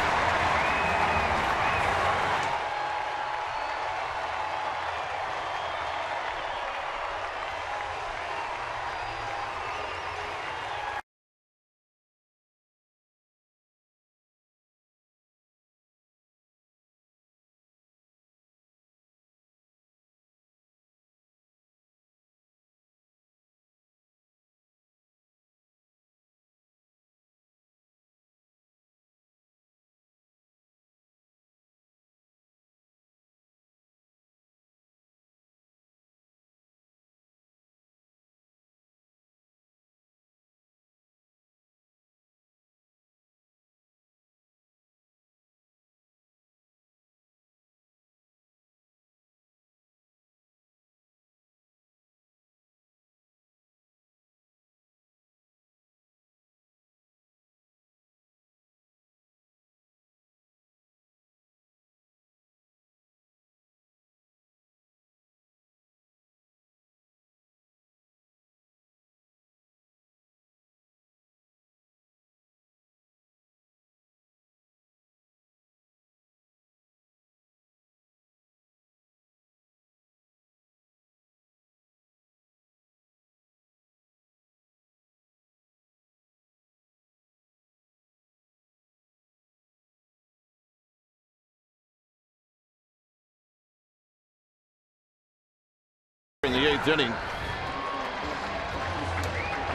In the eighth inning.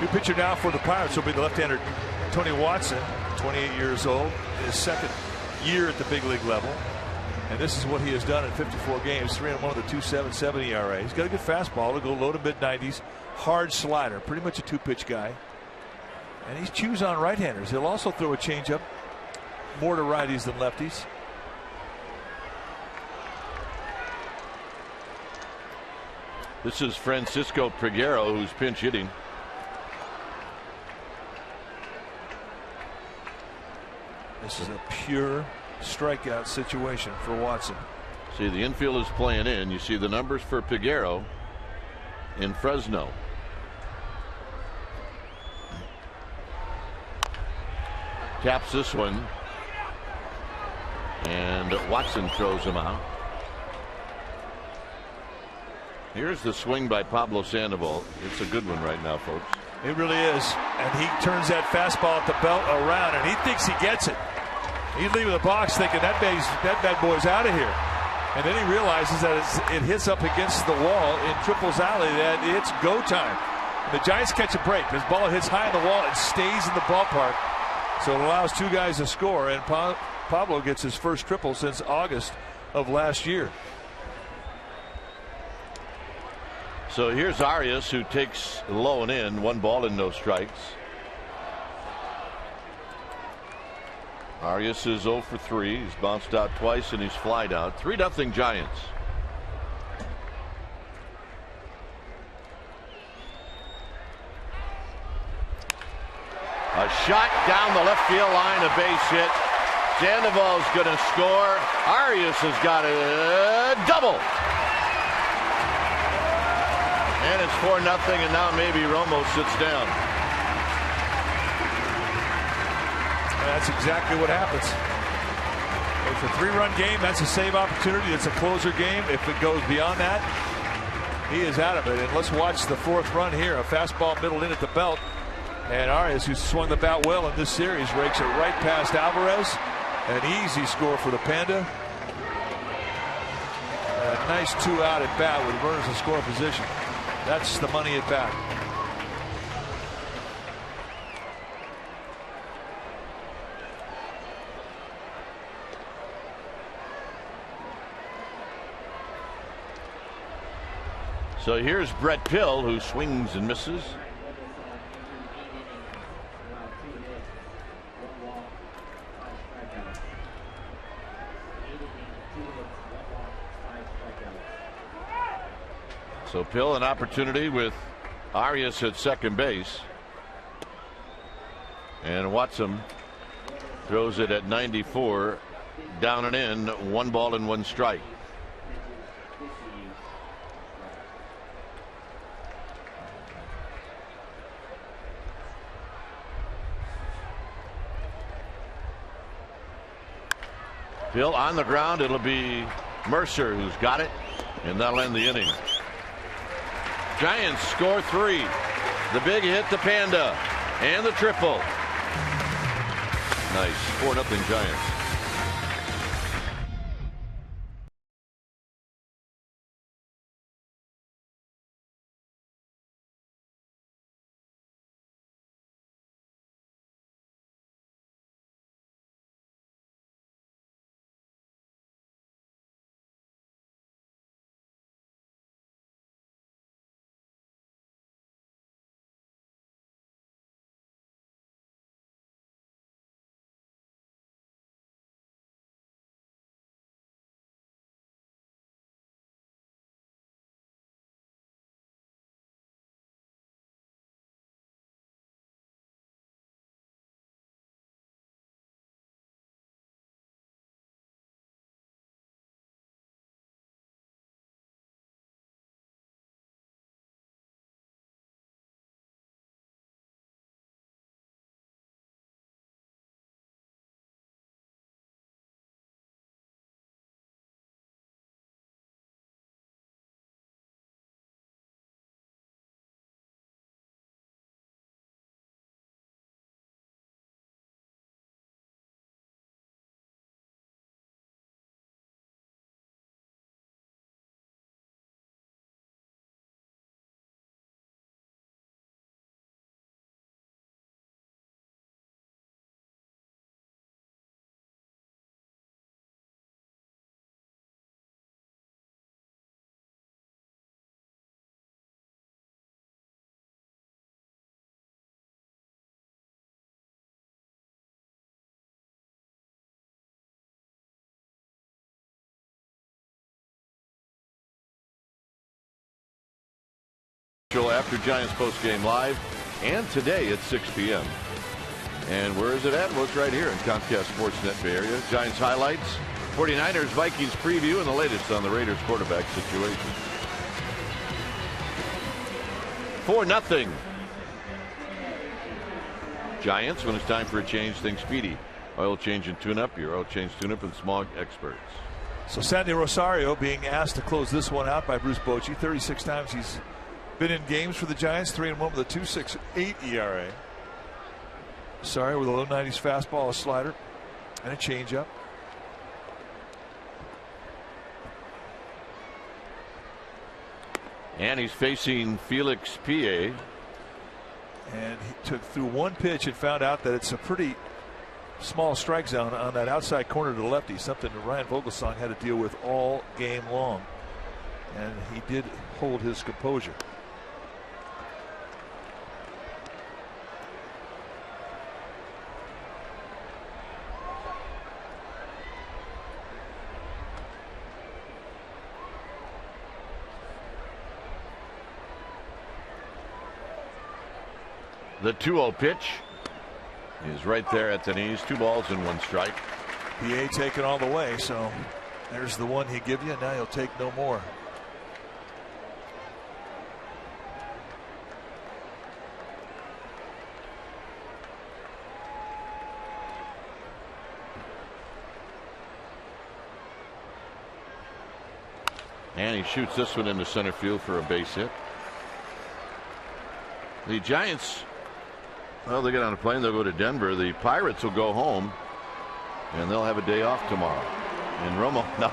New pitcher now for the Pirates will be the left-hander Tony Watson, 28 years old, his second year at the big league level. And this is what he has done in 54 games, 3-1 with a 2.77 ERA. He's got a good fastball to go low to mid-90s, hard slider, pretty much a two-pitch guy. And he chews on right-handers. He'll also throw a changeup, more to righties than lefties. This is Francisco Peguero, who's pinch hitting. This is a pure strikeout situation for Watson. See, the infield is playing in. You see the numbers for Peguero in Fresno. Taps this one, and Watson throws him out. Here's the swing by Pablo Sandoval. It's a good one right now, folks. It really is. And he turns that fastball at the belt around, and he thinks he gets it. He's leaving the box thinking that bad boy's out of here. And then he realizes that it hits up against the wall in Triples Alley, that it's go time. And the Giants catch a break. This ball hits high on the wall and stays in the ballpark. So it allows two guys to score, and Pablo gets his first triple since August of last year. So here's Arias, who takes low and in, 1 ball and no strikes. Arias is 0 for 3. He's bounced out twice and he's flied out. 3-0 Giants. A shot down the left field line, a base hit. Sandoval's going to score. Arias has got a double. And it's 4-0, and now maybe Romo sits down. That's exactly what happens. The It's a 3-run game. That's a save opportunity. It's a closer game. If it goes beyond that, he is out of it. And let's watch the 4th run here. A fastball middle in at the belt. And Arias, who swung the bat well in this series, rakes it right past Alvarez. An easy score for the Panda. A nice 2-out at bat with runners in score position. That's the money at bat. So here's Brett Pill, who swings and misses. So Pill, an opportunity with Arias at second base. And Watson throws it at 94, down and in, 1 ball and 1 strike. Pill on the ground. It'll be Mercer who's got it, and that'll end the inning. Giants score 3. The big hit to Panda and the triple. Nice. 4-0 Giants. After Giants postgame live, and today at 6 p.m. And where is it at? Well, it's right here in Comcast Sportsnet Bay Area. Giants highlights, 49ers Vikings preview, and the latest on the Raiders quarterback situation. 4-0 Giants. When it's time for a change, think Speedy. Oil change and tune-up. Your oil change tune-up and Smog experts. So Sandy Rosario being asked to close this one out by Bruce Bochy. 36 times he's been in games for the Giants, 3-1 with a 2.68 ERA. Sorry, with a low 90s fastball, a slider, and a changeup. And he's facing Felix Pie. And he threw one pitch and found out that it's a pretty small strike zone on that outside corner to the lefty, something that Ryan Vogelsong had to deal with all game long. And he did hold his composure. The 2-0 pitch is right there at the knees. 2 balls and 1 strike. PA taken all the way, so there's the one he give you. Now he'll take no more. And he shoots this one into center field for a base hit. The Giants, well, they get on a plane, they'll go to Denver. The Pirates will go home, and they'll have a day off tomorrow. And Romo now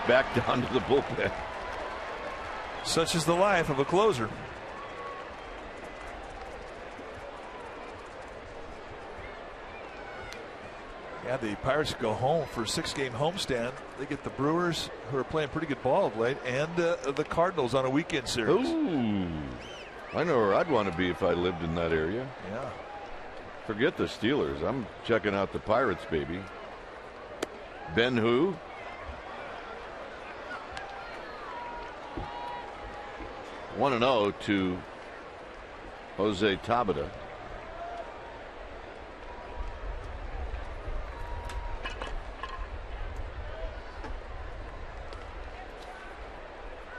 back down to the bullpen. Such is the life of a closer. Yeah, the Pirates go home for a 6-game homestand. They get the Brewers, who are playing pretty good ball of late, and the Cardinals on a weekend series. Ooh, I know where I'd want to be if I lived in that area. Yeah. Forget the Steelers. I'm checking out the Pirates, baby. Ben who? One and 0 to Jose Tabata.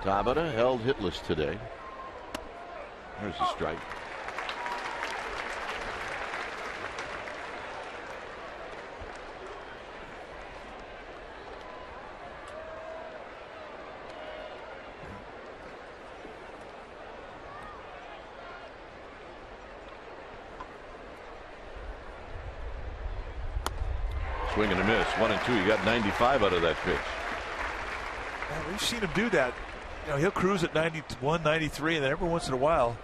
Tabata held hitless today. There's a strike. Swing and a miss. 1-2. You got 95 out of that pitch. Yeah, we've seen him do that. You know, he'll cruise at 91, 93, and then every once in a while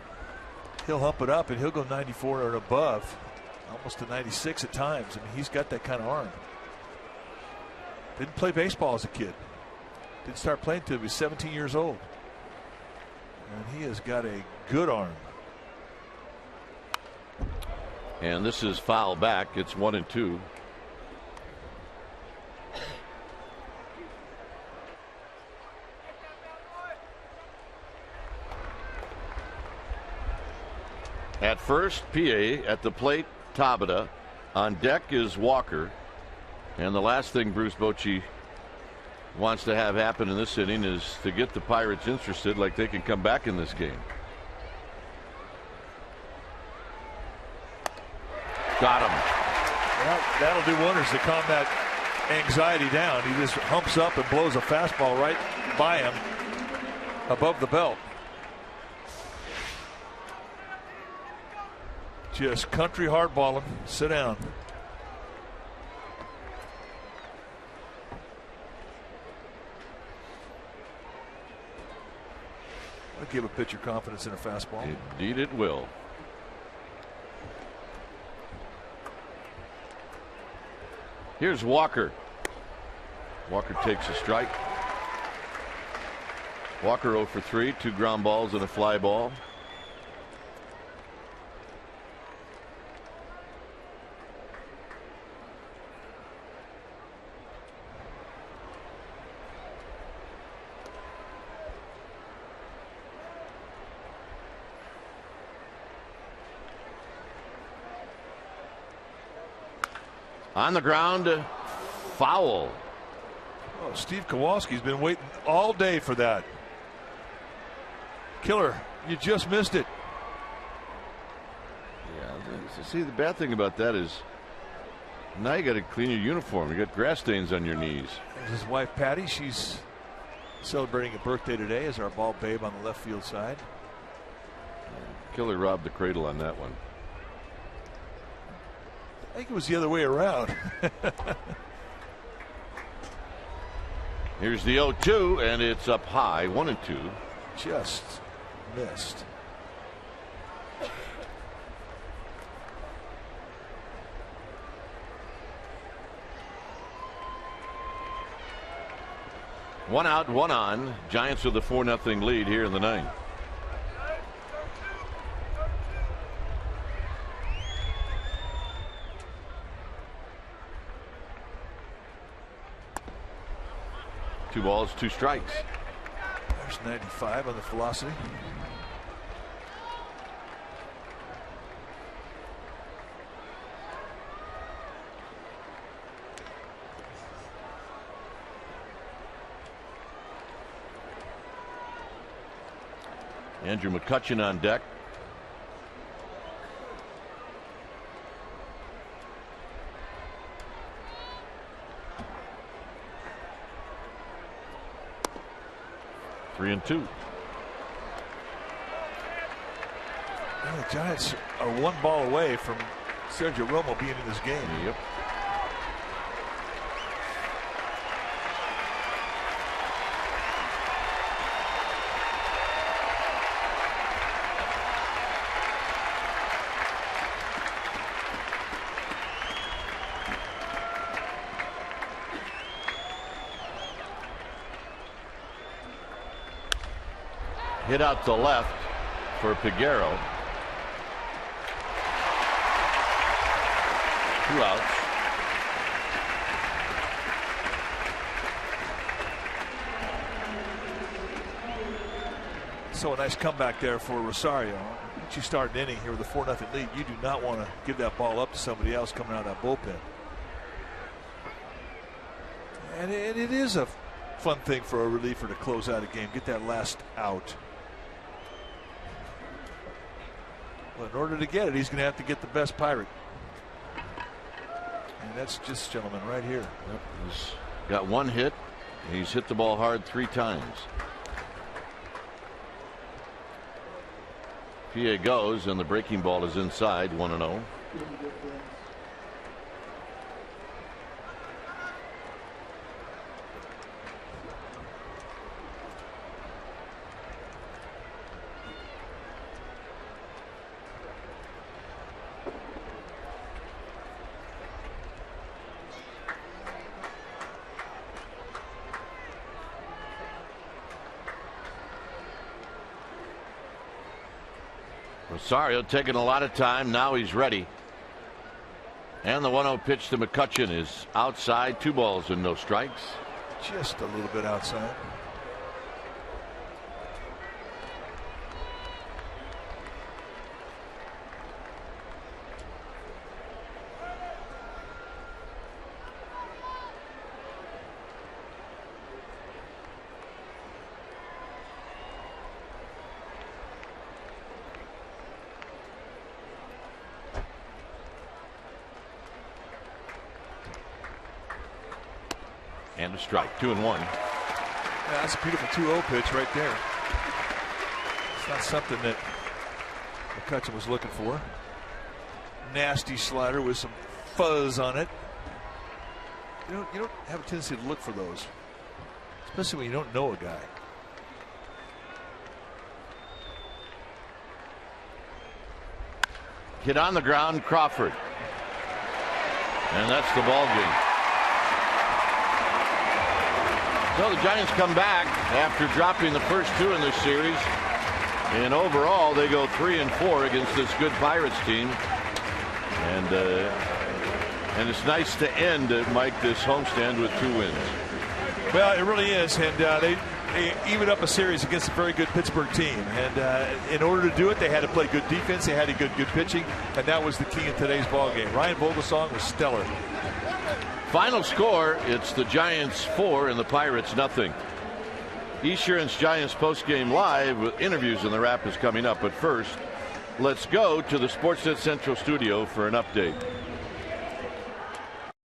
he'll hump it up and he'll go 94 or above, almost to 96 at times. I mean, he's got that kind of arm. Didn't play baseball as a kid. Didn't start playing until he was 17 years old. And he has got a good arm. And this is foul back. It's 1-2. At first, PA. At the plate, Tabata. On deck is Walker. And the last thing Bruce Bochy wants to have happen in this inning is to get the Pirates interested, like they can come back in this game. Got him. Well, that'll do wonders to calm that anxiety down. He just humps up and blows a fastball right by him above the belt. Just country hardballing. Sit down. I'll give a pitcher confidence in a fastball. Indeed it will. Here's Walker. Walker takes a strike. Walker 0 for 3, 2 ground balls and a fly ball. On the ground, foul. Oh, Steve Kowalski's been waiting all day for that. Killer, you just missed it. Yeah, see, the bad thing about that is now you got to clean your uniform. You got grass stains on your knees. There's his wife Patty. She's celebrating a birthday today as our ball babe on the left field side. Killer robbed the cradle on that one. I think it was the other way around. Here's the 0-2, and it's up high, 1-2. Just missed. One out, one on. Giants with a 4-0 lead here in the ninth. Two balls, 2 strikes. There's 95 on the velocity. Andrew McCutchen on deck. 3-2. Well, the Giants are one ball away from Sergio Romo being in this game. Yep. Hit out to left for Piguero. 2 outs. So a nice comeback there for Rosario. Once you start an inning here with a 4-0 lead, you do not want to give that ball up to somebody else coming out of that bullpen. And it is a fun thing for a reliever to close out a game, get that last out. But in order to get it, he's going to have to get the best Pirate. And that's just this gentleman right here. Yep, he's got 1 hit. He's hit the ball hard 3 times. PA goes, and the breaking ball is inside, 1-0. Rosario taking a lot of time. Now he's ready. And the 1-0 pitch to McCutchen is outside. 2 balls and no strikes. Just a little bit outside. And a strike. 2-1. Yeah, that's a beautiful 2-0 pitch right there. It's not something that McCutchen was looking for. Nasty slider with some fuzz on it. You don't have a tendency to look for those, especially when you don't know a guy. Hit on the ground, Crawford. And that's the ball game. So the Giants come back after dropping the first 2 in this series. And overall, they go 3-4 against this good Pirates team. And it's nice to end, Mike, this homestand with 2 wins. Well, it really is. And they even up a series against a very good Pittsburgh team. And in order to do it, they had to play good defense. They had to get good pitching. And that was the key in today's ball game. Ryan Vogelsong was stellar. Final score, it's the Giants 4 and the Pirates 0. Esurance Giants postgame live with interviews in the wrap is coming up. But first, let's go to the Sportsnet Central studio for an update.